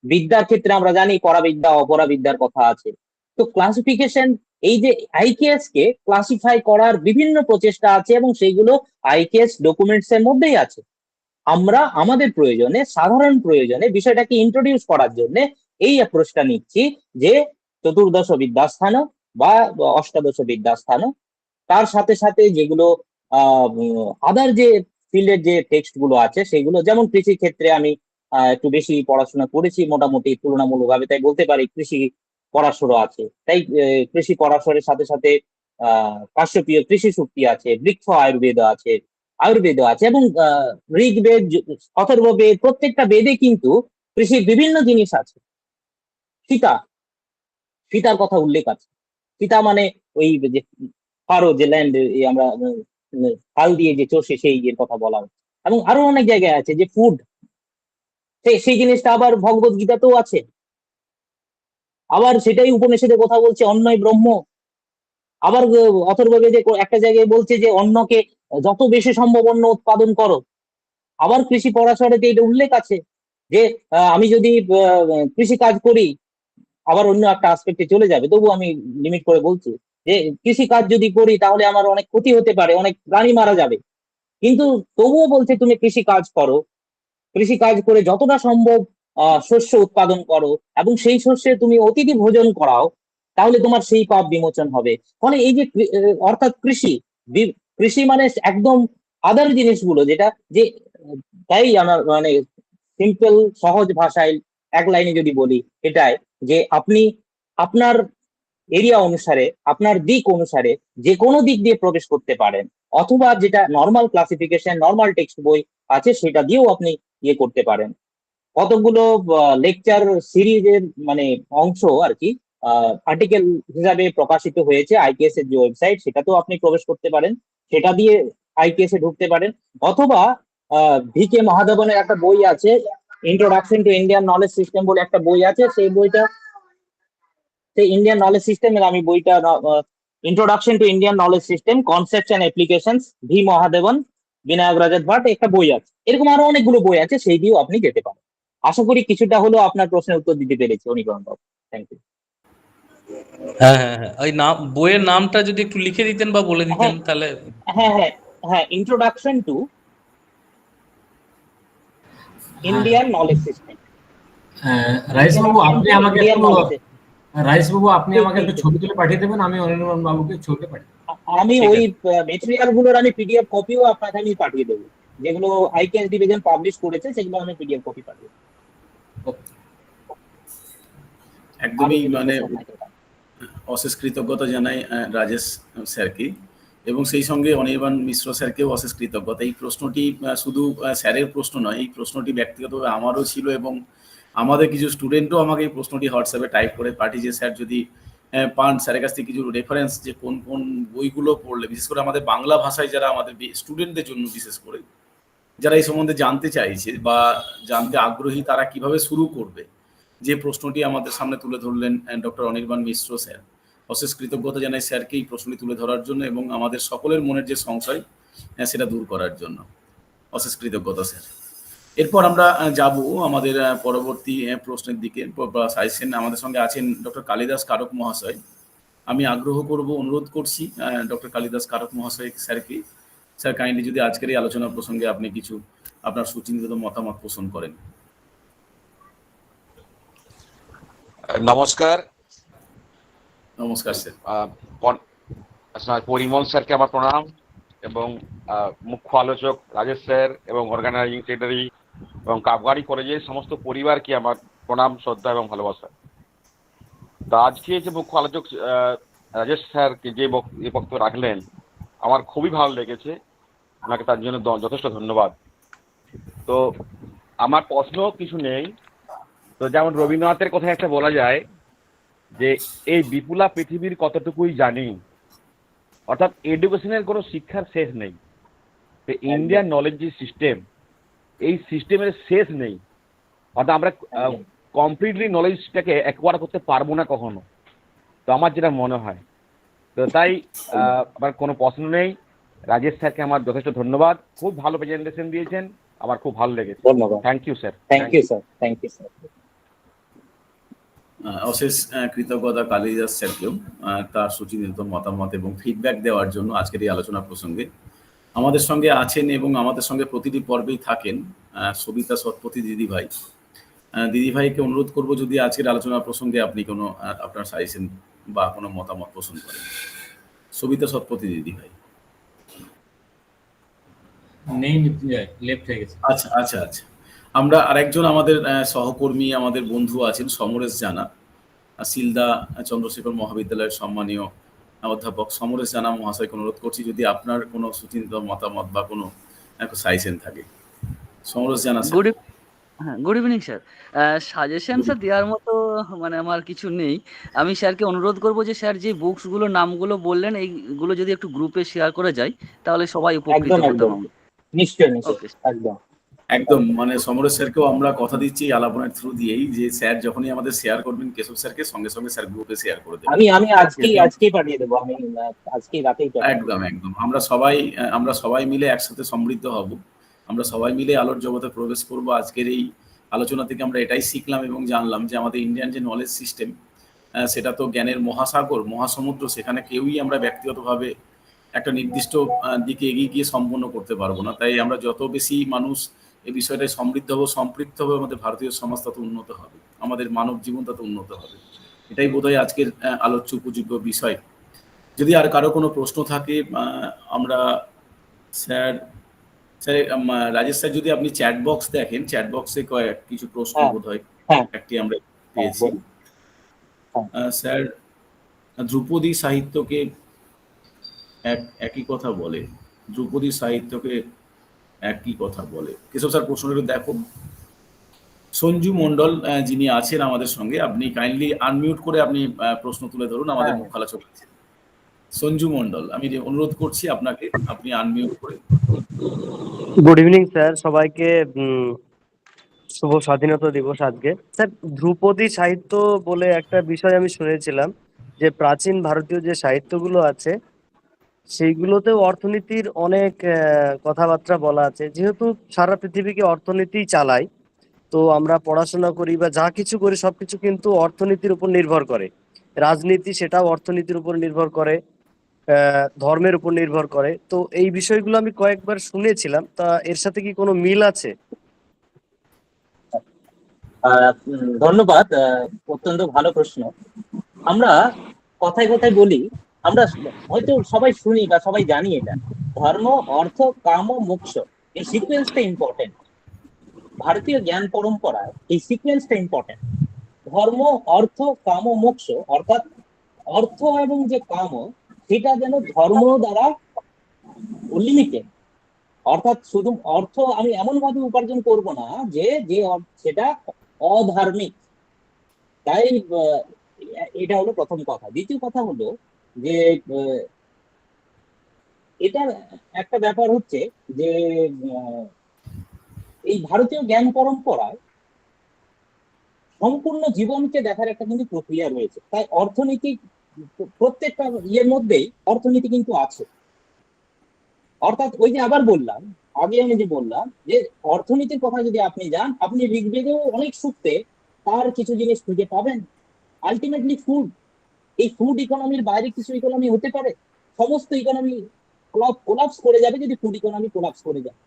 বিদ্যার ক্ষেত্রে আমরা জানি পরাবিদ্যা অপরাবিদ্যার কথা আছে। তো ক্লাসিফিকেশন, এই যে আইকেএস কে ক্লাসিফাই করার বিভিন্ন প্রচেষ্টা আছে এবং সেইগুলো আইকেএস ডকুমেন্টস এর মধ্যেই আছে। আমরা আমাদের প্রয়োজনে, সাধারণ প্রয়োজনে বিষয়টাকে ইন্ট্রোডিউস করার জন্য এই অ্যাপ্রোচটা নিচ্ছি যে চতুর্দশ বিদ্যাস্থান বা অষ্টাদশ বিদ্যাস্থান, তার সাথে সাথে যেগুলো আদার যে ফিল্ডের যে টেক্সট গুলো আছে সেগুলো, যেমন কৃষি ক্ষেত্রে আমি একটু বেশি পড়াশোনা করেছি মোটামুটি তুলনামূলকভাবে, তাই বলতে পারি কৃষি পরাশর আছে। তাই কৃষি পরাশরের সাথে সাথে কাশ্যপীয় কৃষি সূক্তি আছে, বৃক্ষ আয়ুর্বেদ আছে এবং ঋগ্বেদ, অথর্ববেদ, প্রত্যেকটা বেদে কিন্তু কৃষির বিভিন্ন জিনিস আছে। সীতার কথা উল্লেখ আছে। সীতা মানে ওই যে ফারো, যে ল্যান্ড আমরা হাল দিয়ে যে চষে সেই এর কথা বলা হচ্ছে। এবং আরো অনেক জায়গায় আছে যে ফুড, সেই জিনিসটা আবার ভগবত গীতাতেও আছে। আবার সেটাই উপনিষদে কথা বলছে অন্নই ব্রহ্ম। আবার অথর্ববেদে একটা জায়গায় বলছে যে অন্নকে যত বেশি সম্ভব অন্ন উৎপাদন করো। আবার কৃষি পরাশরেতে এটা উল্লেখ আছে যে আমি যদি কৃষি কাজ করি, আবার অন্য একটা আসপেক্টে চলে যাবে, তবু আমি লিমিট করে বলছি যে কৃষি কাজ যদি করি তাহলে আমার অনেক ক্ষতি হতে পারে, অনেক প্রাণী মারা যাবে। কিন্তু তবুও বলছে তুমি কৃষি কাজ করো, কৃষি কাজ করে যতটা সম্ভব শস্য উৎপাদন করো এবং সেই শস্যে তুমি অতিথি ভোজন করাও, তাহলে তোমার সেই পাপ বিমোচন হবে। ফলে এই যে অর্থাৎ কৃষি কৃষি মানে একদম আদার জিনিসগুলো, যেটা যে তাই আমার মানে সিম্পল সহজ ভাষায় এক লাইনে যদি বলি এটাই, যে আপনি আপনার এরিয়া অনুসারে, আপনার দিক অনুসারে যে কোনো দিক দিয়ে প্রবেশ করতে পারেন, অথবা যেটা নর্মাল ক্লাসিফিকেশন, নর্মাল টেক্সট বই আছে সেটা দিয়েও আপনি ইয়ে করতে পারেন। কতগুলো লেকচার সিরিজের মানে অংশ আর কি আর্টিকেল হিসাবে প্রকাশিত হয়েছে আইকেএস এর যে ওয়েবসাইট, সেটাতেও আপনি প্রবেশ করতে পারেন, সেটা দিয়ে আইকেএস এ ঢুকতে পারেন। অথবা ভিকে মহাদেবনের একটা বই আছে, introduction to Indian knowledge system বলে একটা বই আছে, সেই বইটা, সেই ইন্ডিয়ান নলেজ সিস্টেমের আমি বইটা, introduction to Indian knowledge system concepts and applications, V Mahadevan, Vinayak Rajat Bhat, একটা বই আছে। এরকম আরো অনেকগুলো বই আছে, সেই দিয়েও আপনি যেতে পারেন। আশা করি কিছুটা হলেও আপনার প্রশ্নের উত্তর দিতে পেরেছি অনির্বাণ বাবু। Thank you. হ্যাঁ হ্যাঁ হ্যাঁ, ওই নাম, বইয়ের নামটা যদি একটু লিখে দিতেন বা বলে দিতেন তাহলে। হ্যাঁ হ্যাঁ হ্যাঁ, introduction to Indian knowledge system. রাইসবাবু আপনি আমাকে একটু ছবি তুলে পাঠিয়ে দেবেন, আমি অনির্বাণ বাবুকে ছবি পাঠিয়ে দেবো। আমি ঠিক ওই আছে। মেটেরিয়াল গুলোর আমি পিডিএফ কপিও আপনাকে আমি পাঠিয়ে দেবো, যেগুলো আইকেএস ডিভিশন পাবলিশ করেছে সেগুলো আমি পিডিএফ কপি পাঠিয়ে দেবো। একদমই মানে অশেষ কৃতজ্ঞতা জানাই রাজেশ স্যারকে, এবং সেই সঙ্গে অনির্বাণ মিশ্র স্যারকেও অশেষ কৃতজ্ঞতা। এই প্রশ্নটি শুধু স্যারের প্রশ্ন নয়, এই প্রশ্নটি ব্যক্তিগতভাবে আমারও ছিল, এবং আমাদের কিছু স্টুডেন্টও আমাকে এই প্রশ্নটি হোয়াটসঅ্যাপে টাইপ করে পাঠিয়েছে, স্যার যদি পান স্যারের কাছ থেকে কিছু রেফারেন্স, যে কোন কোন বইগুলো পড়লে, বিশেষ করে আমাদের বাংলা ভাষায় যারা আমাদের স্টুডেন্টদের জন্য, বিশেষ করে যারা এই সম্বন্ধে জানতে চাইছে বা জানতে আগ্রহী, তারা কিভাবে শুরু করবে, যে প্রশ্নটি আমাদের সামনে তুলে ধরলেন ডক্টর অনির্বাণ মিশ্র স্যার। অশেষ কৃতজ্ঞতা জানাই স্যারকে এই প্রশ্নটি তুলে ধরার জন্য এবং আমাদের সকলের মনের যে সংশয় সেটা দূর করার জন্য। অশেষ কৃতজ্ঞতা স্যার। এরপর আমরা যাব আমাদের পরবর্তী প্রশ্নের দিকে বা সাজেশন। আমাদের সঙ্গে আছেন ডক্টর কালিদাস কারক মহাশয়। আমি আগ্রহ করব, অনুরোধ করছি ডক্টর কালিদাস কারক মহাশয় স্যারকে, স্যার কাইন্ডলি যদি আজকের এই আলোচনা প্রসঙ্গে আপনি কিছু আপনার সুচিন্তিত মতামত পোষণ করেন। নমস্কার। নমস্কার স্যার। পরিমল স্যারকে আমার প্রণাম, এবং মুখ্য আলোচক রাজেশ স্যার এবং অর্গানাইজিং সেক্রেটারি এবং কাবগাড়ি কলেজের সমস্ত পরিবারকে আমার প্রণাম, শ্রদ্ধা এবং ভালোবাসা। তো আজকে যে মুখ্য আলোচক রাজেশ স্যারকে যে বক্তব্য রাখলেন আমার খুবই ভালো লেগেছে, ওনাকে তার জন্য যথেষ্ট ধন্যবাদ। তো আমার প্রশ্ন কিছু নেই। তো যেমন রবীন্দ্রনাথের কথা একটা বলা যায় যে এই বিপুলা পৃথিবীর কতটুকুই জানি, অর্থাৎ এডুকেশনের কোনো শিক্ষার শেষ নেই। তো ইন্ডিয়ান নলেজ যে সিস্টেম, এই সিস্টেমের শেষ নেই, অর্থাৎ আমরা কমপ্লিটলি নলেজটাকে অ্যাকোয়ার করতে পারবো না কখনো। তো আমার যেটা মনে হয়, তো তাই আমার কোনো প্রশ্ন নেই। রাজেশ স্যারকে আমার যথেষ্ট ধন্যবাদ, খুব ভালো প্রেজেন্টেশন দিয়েছেন, আমার খুব ভালো লেগেছে। ধন্যবাদ। Thank you sir. Thank you sir. Thank you sir. অশেষ কৃতজ্ঞতা কালিদাস স্যারকেও তার সুচিন্তিত মতামত এবং ফিডব্যাক দেওয়ার জন্য আজকের এই আলোচনা প্রসঙ্গে। আমাদের সঙ্গে আছেন এবং আমাদের সঙ্গে প্রতিটি পর্বেই থাকেন সবিতা সৎপথী দিদিভাই। দিদিভাইকে অনুরোধ করব যদি আজকের আলোচনা প্রসঙ্গে আপনি কোনো আপনার সাজেশন বা কোনো মতামত পোষণ করেন। সবিতা সৎপথী দিদিভাই। নেই মৃত্যুঞ্জয়, লেফট হয়ে গেছে। আচ্ছা আচ্ছা আচ্ছা, আমরা আরেকজন আমাদের সহকর্মী, আমাদের বন্ধু আছেন সমরেশ জানা, সিলদা চন্দ্রশেখর মহাবিদ্যালয়ের সম্মানীয় অধ্যাপক সমরেশ জানা মহাশয়কে অনুরোধ করছি যদি আপনার কোনো সুচিন্তিত মতামত বা কোনো সাজেশন থাকে। সমরেশ জানা sir. Good evening sir. Suggestion sir দেওয়ার মতো মানে আমার কিছু নেই। আমি স্যারকে অনুরোধ করব যে স্যার যে বুকসগুলো নামগুলো বললেন এইগুলো যদি একটু গ্রুপে শেয়ার করে যায় তাহলে সবাই উপকৃত হতাম। নিশ্চয়ই ওকে একদম একদম, মানে সমরেশ স্যারকেও আমরা কথা দিচ্ছি আলাপনের থ্রু দিয়েই যে স্যার যখনই আমাদের শেয়ার করবেন কেশব স্যারকে, সঙ্গে সঙ্গে স্যার গ্রুপে শেয়ার করে দেবেন। আমি আজকেই পাঠিয়ে দেবো, আমি আজকেই রাতেই একদম একদম। আমরা সবাই মিলে একসাথে সমৃদ্ধ হব, আমরা সবাই মিলে আলোর জগতে প্রবেশ করব। আজকের এই আলোচনা থেকে আমরা এটাই শিখলাম এবং জানলাম যে আমাদের ইন্ডিয়ান যে নলেজ সিস্টেম, সেটা তো জ্ঞানের মহাসাগর, মহাসমুদ্র। সেখানে কেউই আমরা ব্যক্তিগতভাবে একটা নির্দিষ্ট দিকে এগিয়ে গিয়ে সম্পন্ন করতে পারবো না। তাই আমরা যত বেশি মানুষ এই বিষয়টায় সমৃদ্ধ হবো, সম্পৃক্ত হবে, আমাদের ভারতীয় সমাজ তত উন্নত হবে, আমাদের মানব জীবন তত উন্নত হবে। এটাই বোধহয় আজকের আলোচ্য উপযোগ্য বিষয়। যদি আর কারো কোনো প্রশ্ন থাকে আমরা স্যার স্যার রাজেশ স্যার, যদি আপনি চ্যাট বক্স দেখেন, চ্যাট বক্সে কিছু প্রশ্ন হ্যাঁ, বোধ হয় হ্যাঁ, একটি আমরা হ্যাঁ, পেয়েছি। বলুন। হ্যাঁ। স্যার, ধ্রুপদী সাহিত্যকে একই কথা বলে, ধ্রুপদী সাহিত্যকে একই কথা বলে। কেশব স্যার প্রশ্নটা একটু দেখো। সঞ্জু মণ্ডল যিনি আছেন আমাদের সঙ্গে, আপনি কাইন্ডলি আনমিউট করে আপনি প্রশ্ন তুলে ধরুন, আমাদের হ্যাঁ। মুখ আলোচক আছে সঞ্জু মণ্ডল, আমি অনুরোধ করছি আপনাকে, আপনি আনমিউট করে। গুড ইভিনিং স্যার, সবাইকে শুভ স্বাধীনতা দিবস আজকে। স্যার, ধ্রুপদী সাহিত্য বলে একটা বিষয় আমি শুনেছিলাম, যে প্রাচীন ভারতীয় যে সাহিত্যগুলো আছে সেইগুলোতেও অর্থনীতির অনেক কথাবার্তা বলা আছে। যেহেতু সারা পৃথিবীকে অর্থনীতি চালায়, তো আমরা পড়াশোনা করি বা যা কিছু করি সবকিছু কিন্তু অর্থনীতির উপর নির্ভর করে। রাজনীতি সেটাও অর্থনীতির উপর নির্ভর করে, ধর্মের উপর নির্ভর করে। তো এই বিষয়গুলো আমি কয়েকবার শুনেছিলাম, তা এর সাথে কি কোনো মিল আছে? ধন্যবাদ, অত্যন্ত ভালো প্রশ্ন। আমরা কথায় কথায় বলি, আমরা হয়তো সবাই শুনি বা সবাই জানি এটা, ধর্ম, অর্থ, কাম, মোক্ষ, এই সিকোয়েন্সটা ইম্পর্টেন্ট। ভারতীয় জ্ঞান পরম্পরায় এই সিকোয়েন্সটা ইম্পর্টেন্ট। ধর্ম, অর্থ, কাম, মোক্ষ, অর্থাৎ অর্থ এবং যে কাম, সেটা যেন ধর্ম দ্বারা লিমিটেড। অর্থাৎ শুধু অর্থ আমি এমন ভাবে উপার্জন করব না যে সেটা অধার্মিক। তাই এটা হলো প্রথম কথা। দ্বিতীয় কথা হলো যে এটা একটা ব্যাপার হচ্ছে যে এই ভারতীয় জ্ঞান পরম্পরায় সম্পূর্ণ জীবনকে দেখার একটা কিন্তু প্রক্রিয়া রয়েছে। তাই অর্থনৈতিক প্রত্যেকটা ইয়ের মধ্যেই অর্থনীতি কিন্তু আছে। অর্থাৎ ওই যে আবার বললাম, আগে আমি যে বললাম যে অর্থনীতির কথা যদি আপনি যান, আপনি ঋগ্বেদেও অনেক সূত্রে তার কিছু জিনিস খুঁজে পাবেন। আলটিমেটলি ফুড, এই ফুড ইকোনমির বাইরে কিছু ইকোনমি হতে পারে? সমস্ত ইকোনমি কোলাপস করে যাবে যদি ফুড ইকোনমি কোলাপস করে যায়।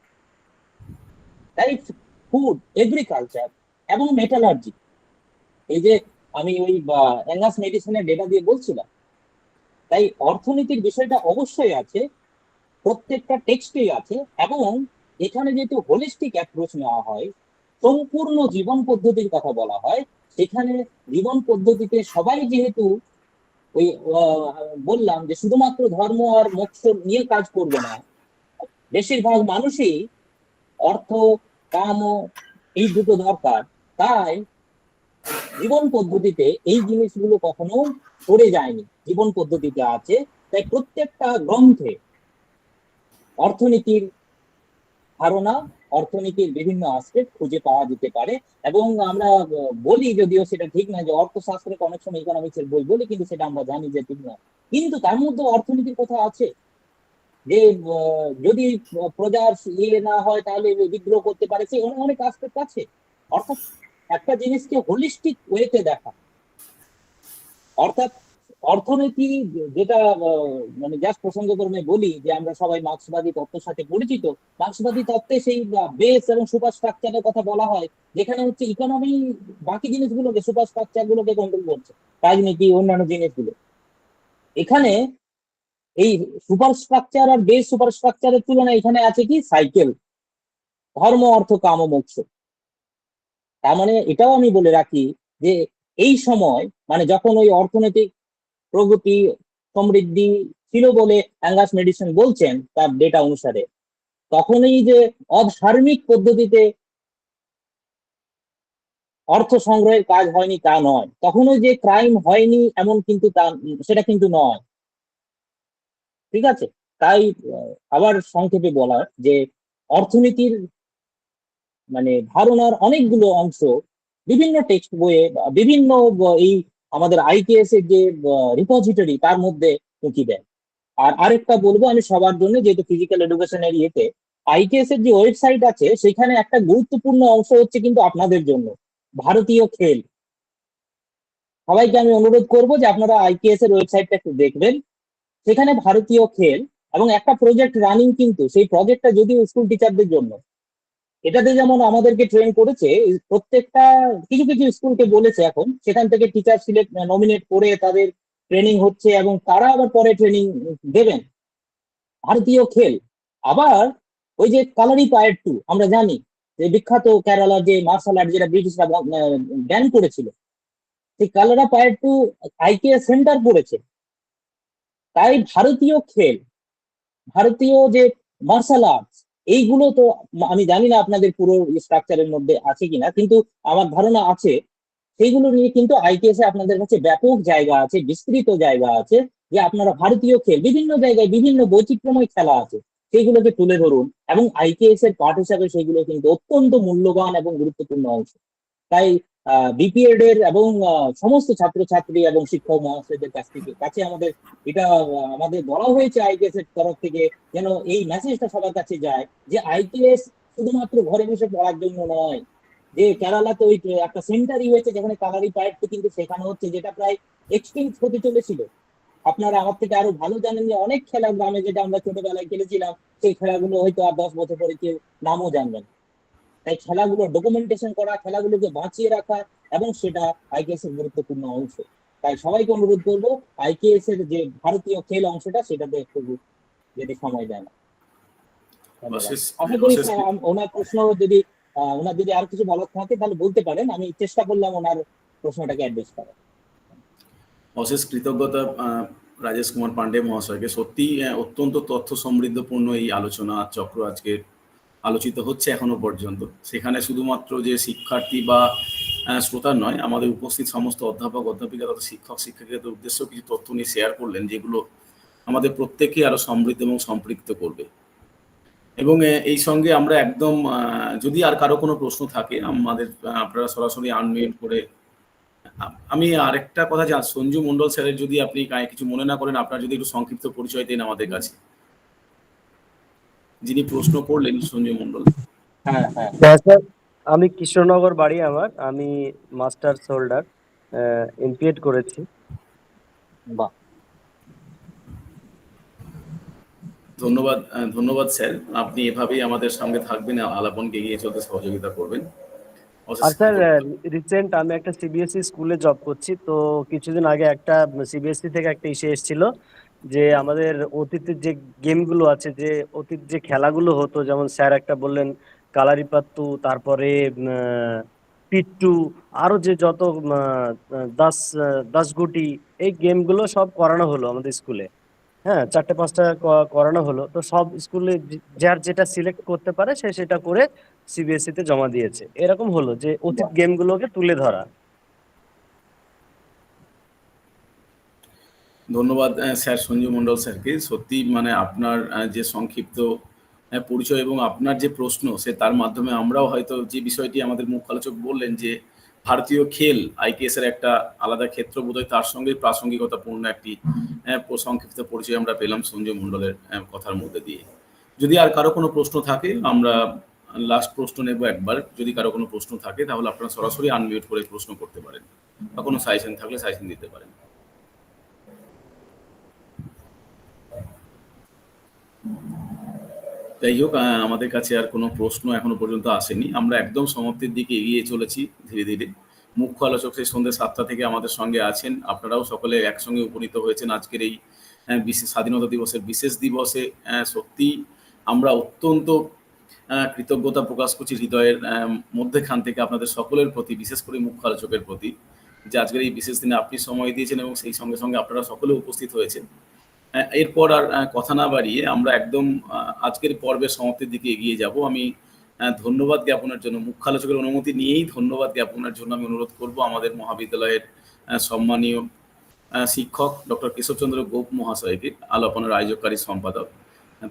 তাই ফুড, এগ্রিকালচার এবং মেটালার্জি, এই যে আমি ওই অ্যাঙ্গাস মেডিসিনের ডেটা দিয়ে বলছিলাম, তাই অর্থনীতির বিষয়টা অবশ্যই আছে, প্রত্যেকটা টেক্সটেই আছে। এবং এখানে যেহেতু হোলিস্টিক অ্যাপ্রোচ নেওয়া হয়, সম্পূর্ণ জীবন পদ্ধতির কথা বলা হয়, সেখানে জীবন পদ্ধতিতে সবাই যেহেতু ওই বললাম যে শুধুমাত্র ধর্ম আর মোক্ষ নিয়ে কাজ করবে না, বেশিরভাগ মানুষই অর্থ, কাম, এই দুটো দরকার। তাই জীবন পদ্ধতিতে এই জিনিসগুলো কখনো সরে যায়নি, জীবন পদ্ধতিতে আছে। তাই প্রত্যেকটা গ্রন্থে অর্থনীতির ধারণা, অর্থনীতির বিভিন্ন আসপেক্ট খুঁজে পাওয়া যেতে পারে। এবং আমরা বলি, যদিও সেটা ঠিক না, যে অর্থশাস্ত্রে অনেক সময় ইকোনমিক্স এর বই বলি, কিন্তু সেটা আমরা জানি যে ঠিক না। কিন্তু তার মধ্যে অর্থনীতির কথা আছে, যে যদি প্রজার ইয়ে না হয় তাহলে বিদ্রোহ করতে পারে, সে অনেক আসপেক্ট আছে। অর্থাৎ একটা জিনিসকে হোলিস্টিক ওয়েতে দেখা। অর্থাৎ অর্থনীতি যেটা মানে জাস্ট প্রসঙ্গক্রমে বলি যে আমরা সবাই মার্ক্সবাদী তত্ত্বের সাথে পরিচিত। মার্ক্সবাদী তত্ত্বে সেই বেস এবং সুপার স্ট্রাকচারের কথা বলা হয়, যেখানে হচ্ছে ইকোনমি বাকি জিনিসগুলোকে, সুপার স্ট্রাকচার গুলোকে কন্ট্রোল করছে, রাজনীতি, অন্যান্য জিনিসগুলো। এখানে এই সুপার স্ট্রাকচার আর বেস সুপার স্ট্রাকচারের তুলনায় এখানে আছে কি সাইকেল, ধর্ম, অর্থ, কাম, মোক্ষ। তার মানে এটাও আমি বলে রাখি যে এই সময়, মানে যখন ওই অর্থনৈতিক প্রগতি, সমৃদ্ধি ছিল বলে অ্যাঙ্গাস মেডিসন বলছেন তার ডেটা অনুসারে, তখনই যে অধার্মিক পদ্ধতিতে অর্থ সংগ্রহের কাজ হয়নি তা নয়, তখনও যে ক্রাইম হয়নি এমন কিন্তু সেটা কিন্তু নয়। ঠিক আছে? তাই আবার সংক্ষেপে বলার যে অর্থনীতির মানে ধারণার অনেকগুলো অংশ বিভিন্ন টেক্সট বইয়ে, বিভিন্ন এই আমাদের আইটিএস এর যে রিপোজিটরি তার মধ্যে উঁকি দেয়। আর আরেকটা বলবো আমি সবার জন্য, যেহেতু ফিজিক্যাল এডুকেশনের ইয়েতে আইটিএস এর যে ওয়েবসাইট আছে, সেখানে একটা গুরুত্বপূর্ণ অংশ হচ্ছে কিন্তু আপনাদের জন্য ভারতীয় খেল। সবাইকে আমি অনুরোধ করবো যে আপনারা আইটিএস এর ওয়েবসাইটটা একটু দেখবেন। সেখানে ভারতীয় খেল এবং একটা প্রজেক্ট রানিং, কিন্তু সেই প্রজেক্টটা যদিও স্কুল টিচারদের জন্য, এটাতে যেমন আমাদেরকে ট্রেন করেছে, প্রত্যেকটা কিছু কিছু স্কুলকে বলেছে এখন সেখান থেকে টিচার সিলেক্ট নমিনেট করে তাদের ট্রেনিং হচ্ছে এবং তারা আবার পরে ট্রেনিং দেবেন। ভারতীয় খেল আবার ওই যে কালারিপায়েট 2 আমরা জানি যে বিখ্যাত কেরালার যে মার্শাল আর্ট যেটা ব্রিটিশরা ব্যান করেছিল, সেই কালারিপায়েট 2 আইকেএস সেন্টার পড়েছে। তাই ভারতীয় খেল, ভারতীয় যে মার্শাল আর্টস, এইগুলো তো আমি জানি না আপনাদের পুরো স্ট্রাকচারের মধ্যে আছে কিনা, কিন্তু আমার ধারণা আছে। সেইগুলো নিয়ে কিন্তু আইকেএস এ আপনাদের কাছে ব্যাপক জায়গা আছে, বিস্তৃত জায়গা আছে, যে আপনারা ভারতীয় খেল বিভিন্ন জায়গায় বিভিন্ন বৈচিত্র্যময় খেলা আছে, সেইগুলোকে তুলে ধরুন এবং আইকেএস এর পার্ট হিসাবে সেগুলো কিন্তু অত্যন্ত মূল্যবান এবং গুরুত্বপূর্ণ অংশ। তাই বিপিএড এর এবং সমস্ত ছাত্রছাত্রী এবং শিক্ষক মহাশয়দের কাছে আমাদের এটা আমাদের বলা হয়েছে আইকেএস এর তরফ থেকে, যেন এই মেসেজটা সবার কাছে যায় যে আইকেএস শুধুমাত্র ঘরে বসে পড়ার জন্য নয়। যে কেরালাতে ওই একটা সেন্টারই হয়েছে যেখানে কালারিপায়েট কিন্তু শেখানো হচ্ছে, যেটা প্রায় এক্সটিংক্ট হতে চলেছিল। আপনারা আমার থেকে আরো ভালো জানেন যে অনেক খেলা গ্রামে যেটা আমরা ছোটবেলায় খেলেছিলাম, সেই খেলাগুলো হয়তো আর 10 বছর পরে কেউ নামও জানবেন। তাই খেলাগুলো ডকুমেন্টেশন করা, খেলাগুলোকে বাঁচিয়ে রাখা, এবং সেটা আইকেএস এর গুরুত্বপূর্ণ অংশ। তাই সবাইকে অনুরোধ করবো আইকেএস এর যে ভারতীয় খেল অংশটা সেটাতে একটু যদি সময় দেয় না। আশা করি ওনার প্রশ্ন যদি ওনার যদি আর কিছু বলার থাকে তাহলে বলতে পারেন, আমি চেষ্টা করলাম ওনার প্রশ্নটাকে অ্যাড্রেস করার। অশেষ কৃতজ্ঞতা রাজেশ কুমার পান্ডে মহাশয়কে। সত্যি অত্যন্ত তথ্য সমৃদ্ধপূর্ণ এই আলোচনা চক্র আজকে আলোচিত হচ্ছে এখনো পর্যন্ত। সেখানে শুধুমাত্র যে শিক্ষার্থী বা শ্রোতা নয়, আমাদের উপস্থিত সমস্ত অধ্যাপক অধ্যাপিকা তথা শিক্ষক শিক্ষিকাদের উদ্দেশ্য কিছু তথ্য নিয়ে শেয়ার করলেন, যেগুলো আমাদের প্রত্যেককে আরো সমৃদ্ধ এবং সম্পৃক্ত করবে। এবং এই সঙ্গে আমরা একদম যদি আর কারো কোনো প্রশ্ন থাকে আমাদের আপনারা সরাসরি আনমিউট করে। আমি আরেকটা কথা সঞ্জু মন্ডল স্যারের যদি আপনি কিছু মনে না করেন, আপনার যদি একটু সংক্ষিপ্ত পরিচয় দেন আমাদের কাছে, যিনি প্রশ্ন করলেন সঞ্জু মন্ডল। হ্যাঁ স্যার, আমি কৃষ্ণনগর বাড়ি আমার, আমি মাস্টার্স হোল্ডার, এমপিএড করেছি। বাহ, ধন্যবাদ। ধন্যবাদ স্যার, আপনি এভাবেই আমাদের সঙ্গে থাকবেন, আলাপনকে এগিয়ে চলতে সহযোগিতা করবেন। আর স্যার রিসেন্ট আমি একটা সিবিএসই স্কুলে জব করছি, তো কিছুদিন আগে একটা সিবিএসই থেকে একটা ইস্যু এসেছিল যে আমাদের অতীতের যে গেমগুলো আছে, যে অতীত যে খেলাগুলো হতো, যেমন স্যার একটা বললেন কালারিপাত্তু, তারপরে পিট্টু, আরো যে যত দাসগুটি, এই গেমগুলো সব করানো হলো আমাদের স্কুলে। হ্যাঁ, 4-5টা করানো হলো। তো সব স্কুলে যার যেটা সিলেক্ট করতে পারে সে সেটা করে সিবিএসই তে জমা দিয়েছে। এরকম হলো যে অতীত গেমগুলোকে তুলে ধরা। ধন্যবাদ স্যার সঞ্জু মন্ডল স্যারকে। সত্যি মানে আপনার যে সংক্ষিপ্ত পরিচয় এবং আপনার যে প্রশ্ন, সে তার মাধ্যমে আমরাও হয়তো যে বিষয়টি আমাদের মুখ্য আলোচক বললেন যে ভারতীয় খেল আইকেএস এর একটা আলাদা ক্ষেত্র বোধহয়, তার সঙ্গে প্রাসঙ্গিকতাপূর্ণ একটি সংক্ষিপ্ত পরিচয় আমরা পেলাম সঞ্জু মন্ডলের কথার মধ্যে দিয়ে। যদি আর কারো কোনো প্রশ্ন থাকে, আমরা লাস্ট প্রশ্ন নেব একবার। যদি কারো কোনো প্রশ্ন থাকে তাহলে আপনারা সরাসরি আনমিউট করে প্রশ্ন করতে পারেন, বা কোনো সাজেশন থাকলে সাজেশন দিতে পারেন। যাই হোক, আমাদের কাছে আর কোনো প্রশ্ন এখনো পর্যন্ত আসেনি। আমরা একদম সমাপ্তির দিকে এগিয়ে চলেছি ধীরে ধীরে। মুখ্য আলোচক সেই সন্ধ্যে 7টা থেকে আমাদের সঙ্গে আছেন। আপনারাও সকলে একসঙ্গে উপনীত হয়েছেন আজকের এই বিশেষ স্বাধীনতা দিবসের বিশেষ দিবসে। সত্যি আমরা অত্যন্ত কৃতজ্ঞতা প্রকাশ করছি হৃদয়ের মধ্যেখান থেকে আপনাদের সকলের প্রতি, বিশেষ করে মুখ্য আলোচকের প্রতি, যে আজকের এই বিশেষ দিনে আপনি সময় দিয়েছেন এবং সেই সঙ্গে সঙ্গে আপনারা সকলে উপস্থিত হয়েছেন। এরপর আর কথা না বাড়িয়ে আমরা একদম আজকের পর্বের সমাপ্তির দিকে এগিয়ে যাব। আমি ধন্যবাদ জ্ঞাপনের জন্য, মুখ্য আলোচকের অনুমতি নিয়েই ধন্যবাদ জ্ঞাপনের জন্য আমি অনুরোধ করব আমাদের মহাবিদ্যালয়ের সম্মানীয় শিক্ষক ডক্টর কেশবচন্দ্র গোপ মহাশয়কে, আলোচনার আয়োজককারী সম্পাদক,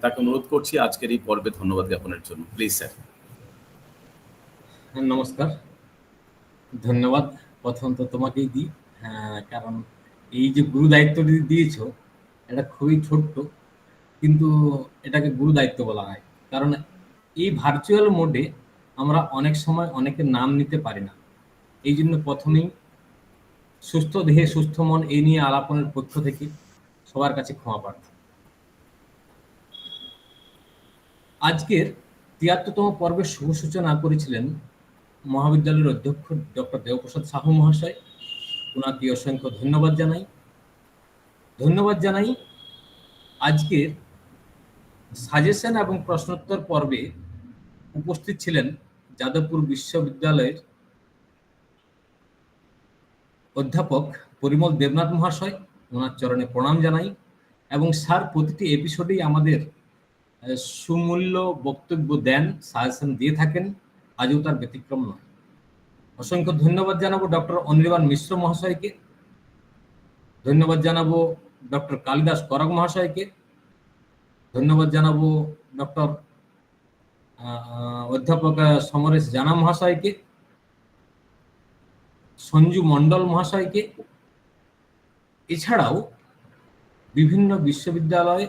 তাকে অনুরোধ করছি আজকের এই পর্বে ধন্যবাদ জ্ঞাপনের জন্য। Please sir. নমস্কার, ধন্যবাদ প্রথমত তোমাকেই দিই, কারণ এই যে গুরু দায়িত্বটি দিয়েছ এটা খুবই ছোট্ট, কিন্তু এটাকে গুরু দায়িত্ব বলা হয়। কারণ এই ভার্চুয়াল মোডে আমরা অনেক সময় অনেকের নাম নিতে পারি না। এই জন্য প্রথমেই সুস্থ দেহে সুস্থ মন এই নিয়ে আলাপনের পক্ষ থেকে সবার কাছে ক্ষমা প্রার্থী। আজকের ৭৩তম পর্বের শুভ সূচনা করেছিলেন মহাবিদ্যালয়ের অধ্যক্ষ ডক্টর দেবপ্রসাদ সাহু মহাশয়। ওনাকে অসংখ্য ধন্যবাদ জানাই। ধন্যবাদ জানাই আজকের সাজেশন এবং প্রশ্নোত্তর পর্বে উপস্থিত ছিলেন যাদবপুর বিশ্ববিদ্যালয়ের অধ্যাপক পরিমল দেবনাথ মহাশয়। ওনার চরণে প্রণাম জানাই এবং স্যার প্রতিটি এপিসোডেই আমাদের সুমূল্য বক্তব্য দেন, সাজেশন দিয়ে থাকেন, আজও তার ব্যতিক্রম নয়। অসংখ্য ধন্যবাদ জানাবো ডক্টর অনির্বাণ মিশ্র মহাশয়কে, ধন্যবাদ জানাবো ডক্টর কালিদাস করক মহাশয়কে, ধন্যবাদ জানাবো ডক্টর অধ্যাপক সমরেশ জানা মহাশয়কে, সঞ্জু মণ্ডল মহাশয়কে, এছাড়াও বিভিন্ন বিশ্ববিদ্যালয়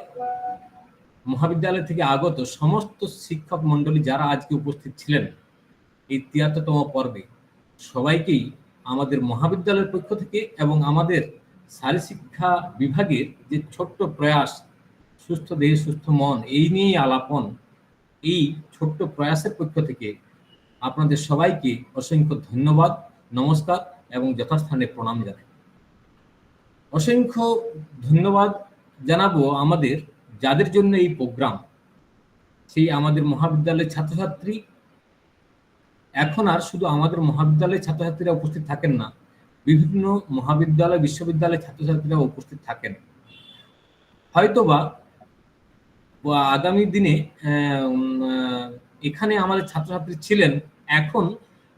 মহাবিদ্যালয় থেকে আগত সমস্ত শিক্ষক মণ্ডলী যারা আজকে উপস্থিত ছিলেন এই ৭৩তম পর্বে, সবাইকেই আমাদের মহাবিদ্যালয়ের পক্ষ থেকে এবং আমাদের শারীরশিক্ষা বিভাগের যে ছোট্ট প্রয়াস সুস্থ দেহে সুস্থ মন এই নিয়েই আলাপন, এই ছোট্ট প্রয়াসের পক্ষ থেকে আপনাদের সবাইকে অসংখ্য ধন্যবাদ, নমস্কার এবং যথাস্থানে প্রণাম জানাই। অসংখ্য ধন্যবাদ জানাবো আমাদের যাদের জন্য এই প্রোগ্রাম, সেই আমাদের মহাবিদ্যালয়ের ছাত্রছাত্রী। এখন আর শুধু আমাদের মহাবিদ্যালয়ের ছাত্রছাত্রীরা উপস্থিত থাকেন না, বিভিন্ন মহাবিদ্যালয় বিশ্ববিদ্যালয়ের ছাত্রছাত্রীরা উপস্থিত থাকেন। হয়তোবা আগামী দিনে এখানে আমাদের ছাত্রছাত্রী ছিলেন, এখন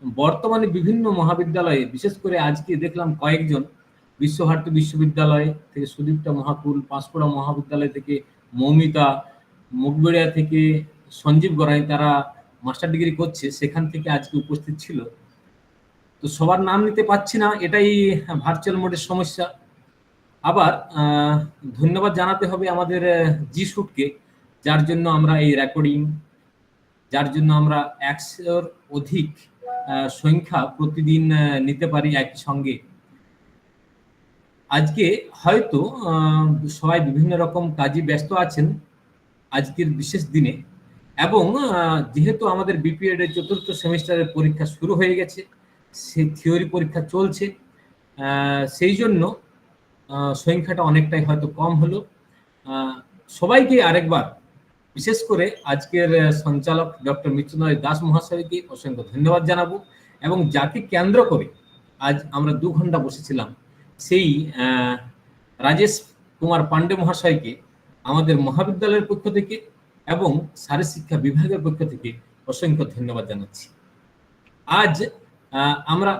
বর্তমানে বিভিন্ন মহাবিদ্যালয়ে, বিশেষ করে আজকে দেখলাম কয়েকজন বিশ্বভারতী বিশ্ববিদ্যালয় থেকে সুদীপ্তা মহাকুল, পাঁশকুড়া মহাবিদ্যালয় থেকে মৌমিতা, মুগবেড়িয়া থেকে সঞ্জীব গড়াই, তারা মাস্টার ডিগ্রি করছে, সেখান থেকে আজকে উপস্থিত ছিল। তো সবার নাম নিতে পারছি না, এটাই ভার্চুয়াল মোডের সমস্যা। আবার ধন্যবাদ জানাতে হবে আমাদের জি শুটকে, যার জন্য আমরা এই রেকর্ডিং, যার জন্য আমরা ১০০-র অধিক সংখ্যা প্রতিদিন নিতে পারি একই সঙ্গে। আজকে হয়তো সবাই বিভিন্ন রকম কাজে ব্যস্ত আছেন আজকের বিশেষ দিনে, এবং যেহেতু আমাদের বিপিএড এর ৪র্থ সেমিস্টারের পরীক্ষা শুরু হয়ে গেছে, সেই থিওরি পরীক্ষা চলছে, সেই জন্য সংখ্যাটা অনেকটাই হয়তো কম হলো। সবাইকে আরেকবার, বিশেষ করে আজকের সঞ্চালক ডক্টর মৃত্যুঞ্জয় দাস মহাশয়কে অসংখ্য ধন্যবাদ জানাবো, এবং যাকে কেন্দ্র করে আজ আমরা ২ ঘন্টা বসেছিলাম, সেই রাজেশ কুমার পান্ডে মহাশয়কে আমাদের মহাবিদ্যালয়ের পক্ষ থেকে এবং শারীরশিক্ষা বিভাগের পক্ষ থেকে অসংখ্য ধন্যবাদ জানাচ্ছি। আজ আমরা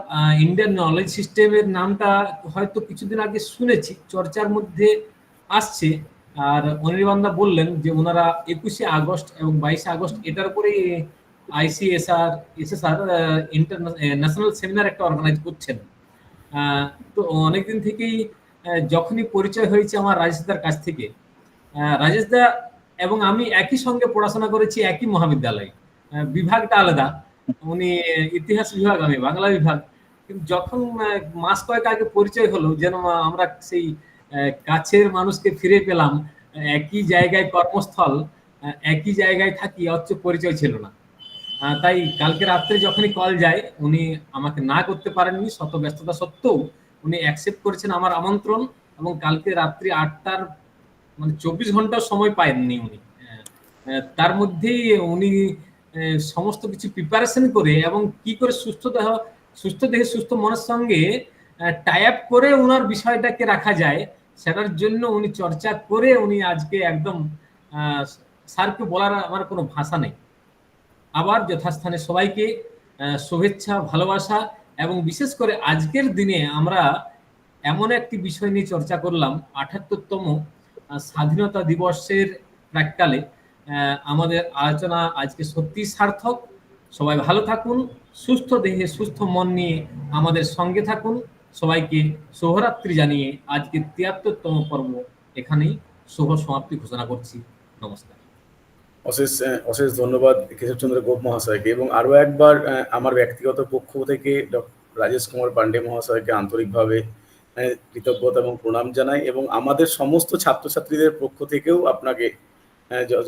ইন্ডিয়ান নলেজ সিস্টেমের নামটা হয়তো কিছুদিন আগে শুনেছি, চর্চার মধ্যে আসছে, আর অনির্বাণদা বললেন যে ওনারা ২১শে আগস্ট এবং ২২শে আগস্ট এটার উপরে ICSR SSR ন্যাশনাল সেমিনার একটা অর্গানাইজ করছেন। তো অনেকদিন থেকেই যখনই পরিচয় হয়েছে আমার রাজেশদার কাছ থেকে, রাজেশদা এবং আমি একই সঙ্গে পড়াশোনা করেছি একই মহাবিদ্যালয়ে, বিভাগটা আলাদা, উনি ইতিহাস বিভাগ, আমি বাংলা বিভাগ। কিন্তু যখন মাস কয়েক আগে পরিচয় হলো, যেন আমরা সেই কাছের মানুষকে ফিরে পেলাম, একই জায়গায় কর্মস্থল, একই জায়গায় থাকি, অথচ পরিচয় ছিল না। তাই কালকে রাত্রে যখনই কল যায়, উনি আমাকে না করতে পারেননি, শত ব্যস্ততা সত্ত্বেও উনি অ্যাকসেপ্ট করেছেন আমার আমন্ত্রণ, এবং কালকে রাত্রি 8টার মানে 24 ঘন্টা সময় পায়নি উনি। তার মধ্যেই উনি সমস্ত কিছু প্রিপারেশন করে এবং কি করে সুস্থ দেহে সুস্থ মনের সঙ্গে টাই আপ করে ওনার বিষয়টাকে রাখা যায়, সেটার জন্য উনি চর্চা করে উনি আজকে একদম, স্যারকে বলার আমার কোনো ভাষা নেই। আবার যথাস্থানে সবাইকে শুভেচ্ছা, ভালোবাসা, এবং বিশেষ করে আজকের দিনে আমরা এমন একটি বিষয় নিয়ে চর্চা করলাম, ৭৮তম স্বাধীনতা দিবসের প্রাক্কালে আমাদের আলোচনা আজকে সত্যি সার্থক। সবাই ভালো থাকুন, সুস্থ দেহে সুস্থ মন নিয়ে আমাদের সঙ্গে থাকুন। সবাইকে শুভরাত্রি জানিয়ে আজকে ৭৩তম পর্ব এখানেই শুভ সমাপ্তি ঘোষণা করছি। নমস্কার। অশেষ ধন্যবাদ কেশবচন্দ্র গোপ মহাশয়কে, এবং আরও একবার আমার ব্যক্তিগত পক্ষ থেকে রাজেশ কুমার পান্ডে মহাশয়কে আন্তরিকভাবে কৃতজ্ঞতা এবং প্রণাম জানাই, এবং আমাদের সমস্ত ছাত্রছাত্রীদের পক্ষ থেকেও আপনাকে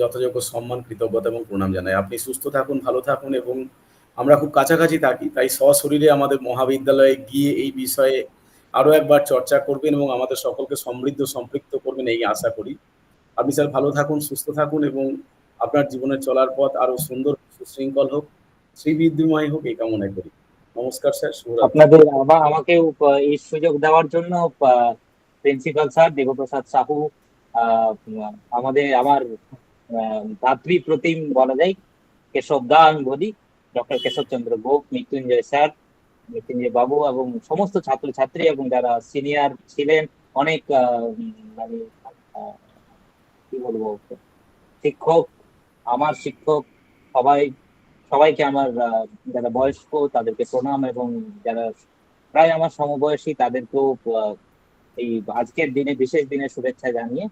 যথাযোগ্য সম্মান, কৃতজ্ঞতা এবং প্রণাম জানাই। আপনি সুস্থ থাকুন, ভালো থাকুন, এবং আমরা খুব কাছাকাছি থাকি, তাই সশরীরে আমাদের মহাবিদ্যালয়ে গিয়ে এই বিষয়ে আরো একবার চর্চা করবেন এবং আমাদের সকলকে সমৃদ্ধ সম্পৃক্ত করবেন এই আশা করি। আপনি স্যার ভালো থাকুন, সুস্থ থাকুন এবং আপনার জীবনের চলার পথ আরো সুন্দর সুশৃঙ্খল হোক, শ্রীবৃদ্ধিময় হোক এই কামনা করি। নমস্কার স্যার, শুভরাত্রি। আপনাদের আমাকে এই সুযোগ দেওয়ার জন্য প্রিন্সিপাল স্যার দেবপ্রসাদ সাহু, আমার ভাতৃপ্রতিম বলা যায় কেশব দা আমি বলি, ডক্টর কেশবচন্দ্র গোপ, মৃত্যুঞ্জয় স্যার, মৃত্যুঞ্জয় বাবু এবং সমস্ত ছাত্রছাত্রী এবং যারা সিনিয়র ছিলেন, অনেক মানে কি বলবো, শিক্ষক, আমার শিক্ষক, সবাইকে আমার যারা বয়স্ক তাদেরকে প্রণাম এবং যারা প্রায় আমার সমবয়সী তাদেরকেও এই আজকের দিনে বিশেষ দিনে শুভেচ্ছা জানিয়ে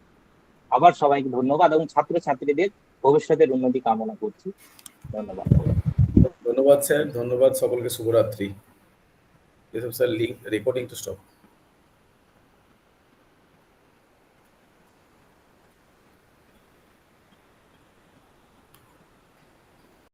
আবার সবাইকে ধন্যবাদ এবং ছাত্রছাত্রীদের ভবিষ্যতের উন্নতি কামনা করছি। ধন্যবাদ। ধন্যবাদ স্যার, ধন্যবাদ সকলকে, শুভরাত্রি। Sir, recording to stop.